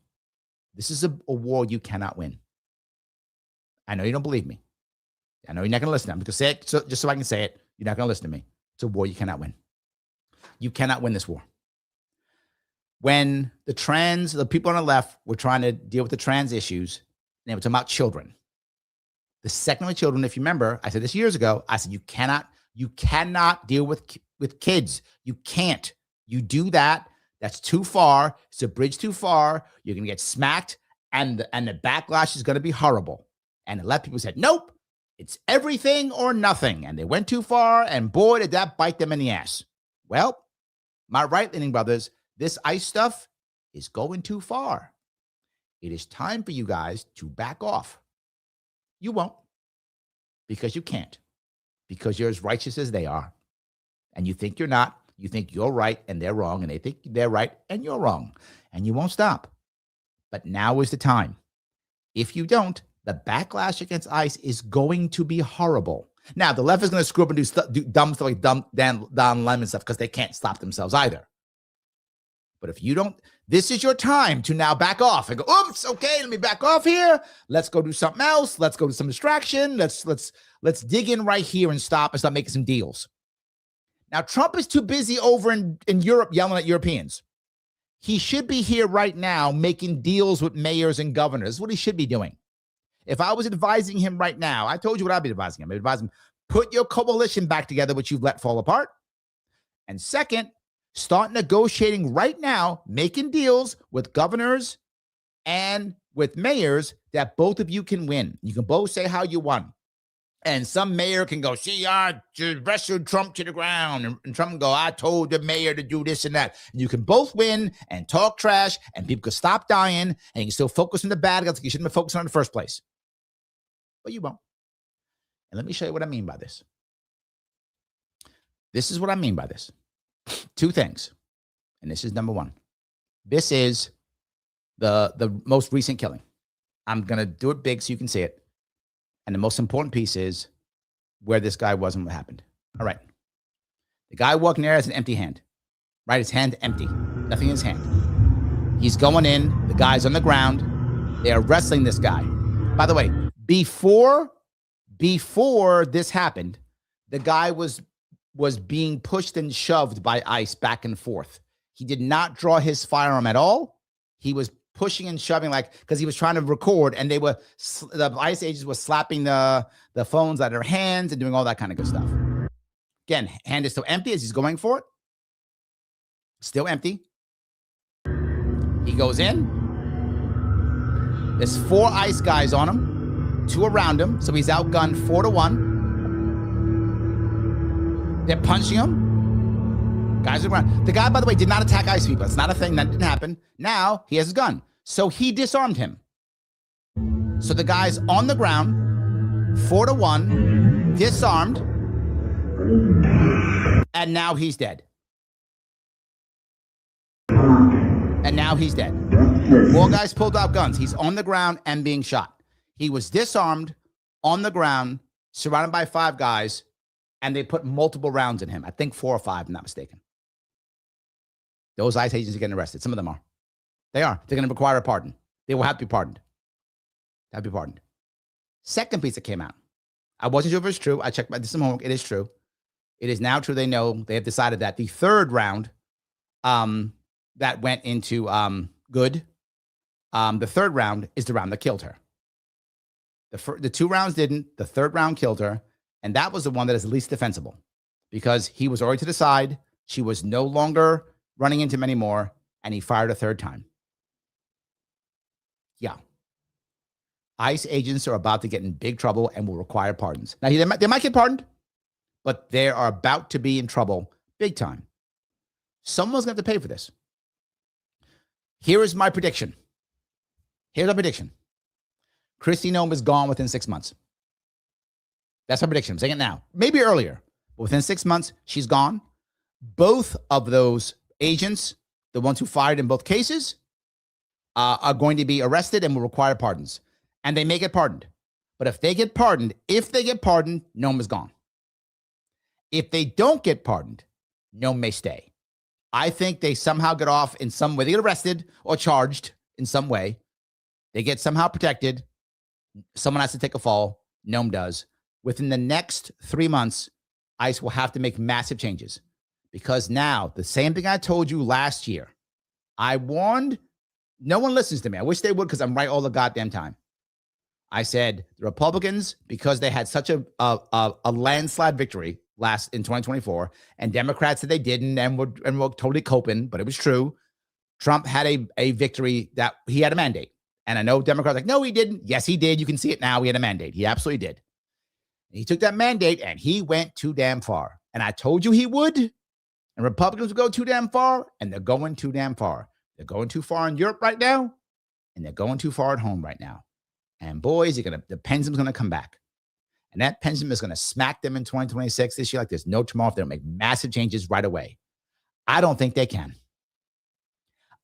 this is a war you cannot win. I know you don't believe me. I know you're not going to listen. I'm going to say it just so I can say it. You're not going to listen to me. It's a war you cannot win. You cannot win this war. When the people on the left were trying to deal with the trans issues, and they were talking about children. The second with children, if you remember, I said this years ago, I said, you cannot deal with kids. You can't. You do that, that's too far. It's a bridge too far. You're going to get smacked, and the backlash is going to be horrible. And the left people said, nope, it's everything or nothing. And they went too far, and boy, did that bite them in the ass. Well, my right-leaning brothers, this ICE stuff is going too far. It is time for you guys to back off. You won't, because you can't, because you're as righteous as they are. And you think you're not. You think you're right and they're wrong, and they think they're right and you're wrong. And you won't stop. But now is the time. If you don't, the backlash against ICE is going to be horrible. Now, the left is going to screw up and do dumb stuff like Don Lemon stuff because they can't stop themselves either. But if you don't, this is your time to now back off and go, oops, okay, let me back off here. Let's go do something else. Let's go to some distraction. Let's dig in right here and stop making some deals. Now, Trump is too busy over in Europe yelling at Europeans. He should be here right now making deals with mayors and governors. This is what he should be doing. If I was advising him right now, I told you what I'd be advising him. I'd advise him, put your coalition back together, which you've let fall apart. And second, start negotiating right now, making deals with governors and with mayors that both of you can win. You can both say how you won. And some mayor can go, see, I just wrestled Trump to the ground. And Trump can go, I told the mayor to do this and that. And you can both win and talk trash, and people can stop dying, and you can still focus on the bad guys you shouldn't have focused on in the first place. But you won't. And let me show you what I mean by this. This is what I mean by this. Two things. And this is number one. This is the most recent killing. I'm going to do it big so you can see it. And the most important piece is where this guy was and what happened. All right. The guy walking there has an empty hand, right? His hand empty, nothing in his hand. He's going in. The guy's on the ground. They are wrestling this guy. By the way, before this happened, the guy was being pushed and shoved by ICE back and forth. He did not draw his firearm at all. He was pushing and shoving because he was trying to record, and the ICE agents were slapping the phones out of their hands and doing all that kind of good stuff. Again, hand is still empty as he's going for it. Still empty. He goes in. There's 4 ICE guys on him, 2 around him, so he's outgunned 4-1. They're punching him. Guys are around. The guy, by the way, did not attack ICE people. It's not a thing. That didn't happen. Now he has his gun. So he disarmed him. So the guy's on the ground, 4-1, disarmed, and now he's dead. And now he's dead. 4 guys pulled out guns. He's on the ground and being shot. He was disarmed, on the ground, surrounded by 5 guys, and they put multiple rounds in him. I think 4 or 5, if I'm not mistaken. Those ICE agents are getting arrested. Some of them are. They are. They're going to require a pardon. They will have to be pardoned. Have to be pardoned. Second piece that came out. I wasn't sure if it was true. I checked my, this is homework. It is true. It is now true. They know. They have decided that the third round that went into good, the third round is the round that killed her. The 2 rounds didn't. The third round killed her. And that was the one that is least defensible because he was already to the side. She was no longer running into him anymore, and he fired a third time. Yeah. ICE agents are about to get in big trouble and will require pardons. Now, they might get pardoned, but they are about to be in trouble big time. Someone's going to have to pay for this. Here is my prediction. Here's my prediction. Kristi Noem is gone within 6 months. That's my prediction. I'm saying it now. Maybe earlier, but within 6 months, she's gone. Both of those agents, the ones who fired in both cases, are going to be arrested and will require pardons. And they may get pardoned. But if they get pardoned, Noem is gone. If they don't get pardoned, Noem may stay. I think they somehow get off in some way. They get arrested or charged in some way. They get somehow protected. Someone has to take a fall. Noem does. Within the next 3 months, ICE will have to make massive changes. Because now, the same thing I told you last year, I warned, no one listens to me. I wish they would because I'm right all the goddamn time. I said the Republicans, because they had such a landslide victory in 2024, and Democrats said they didn't and were totally coping, but it was true. Trump had a victory that he had a mandate. And I know Democrats are like, no, he didn't. Yes, he did. You can see it now. He had a mandate. He absolutely did. He took that mandate and he went too damn far. And I told you he would. And Republicans will go too damn far, and they're going too damn far. They're going too far in Europe right now, and they're going too far at home right now. And boys, the pendulum's going to come back. And that pendulum is going to smack them in 2026 this year like there's no tomorrow if they don't make massive changes right away. I don't think they can.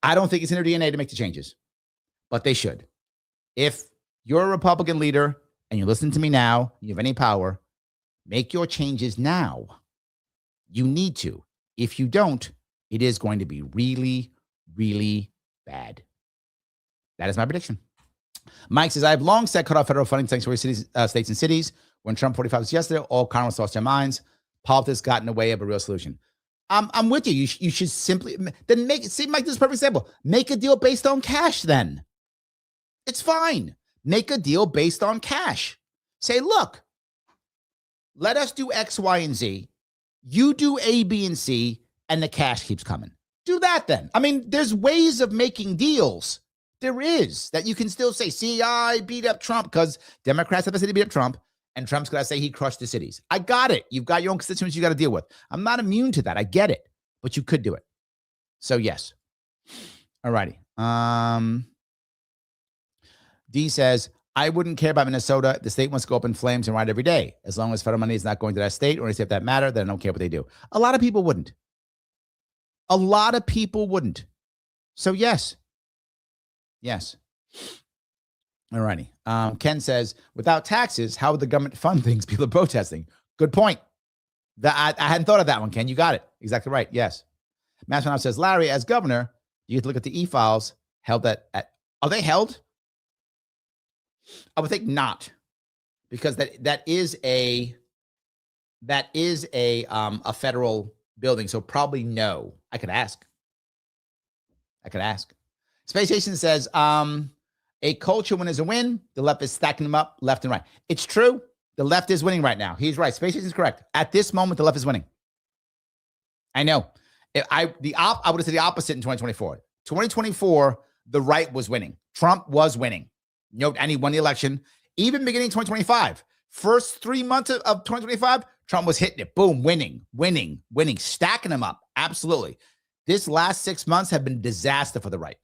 I don't think it's in their DNA to make the changes, but they should. If you're a Republican leader and you listen to me now, you have any power, make your changes now. You need to. If you don't, it is going to be really, really bad. That is my prediction. Mike says, I have long said cut off federal funding to sanctuary cities, states and cities. When Trump 45 was yesterday, all Congress lost their minds. Politics got in the way of a real solution. I'm with you. You should simply then Mike, this is a perfect example. Make a deal based on cash then. It's fine. Make a deal based on cash. Say, look, let us do X, Y, and Z. You do A, B, and C, and the cash keeps coming. Do that then. I mean, there's ways of making deals. There is that you can still say, see, I beat up Trump because Democrats have to say they beat up Trump, and Trump's going to say he crushed the cities. I got it. You've got your own constituents you got to deal with. I'm not immune to that. I get it, but you could do it. So yes. All righty. D says, I wouldn't care about Minnesota. The state wants to go up in flames and riot every day. As long as federal money is not going to that state or any state that matter, then I don't care what they do. A lot of people wouldn't. A lot of people wouldn't. So yes. All righty. Ken says, without taxes, how would the government fund things people are protesting? Good point. I hadn't thought of that one, Ken. You got it. Exactly right. Yes. Master says, Larry, as governor, you get to look at the e-files held at are they held? I would think not, because that is a federal building. So probably no. I could ask. Space Station says, a culture win is a win. The left is stacking them up left and right. It's true. The left is winning right now. He's right. Space Station is correct. At this moment, the left is winning. I know. I would have said the opposite in 2024. 2024, the right was winning. Trump was winning. And he won the election. Even beginning 2025, first 3 months of 2025, Trump was hitting it. Boom, winning, stacking them up. Absolutely. This last 6 months have been disaster for the right.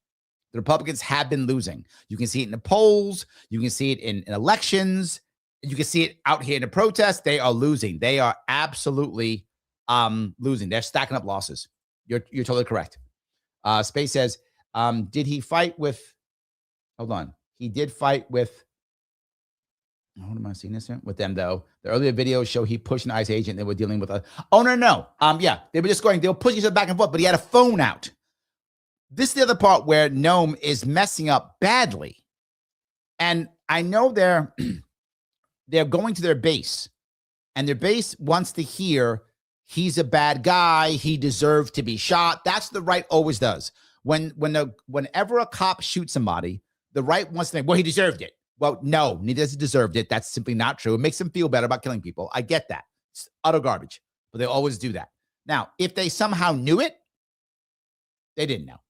The Republicans have been losing. You can see it in the polls. You can see it in elections. You can see it out here in the protests. They are losing. They are absolutely losing. They're stacking up losses. You're totally correct. Space says, did he fight with, hold on. He did fight with, what am I seeing this here? With them, though. The earlier videos show he pushed an ICE agent. They were dealing with no. Yeah, they were pushing each other back and forth, but he had a phone out. This is the other part where Noam is messing up badly. And I know they're going to their base, and their base wants to hear he's a bad guy. He deserved to be shot. That's what the right always does. Whenever a cop shoots somebody, the right wants to think, well, he deserved it. Well, no, neither does he deserved it. That's simply not true. It makes them feel better about killing people. I get that. It's utter garbage, but they always do that. Now, if they somehow knew it, they didn't know.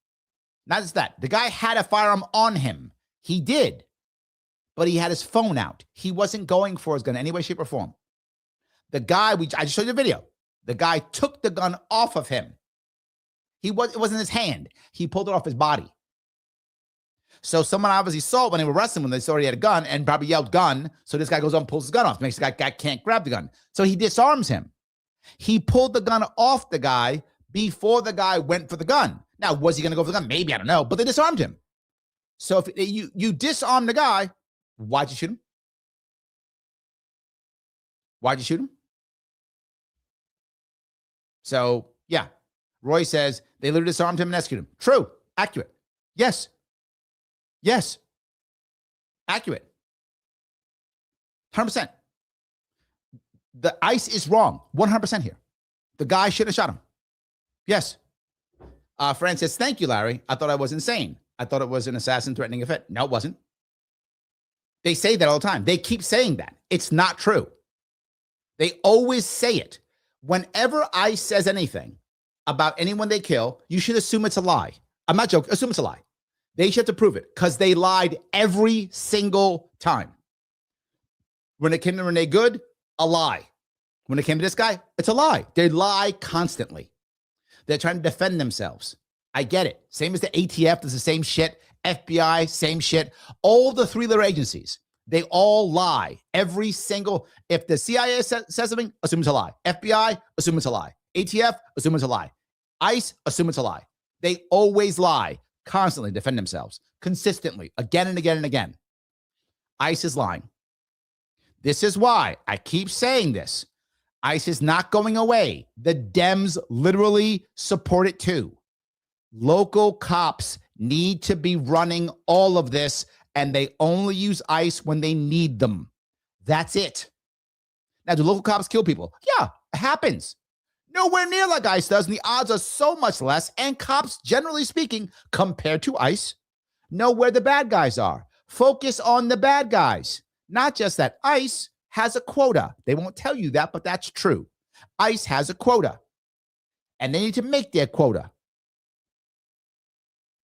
Not just that. The guy had a firearm on him. He did, but he had his phone out. He wasn't going for his gun in any way, shape, or form. The guy, I just showed you the video. The guy took the gun off of him. It wasn't in his hand. He pulled it off his body. So someone obviously saw it when they were wrestling when they saw he had a gun and probably yelled gun. So this guy goes on and pulls his gun off. Makes the guy can't grab the gun. So he disarms him. He pulled the gun off the guy before the guy went for the gun. Now, was he going to go for the gun? Maybe, I don't know. But they disarmed him. So if you disarm the guy, why'd you shoot him? Why'd you shoot him? So, yeah. Roy says they literally disarmed him and executed him. True. Accurate. Yes. Accurate. 100%. The ICE is wrong. 100% here. The guy shouldn't have shot him. Yes. Fran says, thank you, Larry. I thought I was insane. I thought it was an assassin threatening a fit. No, it wasn't. They say that all the time. They keep saying that. It's not true. They always say it. Whenever ICE says anything about anyone they kill, you should assume it's a lie. I'm not joking. Assume it's a lie. They should have to prove it because they lied every single time. When it came to Renee Good, a lie. When it came to this guy, it's a lie. They lie constantly. They're trying to defend themselves. I get it. Same as the ATF does the same shit. FBI, same shit. All the three-letter agencies, they all lie. Every single, if the CIA says something, assume it's a lie. FBI, assume it's a lie. ATF, assume it's a lie. ICE, assume it's a lie. They always lie, constantly defend themselves, consistently, again and again and again. ICE is lying. This is why I keep saying this. ICE is not going away. The Dems literally support it too. Local cops need to be running all of this, and they only use ICE when they need them. That's it. Now, do local cops kill people? Yeah, it happens. Nowhere near like ICE does, and the odds are so much less. And cops, generally speaking, compared to ICE, know where the bad guys are. Focus on the bad guys. Not just that. ICE has a quota. They won't tell you that, but that's true. ICE has a quota, and they need to make their quota.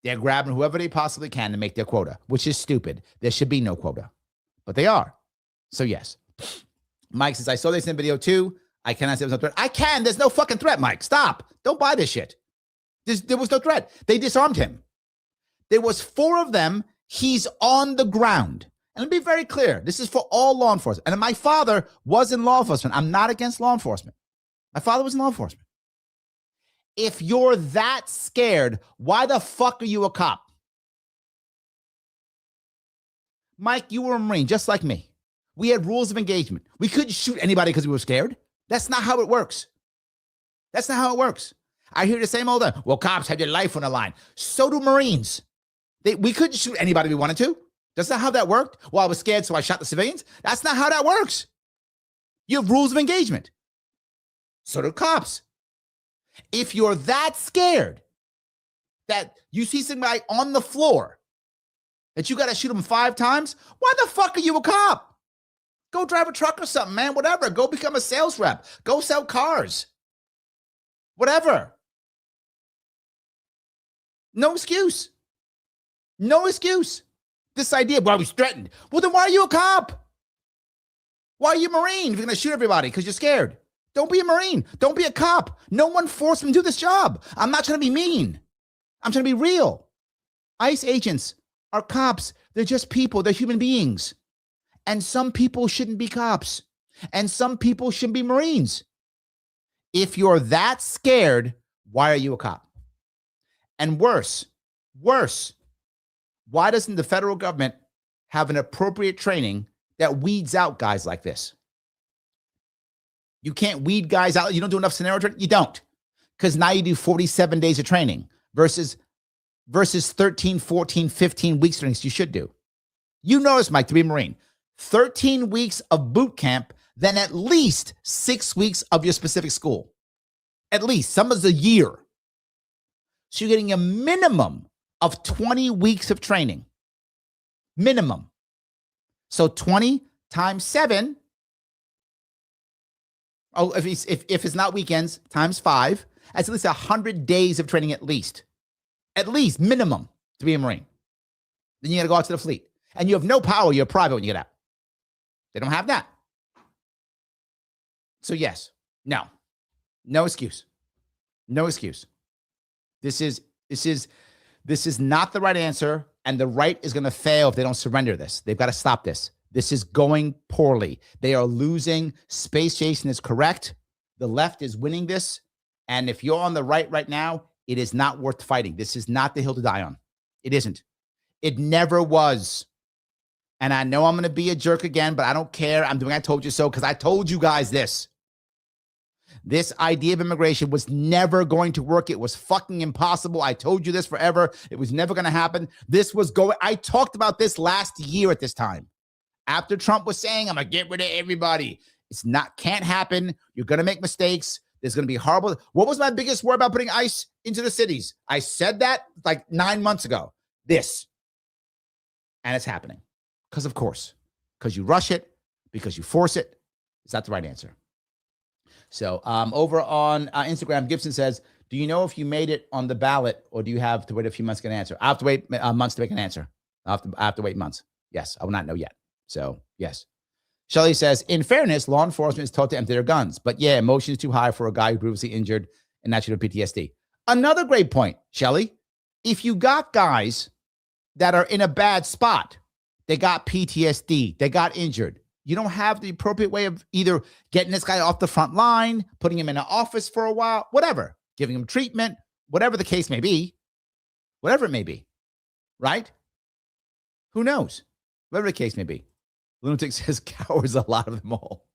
They're grabbing whoever they possibly can to make their quota, which is stupid. There should be no quota, but they are. So yes. Mike says, I saw this in video too. I cannot say there was no threat. I can. There's no fucking threat, Mike. Stop. Don't buy this shit. There was no threat. They disarmed him. There was 4 of them. He's on the ground. And let me be very clear. This is for all law enforcement. And my father was in law enforcement. I'm not against law enforcement. My father was in law enforcement. If you're that scared, why the fuck are you a cop? Mike, you were a Marine, just like me. We had rules of engagement. We couldn't shoot anybody because we were scared. That's not how it works. That's not how it works. I hear the same old, well, cops have your life on the line. So do Marines. We couldn't shoot anybody we wanted to. That's not how that worked. Well, I was scared, so I shot the civilians. That's not how that works. You have rules of engagement. So do cops. If you're that scared that you see somebody on the floor that you got to shoot them 5 times, why the fuck are you a cop? Go drive a truck or something, man. Whatever. Go become a sales rep. Go sell cars. Whatever. No excuse. No excuse. This idea, well, I was threatened. Well, then why are you a cop? Why are you a Marine if you're going to shoot everybody because you're scared? Don't be a Marine. Don't be a cop. No one forced me to do this job. I'm not trying to be mean. I'm trying to be real. ICE agents are cops. They're just people. They're human beings. And some people shouldn't be cops. And some people shouldn't be Marines. If you're that scared, why are you a cop? And worse, why doesn't the federal government have an appropriate training that weeds out guys like this? You can't weed guys out. You don't do enough scenario training. You don't. Because now you do 47 days of training versus 13, 14, 15 weeks trainings you should do. You notice, Mike, to be a Marine, 13 weeks of boot camp, then at least 6 weeks of your specific school. At least. Some is a year. So you're getting a minimum of 20 weeks of training. Minimum. So 20 times 7. Oh, if it's not weekends, times 5. That's at least 100 days of training at least. At least, minimum, to be a Marine. Then you got to go out to the fleet. And you have no power. You're private when you get out. They don't have that. So yes, no excuse. No excuse. This is not the right answer, and the right is going to fail if they don't surrender this. They've got to stop this. This is going poorly. They are losing. Space Jason is correct. The left is winning this, and if you're on the right now, it is not worth fighting. This is not the hill to die on. It isn't. It never was. And I know I'm going to be a jerk again, but I don't care. I'm doing I told you so because I told you guys this. This idea of immigration was never going to work. It was fucking impossible. I told you this forever. It was never going to happen. I talked about this last year at this time. After Trump was saying, I'm going to get rid of everybody. Can't happen. You're going to make mistakes. There's going to be horrible. What was my biggest worry about putting ICE into the cities? I said that like 9 months ago. This. And it's happening. Because of course. Because you rush it. Because you force it. It's not the right answer. So over on Instagram, Gibson says, do you know if you made it on the ballot or do you have to wait a few months to get an answer? I have to wait months to make an answer. I have to wait months. Yes, I will not know yet. So, yes. Shelley says, in fairness, law enforcement is taught to empty their guns. But yeah, emotion is too high for a guy who previously injured and that should have PTSD. Another great point, Shelley. If you got guys that are in a bad spot, they got PTSD, they got injured. You don't have the appropriate way of either getting this guy off the front line, putting him in an office for a while, whatever, giving him treatment, whatever the case may be, whatever it may be, right? Who knows? Whatever the case may be. Lunatic says cowards, a lot of them all.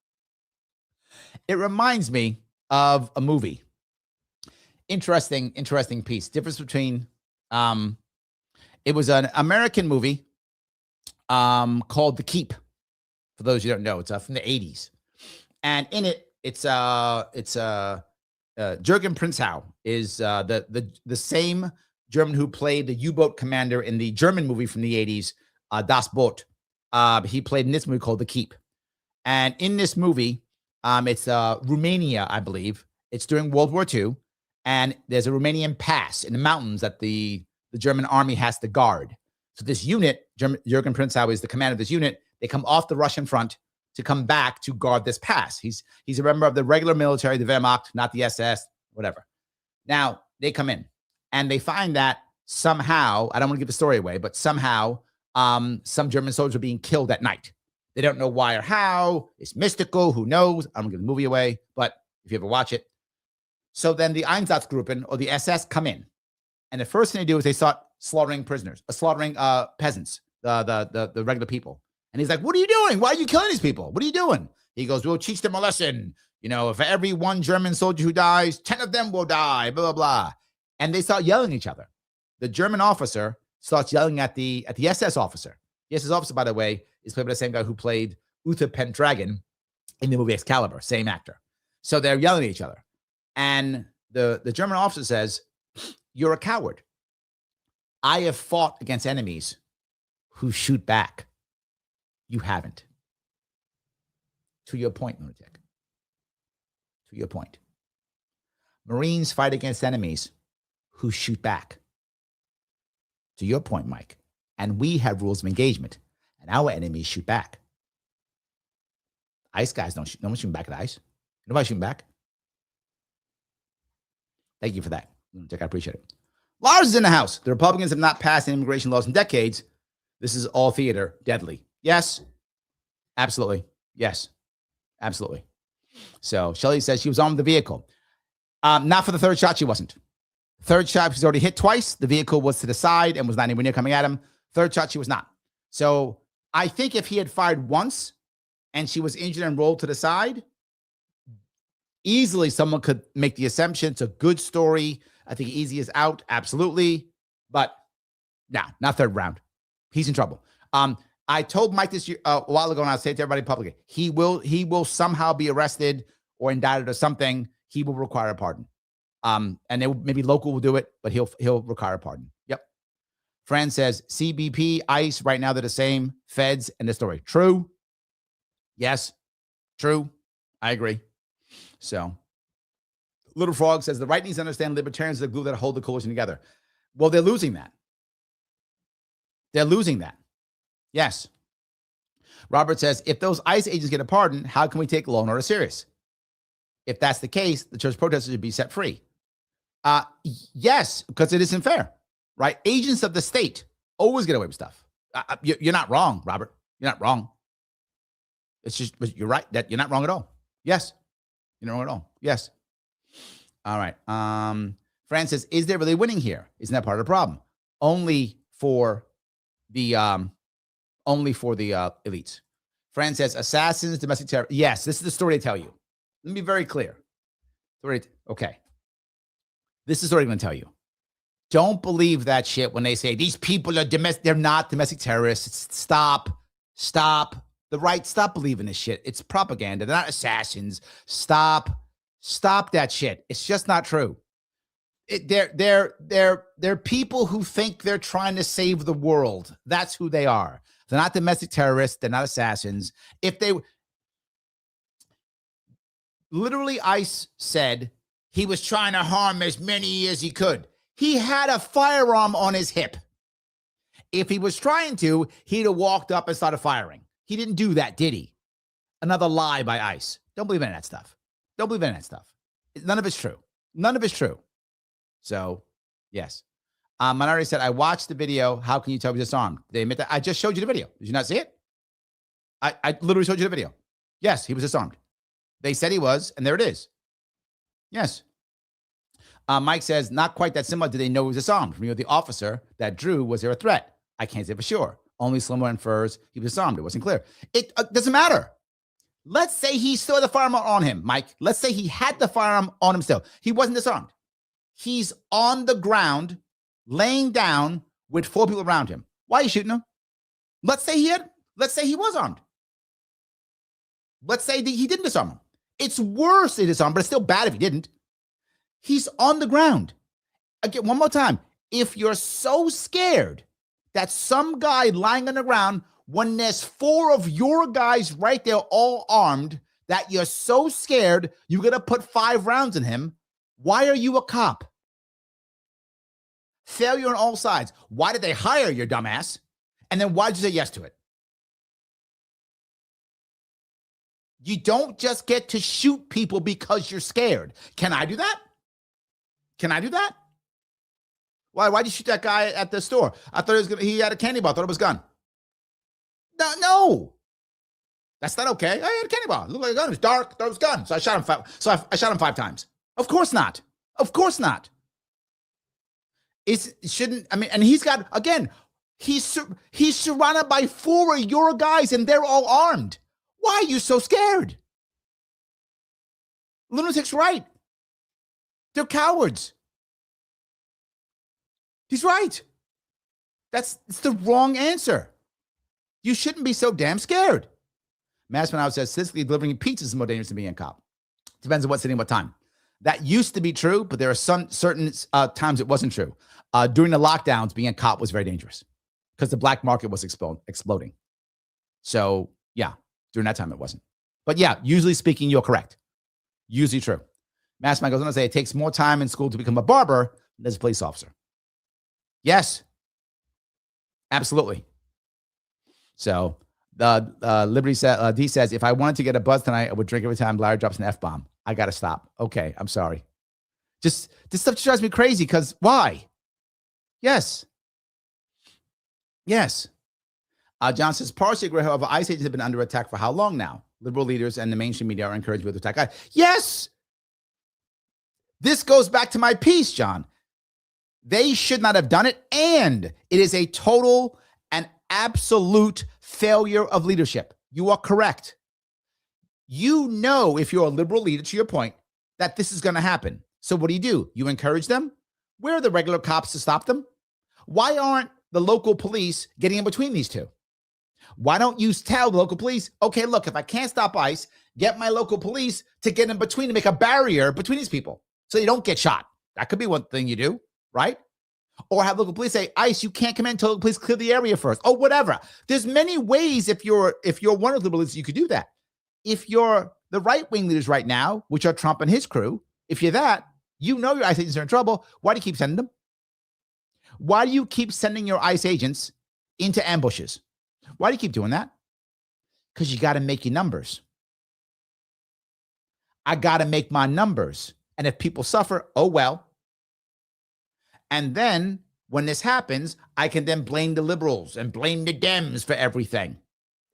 It reminds me of a movie. Interesting piece. Difference between, it was an American movie called The Keep. For those who don't know, it's from the 80s. And in it, it's Jürgen Prinzhau is the same German who played the U-boat commander in the German movie from the 80s, Das Boot. He played in this movie called The Keep. And in this movie, it's Romania, I believe. It's during World War II. And there's a Romanian pass in the mountains that the German army has to guard. So this unit, Jürgen Prinzhau is the commander of this unit. They come off the Russian front to come back to guard this pass. He's a member of the regular military, the Wehrmacht, not the SS, whatever. Now, they come in and they find that somehow, I don't want to give the story away, but somehow some German soldiers are being killed at night. They don't know why or how. It's mystical. Who knows? I don't give the movie away, but if you ever watch it, So then the Einsatzgruppen or the SS come in. And the first thing they do is they start slaughtering prisoners, slaughtering peasants, the regular people. And he's like, what are you doing? Why are you killing these people? What are you doing? He goes, we'll teach them a lesson. You know, for every one German soldier who dies, 10 of them will die, blah, blah, blah. And they start yelling at each other. The German officer starts yelling at the SS officer. The SS officer, by the way, is played by the same guy who played Uther Pendragon in the movie Excalibur, same actor. So they're yelling at each other. And the German officer says, you're a coward. I have fought against enemies who shoot back. You haven't. To your point, lunatic. To your point. Marines fight against enemies who shoot back. To your point, Mike. And we have rules of engagement, and our enemies shoot back. ICE guys don't shoot. No one's shooting back at ICE. Nobody's shooting back. Thank you for that, lunatic. I appreciate it. Lars is in the house. The Republicans have not passed any immigration laws in decades. This is all theater. Deadly. Yes. Absolutely. Yes. Absolutely. So Shelley says she was on the vehicle. Not for the third shot, she wasn't. Third shot, she's already hit twice. The vehicle was to the side and was not anywhere near coming at him. Third shot, she was not. So I think if he had fired once and she was injured and rolled to the side, easily someone could make the assumption it's a good story. I think Easy is out. Absolutely. But no, not third round. He's in trouble. I told Mike this a while ago, and I'll say it to everybody publicly. He will somehow be arrested or indicted or something. He will require a pardon. And maybe local will do it, but he'll require a pardon. Yep. Fran says CBP, ICE, right now they're the same. Feds and the story. True. Yes. True. I agree. So Little Frog says the right needs to understand libertarians are the glue that hold the coalition together. Well, they're losing that. They're losing that. Yes. Robert says, if those ICE agents get a pardon, how can we take law and order serious? If that's the case, the church protesters should be set free. Yes, because it isn't fair, right? Agents of the state always get away with stuff. You're not wrong, Robert. You're not wrong. It's just, you're right that you're not wrong at all. Yes. You're not wrong at all. Yes. All right. Fran says, is there really winning here? Isn't that part of the problem? Only for the elites. Fran says, assassins, domestic terror. Yes, this is the story they tell you. Let me be very clear. Okay. This is the story I'm going to tell you. Don't believe that shit when they say these people are domestic. They're not domestic terrorists. Stop. The right, stop believing this shit. It's propaganda. They're not assassins. Stop that shit. It's just not true. They're people who think they're trying to save the world. That's who they are. They're not domestic terrorists. They're not assassins. If they literally, ICE said he was trying to harm as many as he could. He had a firearm on his hip. If he was trying to, he'd have walked up and started firing. He didn't do that, did he? Another lie by ICE. Don't believe in that stuff. Don't believe in that stuff. None of it's true. None of it's true. So, yes. Minority said, I watched the video. How can you tell me disarmed? They admit that. I just showed you the video. Did you not see it? I literally showed you the video. Yes, he was disarmed. They said he was, and there it is. Yes. Mike says, not quite that similar. Did they know he was disarmed? From the officer that drew, was there a threat? I can't say for sure. Only Slimmer infers he was disarmed. It wasn't clear. It doesn't matter. Let's say he still had the firearm on him, Mike. Let's say he had the firearm on him still. He wasn't disarmed. He's on the ground, laying down with 4 people around him. Why are you shooting him? Let's say he was armed. Let's say he didn't disarm him. It's worse if he disarmed, but it's still bad if he didn't. He's on the ground. Again, one more time. If you're so scared that some guy lying on the ground, when there's 4 of your guys right there all armed, that you're so scared you're going to put 5 rounds in him, why are you a cop? Failure on all sides. Why did they hire your dumbass? And then why did you say yes to it? You don't just get to shoot people because you're scared. Can I do that? Can I do that? Why'd you shoot that guy at the store? I thought he had a candy bar. I thought it was a gun. No. That's not okay. I had a candy bar. It looked like a gun. It was dark. I thought it was a gun. So I shot him 5 times. Of course not. Of course not. It shouldn't. I mean, and he's got, again, he's surrounded by 4 of your guys and they're all armed. Why are you so scared? Lunatic's right. They're cowards. He's right. It's the wrong answer. You shouldn't be so damn scared. Massman out says, statistically, delivering pizzas is more dangerous than being a cop. Depends on what city and what time. That used to be true, but there are some certain times it wasn't true. During the lockdowns, being a cop was very dangerous because the black market was exploding. So, yeah, during that time it wasn't. But yeah, usually speaking, you're correct. Usually true. Massman goes on to say, it takes more time in school to become a barber than as a police officer. Yes. Absolutely. So, Liberty D says, if I wanted to get a buzz tonight, I would drink every time Larry drops an F-bomb. I got to stop. Okay, I'm sorry. Just this stuff just drives me crazy because why? Yes. Yes. John says, partially agree, however, ICE agents have been under attack for how long now? Liberal leaders and the mainstream media are encouraged to attack ICE. Yes. This goes back to my piece, John. They should not have done it, and it is a total and absolute failure of leadership. You are correct. You know, if you're a liberal leader, to your point, that this is going to happen. So what do? You encourage them? Where are the regular cops to stop them? Why aren't the local police getting in between these two? Why don't you tell the local police, okay, look, if I can't stop ICE, get my local police to get in between to make a barrier between these people so you don't get shot. That could be one thing you do, right? Or have local police say, ICE, you can't come in until the police clear the area first. Oh, whatever. There's many ways if you're one of the liberal leaders, you could do that. If you're the right-wing leaders right now, which are Trump and his crew, if you're that, you know your ICE agents are in trouble. Why do you keep sending them? Why do you keep sending your ICE agents into ambushes? Why do you keep doing that? Because you got to make your numbers. I got to make my numbers. And if people suffer, oh, well. And then when this happens, I can then blame the liberals and blame the Dems for everything.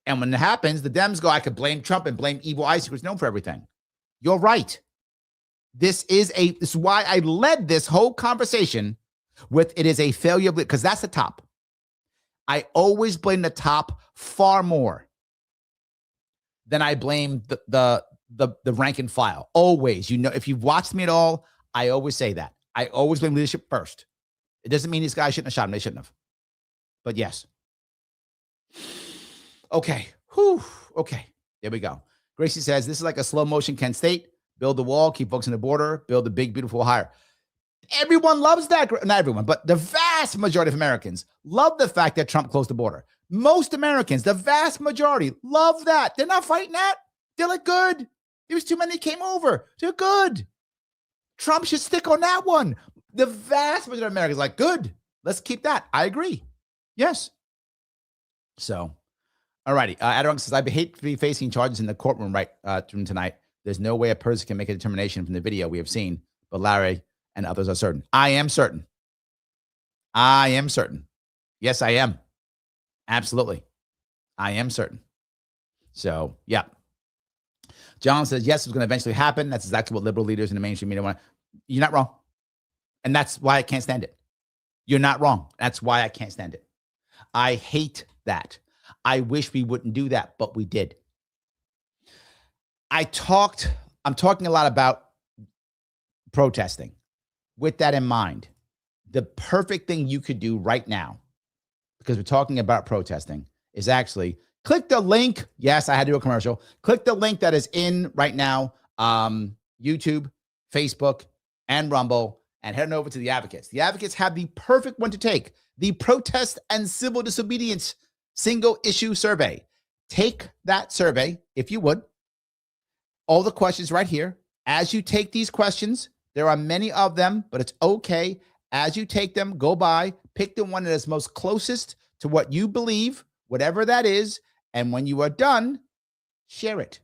And when it happens, the Dems go, I could blame Trump and blame evil ICE who's known for everything. You're right. This is why I led this whole conversation with it is a failure because that's the top. I always blame the top far more than I blame the rank and file. Always. You know, if you've watched me at all, I always say that. I always blame leadership first. It doesn't mean these guys shouldn't have shot him. They shouldn't have. But yes. Okay. Whew. Okay. There we go. Gracie says, this is like a slow motion Kent State. Build the wall, keep folks in the border, build the big, beautiful hire. Everyone loves that. Not everyone, but the vast majority of Americans love the fact that Trump closed the border. Most Americans, the vast majority, love that. They're not fighting that. They're like, good. There was too many came over. They're good. Trump should stick on that one. The vast majority of Americans like, good. Let's keep that. I agree. Yes. So, all righty. Adirong says, I hate to be facing charges in the courtroom tonight. There's no way a person can make a determination from the video we have seen, but Larry and others are certain. I am certain. I am certain. Yes, I am. Absolutely. I am certain. So, yeah. John says, yes, it's going to eventually happen. That's exactly what liberal leaders in the mainstream media want. You're not wrong. And that's why I can't stand it. You're not wrong. That's why I can't stand it. I hate that. I wish we wouldn't do that, but we did. I'm talking a lot about protesting. With that in mind, the perfect thing you could do right now, because we're talking about protesting, is actually click the link. Yes, I had to do a commercial. Click the link that is in right now, YouTube, Facebook, and Rumble, and head on over to the Advocates. The Advocates have the perfect one to take, the Protest and Civil Disobedience Single Issue Survey. Take that survey, if you would. All the questions right here. As you take these questions, there are many of them, but it's okay. As you take them, go by, pick the one that is most closest to what you believe, whatever that is. And when you are done, share it.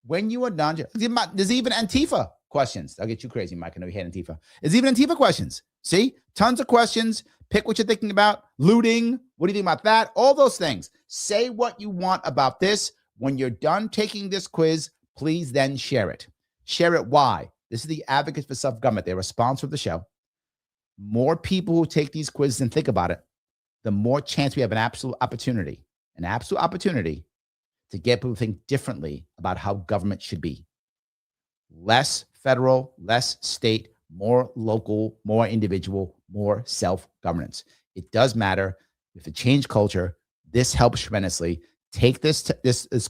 When you are done, there's even Antifa questions. I'll get you crazy, Mike. I know you hate Antifa. There's even Antifa questions. See, tons of questions. Pick what you're thinking about. Looting. What do you think about that? All those things. Say what you want about this. When you're done taking this quiz, please then share it. Share it. Why? This is the Advocates for Self-Government. They're a sponsor of the show. More people who take these quizzes and think about it, the more chance we have an absolute opportunity to get people to think differently about how government should be. Less federal, less state, more local, more individual, more self-governance. It does matter. If it change culture, this helps tremendously. Take this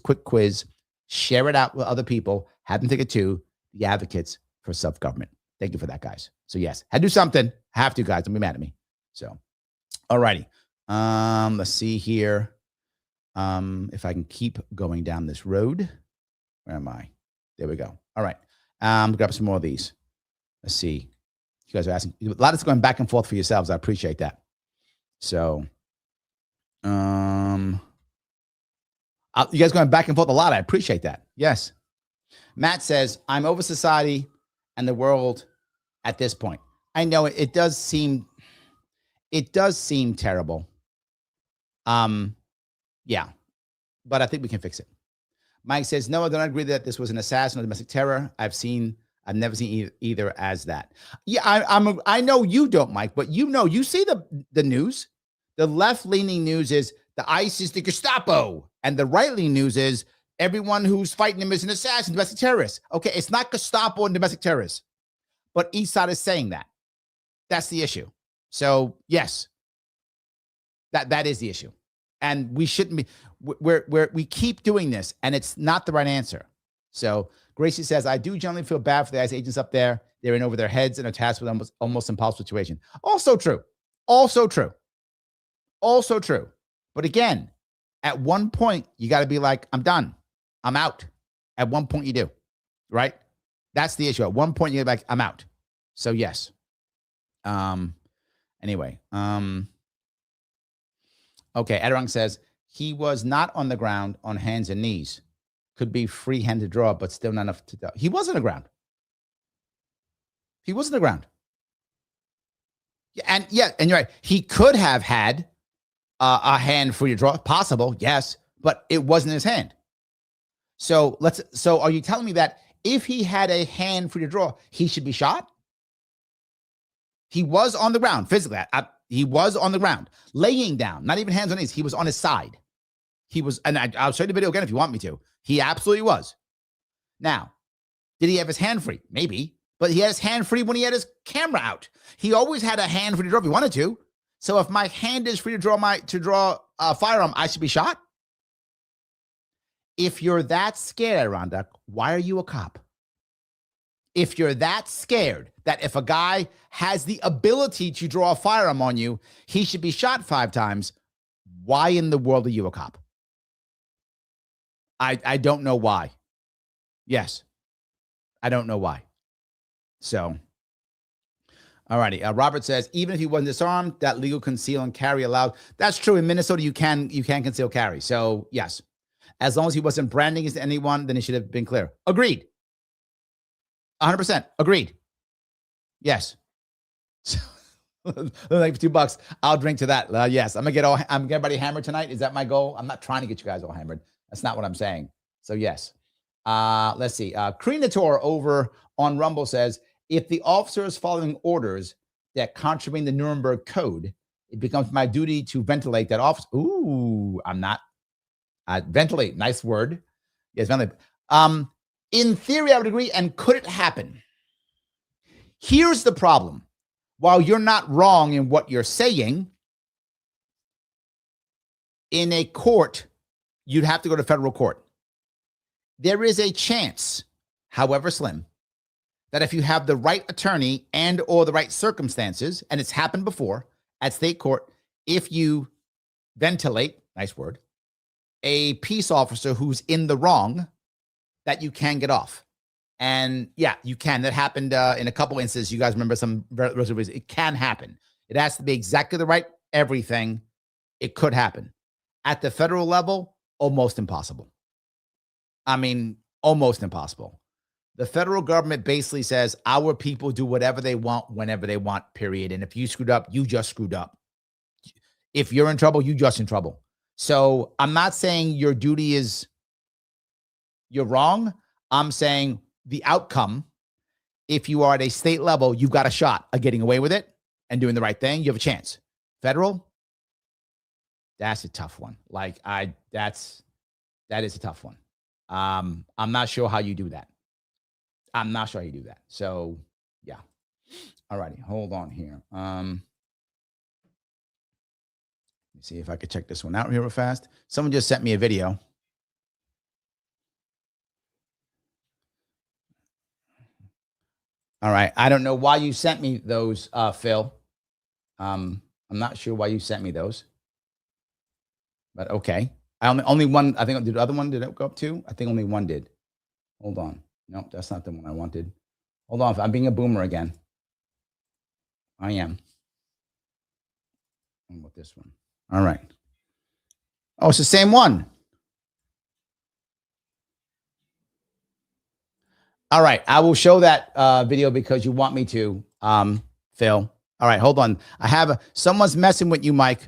quick quiz, share it out with other people, have them take it too. The Advocates for Self-Government. Thank you for that, guys. So yes, had to do something. Have to, guys. Don't be mad at me. So, all righty. Let's see here. If I can keep going down this road. Where am I? There we go. All right. Grab some more of these. Let's see. You guys are asking a lot of going back and forth for yourselves. I appreciate that. So, you guys going back and forth a lot. I appreciate that. Yes. Matt says, I'm over society and the world at this point. I know it does seem terrible. Yeah, but I think we can fix it. Mike says, no, I don't agree that this was an assassin or domestic terror. I've never seen either as that. Yeah, I know you don't, Mike, but you see the news. The left-leaning news is the ICE is the Gestapo, and the right-leaning news is everyone who's fighting him is an assassin, domestic terrorist. Okay, it's not Gestapo and domestic terrorists, but each side is saying that. That's the issue. So yes, that is the issue, and we shouldn't be. We keep doing this, and it's not the right answer. So Gracie says, I do generally feel bad for the ICE agents up there. They're in over their heads and are tasked with almost impossible situation. Also true. But again, at one point, you got to be like, I'm done. I'm out. At one point you do, right? That's the issue. At one point you're like, I'm out. So yes. Anyway. Okay. Adirong says he was not on the ground on hands and knees. Could be free-handed draw, but still not enough to do. He was on the ground. Yeah, and you're right. He could have had a hand free to draw. Possible, yes, but it wasn't in his hand. So are you telling me that if he had a hand free to draw, he should be shot? He was on the ground physically. He was on the ground, laying down, not even hands on knees. He was on his side. He was, and I'll show you the video again if you want me to. He absolutely was. Now, did he have his hand free? Maybe, but he had his hand free when he had his camera out. He always had a hand free to draw if he wanted to. So if my hand is free to draw a firearm, I should be shot. If you're that scared, Rhonda, why are you a cop? If you're that scared that if a guy has the ability to draw a firearm on you, he should be shot 5 times, why in the world are you a cop? I don't know why. Yes. I don't know why. So, all righty. Robert says, even if he wasn't disarmed, that legal conceal and carry allowed. That's true. In Minnesota, you can conceal carry. So, yes. As long as he wasn't branding against anyone, then it should have been clear. Agreed. 100%. Agreed. Yes. Like $2, I'll drink to that. Yes. I'm gonna get everybody hammered tonight. Is that my goal? I'm not trying to get you guys all hammered. That's not what I'm saying. So yes. Let's see. Kreenator over on Rumble says, if the officer is following orders that contravene the Nuremberg Code, it becomes my duty to ventilate that officer. Ooh, I'm not. Ventilate. Nice word. Yes, ventilate. In theory, I would agree. And could it happen? Here's the problem. While you're not wrong in what you're saying, in a court, you'd have to go to federal court. There is a chance, however slim, that if you have the right attorney and or the right circumstances, and it's happened before at state court, if you ventilate, nice word, a peace officer who's in the wrong, that you can get off. And yeah, you can. That happened in a couple instances. You guys remember some reservations. It can happen. It has to be exactly the right everything. It could happen. At the federal level, almost impossible. I mean, almost impossible. The federal government basically says our people do whatever they want, whenever they want, period. And if you screwed up, you just screwed up. If you're in trouble, you just in trouble. So I'm not saying your duty is you're wrong. I'm saying the outcome if you are at a state level, you've got a shot of getting away with it and doing the right thing. You have a chance. Federal, that's a tough one. That is a tough one. I'm not sure how you do that. So yeah. All righty. Hold on here. Let me see if I could check this one out here real fast. Someone just sent me a video. All right. I don't know why you sent me those, Phil. I'm not sure why you sent me those. But okay. I only one, I think the other one, did it go up too? I think only one did. Hold on. Nope, that's not the one I wanted. Hold on. I'm being a boomer again. I am. What about this one? All right. Oh, it's the same one. All right. I will show that video because you want me to, Phil. All right. Hold on. Someone's messing with you, Mike.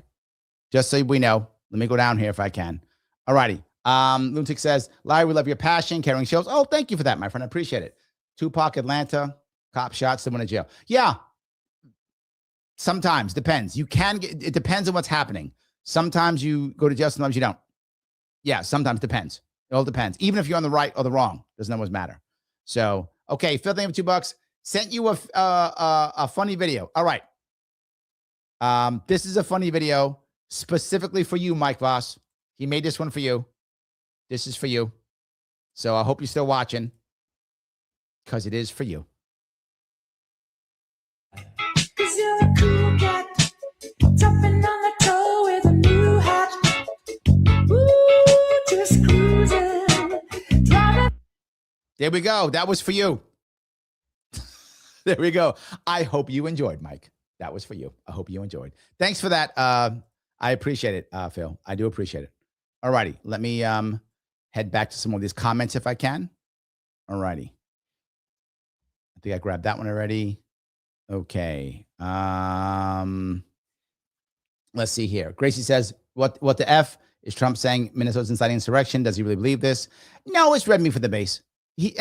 Just so we know. Let me go down here if I can. All righty. Lunatic says, Larry, we love your passion, caring shows. Oh, thank you for that, my friend. I appreciate it. Tupac, Atlanta, cop shot, someone in jail. Yeah. Sometimes. Depends. It depends on what's happening. Sometimes you go to jail, sometimes you don't. Yeah, sometimes depends. It all depends. Even if you're on the right or the wrong, doesn't always matter. So, okay, Phil, thank you for $2. Sent you a funny video. All right. This is a funny video specifically for you, Mike Voss. He made this one for you. This is for you. So I hope you're still watching because it is for you. Cause you're a cool cat, tapping on the toe with a new hat. Ooh, just cruising, driving. There we go. That was for you. There we go. I hope you enjoyed, Mike. That was for you. I hope you enjoyed. Thanks for that. I appreciate it, Phil. I do appreciate it. All righty. Let me head back to some of these comments if I can. All righty. I think I grabbed that one already. Okay. Let's see here. Gracie says, what the F is Trump saying Minnesota's inciting insurrection? Does he really believe this? No, it's red meat for the base. He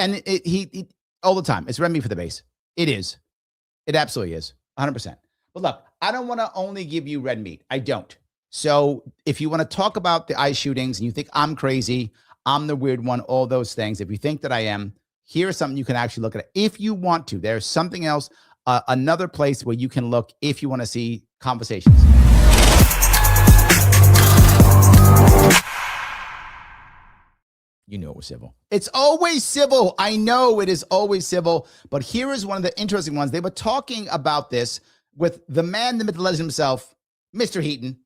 all the time. It's red meat for the base. It is. It absolutely is. 100%. But look, I don't want to only give you red meat. I don't. So if you want to talk about the ICE shootings and you think I'm crazy, I'm the weird one, all those things, if you think that I am, here's something you can actually look at. If you want to, there's something else, another place where you can look if you want to see conversations. You know it was civil. It's always civil. I know it is always civil. But here is one of the interesting ones. They were talking about this with the man, the myth, the legend himself, Mr. Heaton.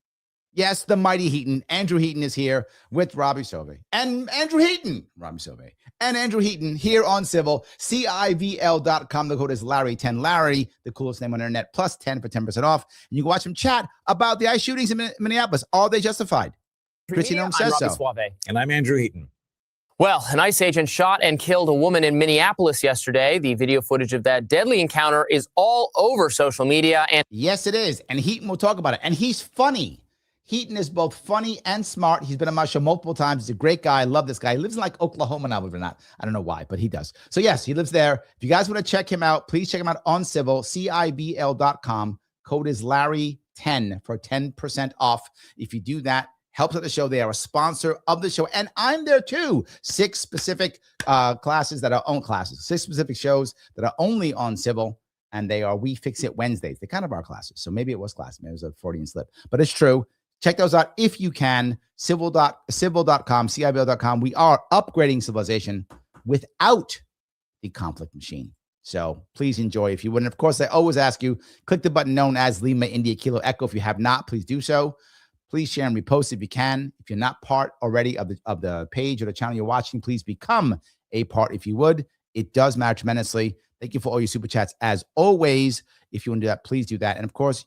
Yes, the mighty Heaton. Andrew Heaton is here with Robbie Sauvé. And Andrew Heaton, Robbie Sauvé. And Andrew Heaton here on Civil, CIVL.com. The code is Larry10. Larry, the coolest name on the internet, plus 10 for 10% off. And you can watch him chat about the ICE shootings in Minneapolis. Are they justified? Chrissy Nome says so. And I'm Andrew Heaton. Well, an ICE agent shot and killed a woman in Minneapolis yesterday. The video footage of that deadly encounter is all over social media. And yes, it is. And Heaton will talk about it. And he's funny. Heaton is both funny and smart. He's been on my show multiple times. He's a great guy. I love this guy. He lives in like Oklahoma now, believe it or not. I don't know why, but he does. So yes, he lives there. If you guys want to check him out, please check him out on Civil, CIVL.com. Code is Larry10 for 10% off. If you do that, helps out the show. They are a sponsor of the show. And I'm there too. 6 specific classes that are own classes. 6 specific shows that are only on Civil. And they are We Fix It Wednesdays. They kind of are classes. So maybe it was class. Maybe it was a Freudian slip. But it's true. Check those out if you can. Civil.com, CIVL.com. We are upgrading civilization without the conflict machine. So please enjoy if you would. And of course, I always ask you, click the button known as Lima India Kilo Echo. If you have not, please do so. Please share and repost if you can. If you're not part already of the page or the channel you're watching, please become a part if you would. It does matter tremendously. Thank you for all your super chats. As always, if you want to do that, please do that. And of course,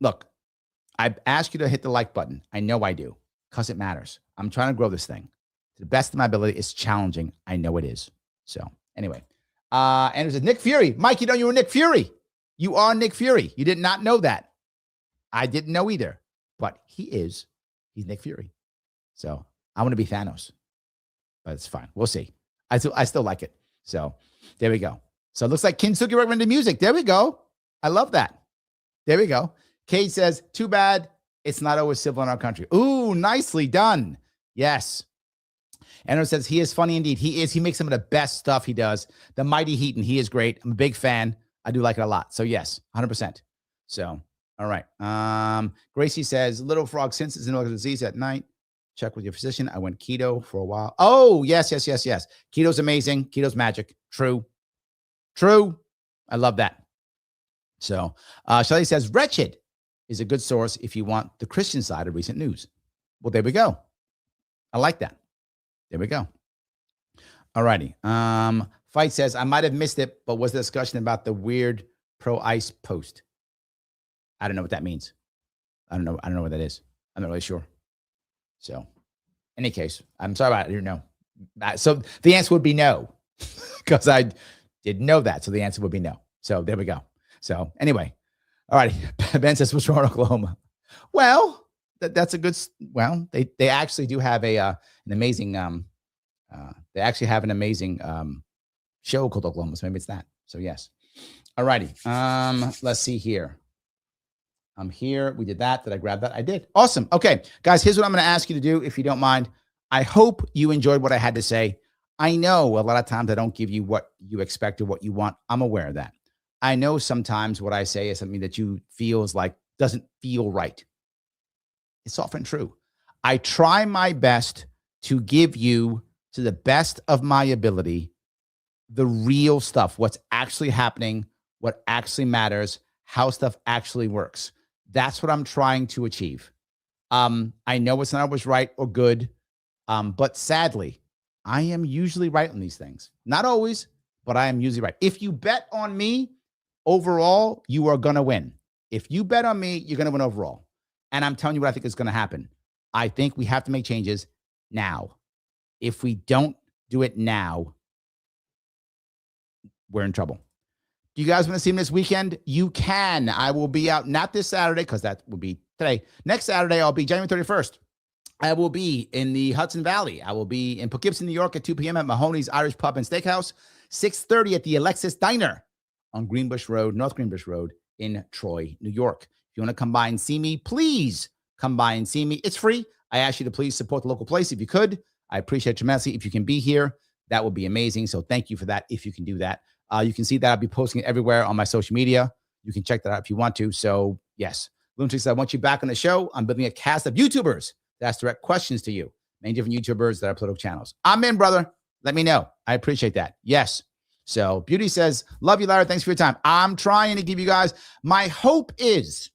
look, I ask you to hit the like button. I know I do because it matters. I'm trying to grow this thing to the best of my ability. It's challenging. I know it is. So anyway, Andrew says, Nick Fury. Mike, you know you were Nick Fury. You are Nick Fury. You did not know that. I didn't know either, but he's Nick Fury. So I want to be Thanos, but it's fine. We'll see. I still like it. So there we go. So it looks like Kinsuki recommended music. There we go. I love that. There we go. Kate says, too bad it's not always civil in our country. Ooh, nicely done. Yes. Andrew says, he is funny indeed. He is. He makes some of the best stuff he does. The Mighty Heaton, he is great. I'm a big fan. I do like it a lot. So yes, 100%. So, all right. Gracie says, Little Frog, since it's an disease at night, check with your physician. I went keto for a while. Oh, yes. Keto's amazing. Keto's magic. True. I love that. So, Shelly says, Wretched is a good source if you want the Christian side of recent news. Well, there we go. I like that. There we go. All righty. Fight says, I might have missed it, but was the discussion about the weird pro-ICE post? I don't know what that means. I don't know what that is. I'm not really sure. So, any case, I'm sorry about it. I didn't know. So the answer would be no, because I didn't know that. So the answer would be no. So there we go. So anyway, all right. Ben says, what's wrong in Oklahoma? Well, that's a good. Well, they actually do have an amazing. They actually have an amazing show called Oklahoma. So maybe it's that. So yes. All righty. Let's see here. I'm here. We did that. Did I grab that? I did. Awesome. Okay, guys, here's what I'm going to ask you to do, if you don't mind. I hope you enjoyed what I had to say. I know a lot of times I don't give you what you expect or what you want. I'm aware of that. I know sometimes what I say is something that you feels like doesn't feel right. It's often true. I try my best to give you, to the best of my ability, the real stuff, what's actually happening, what actually matters, how stuff actually works. That's what I'm trying to achieve. I know it's not always right or good, but sadly, I am usually right on these things. Not always, but I am usually right. If you bet on me overall, you are going to win. If you bet on me, you're going to win overall. And I'm telling you what I think is going to happen. I think we have to make changes now. If we don't do it now, we're in trouble. Do you guys want to see him this weekend? You can. I will be out, not this Saturday, because that will be today. Next Saturday, I'll be January 31st. I will be in the Hudson Valley. I will be in Poughkeepsie, New York at 2 p.m. at Mahoney's Irish Pub and Steakhouse. 6:30 at the Alexis Diner on Greenbush Road, North Greenbush Road in Troy, New York. If you want to come by and see me, please come by and see me. It's free. I ask you to please support the local place if you could. I appreciate it tremendously. If you can be here, that would be amazing. So thank you for that if you can do that. You can see that I'll be posting it everywhere on my social media. You can check that out if you want to. So, yes. Lunatics, I want you back on the show. I'm building a cast of YouTubers to ask direct questions to you. Many different YouTubers that are political channels. I'm in, brother. Let me know. I appreciate that. Yes. So, Beauty says, love you, Larry. Thanks for your time. I'm trying to give you guys, my hope is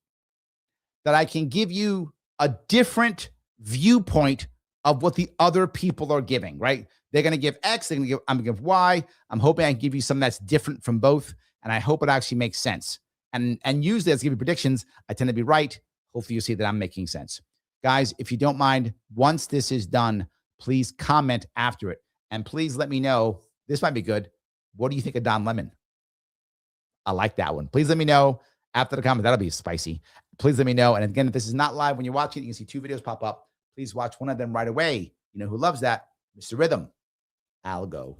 that I can give you a different viewpoint of what the other people are giving, right? They're going to give X, I'm going to give Y. I'm hoping I can give you something that's different from both, and I hope it actually makes sense. And usually as I give you predictions, I tend to be right. Hopefully you see that I'm making sense. Guys, if you don't mind, once this is done, please comment after it. And please let me know, this might be good. What do you think of Don Lemon? I like that one. Please let me know after the comment. That'll be spicy. Please let me know. And again, if this is not live when you're watching, you can see 2 videos pop up. Please watch one of them right away. You know who loves that? Mr. Rhythm. I'll go.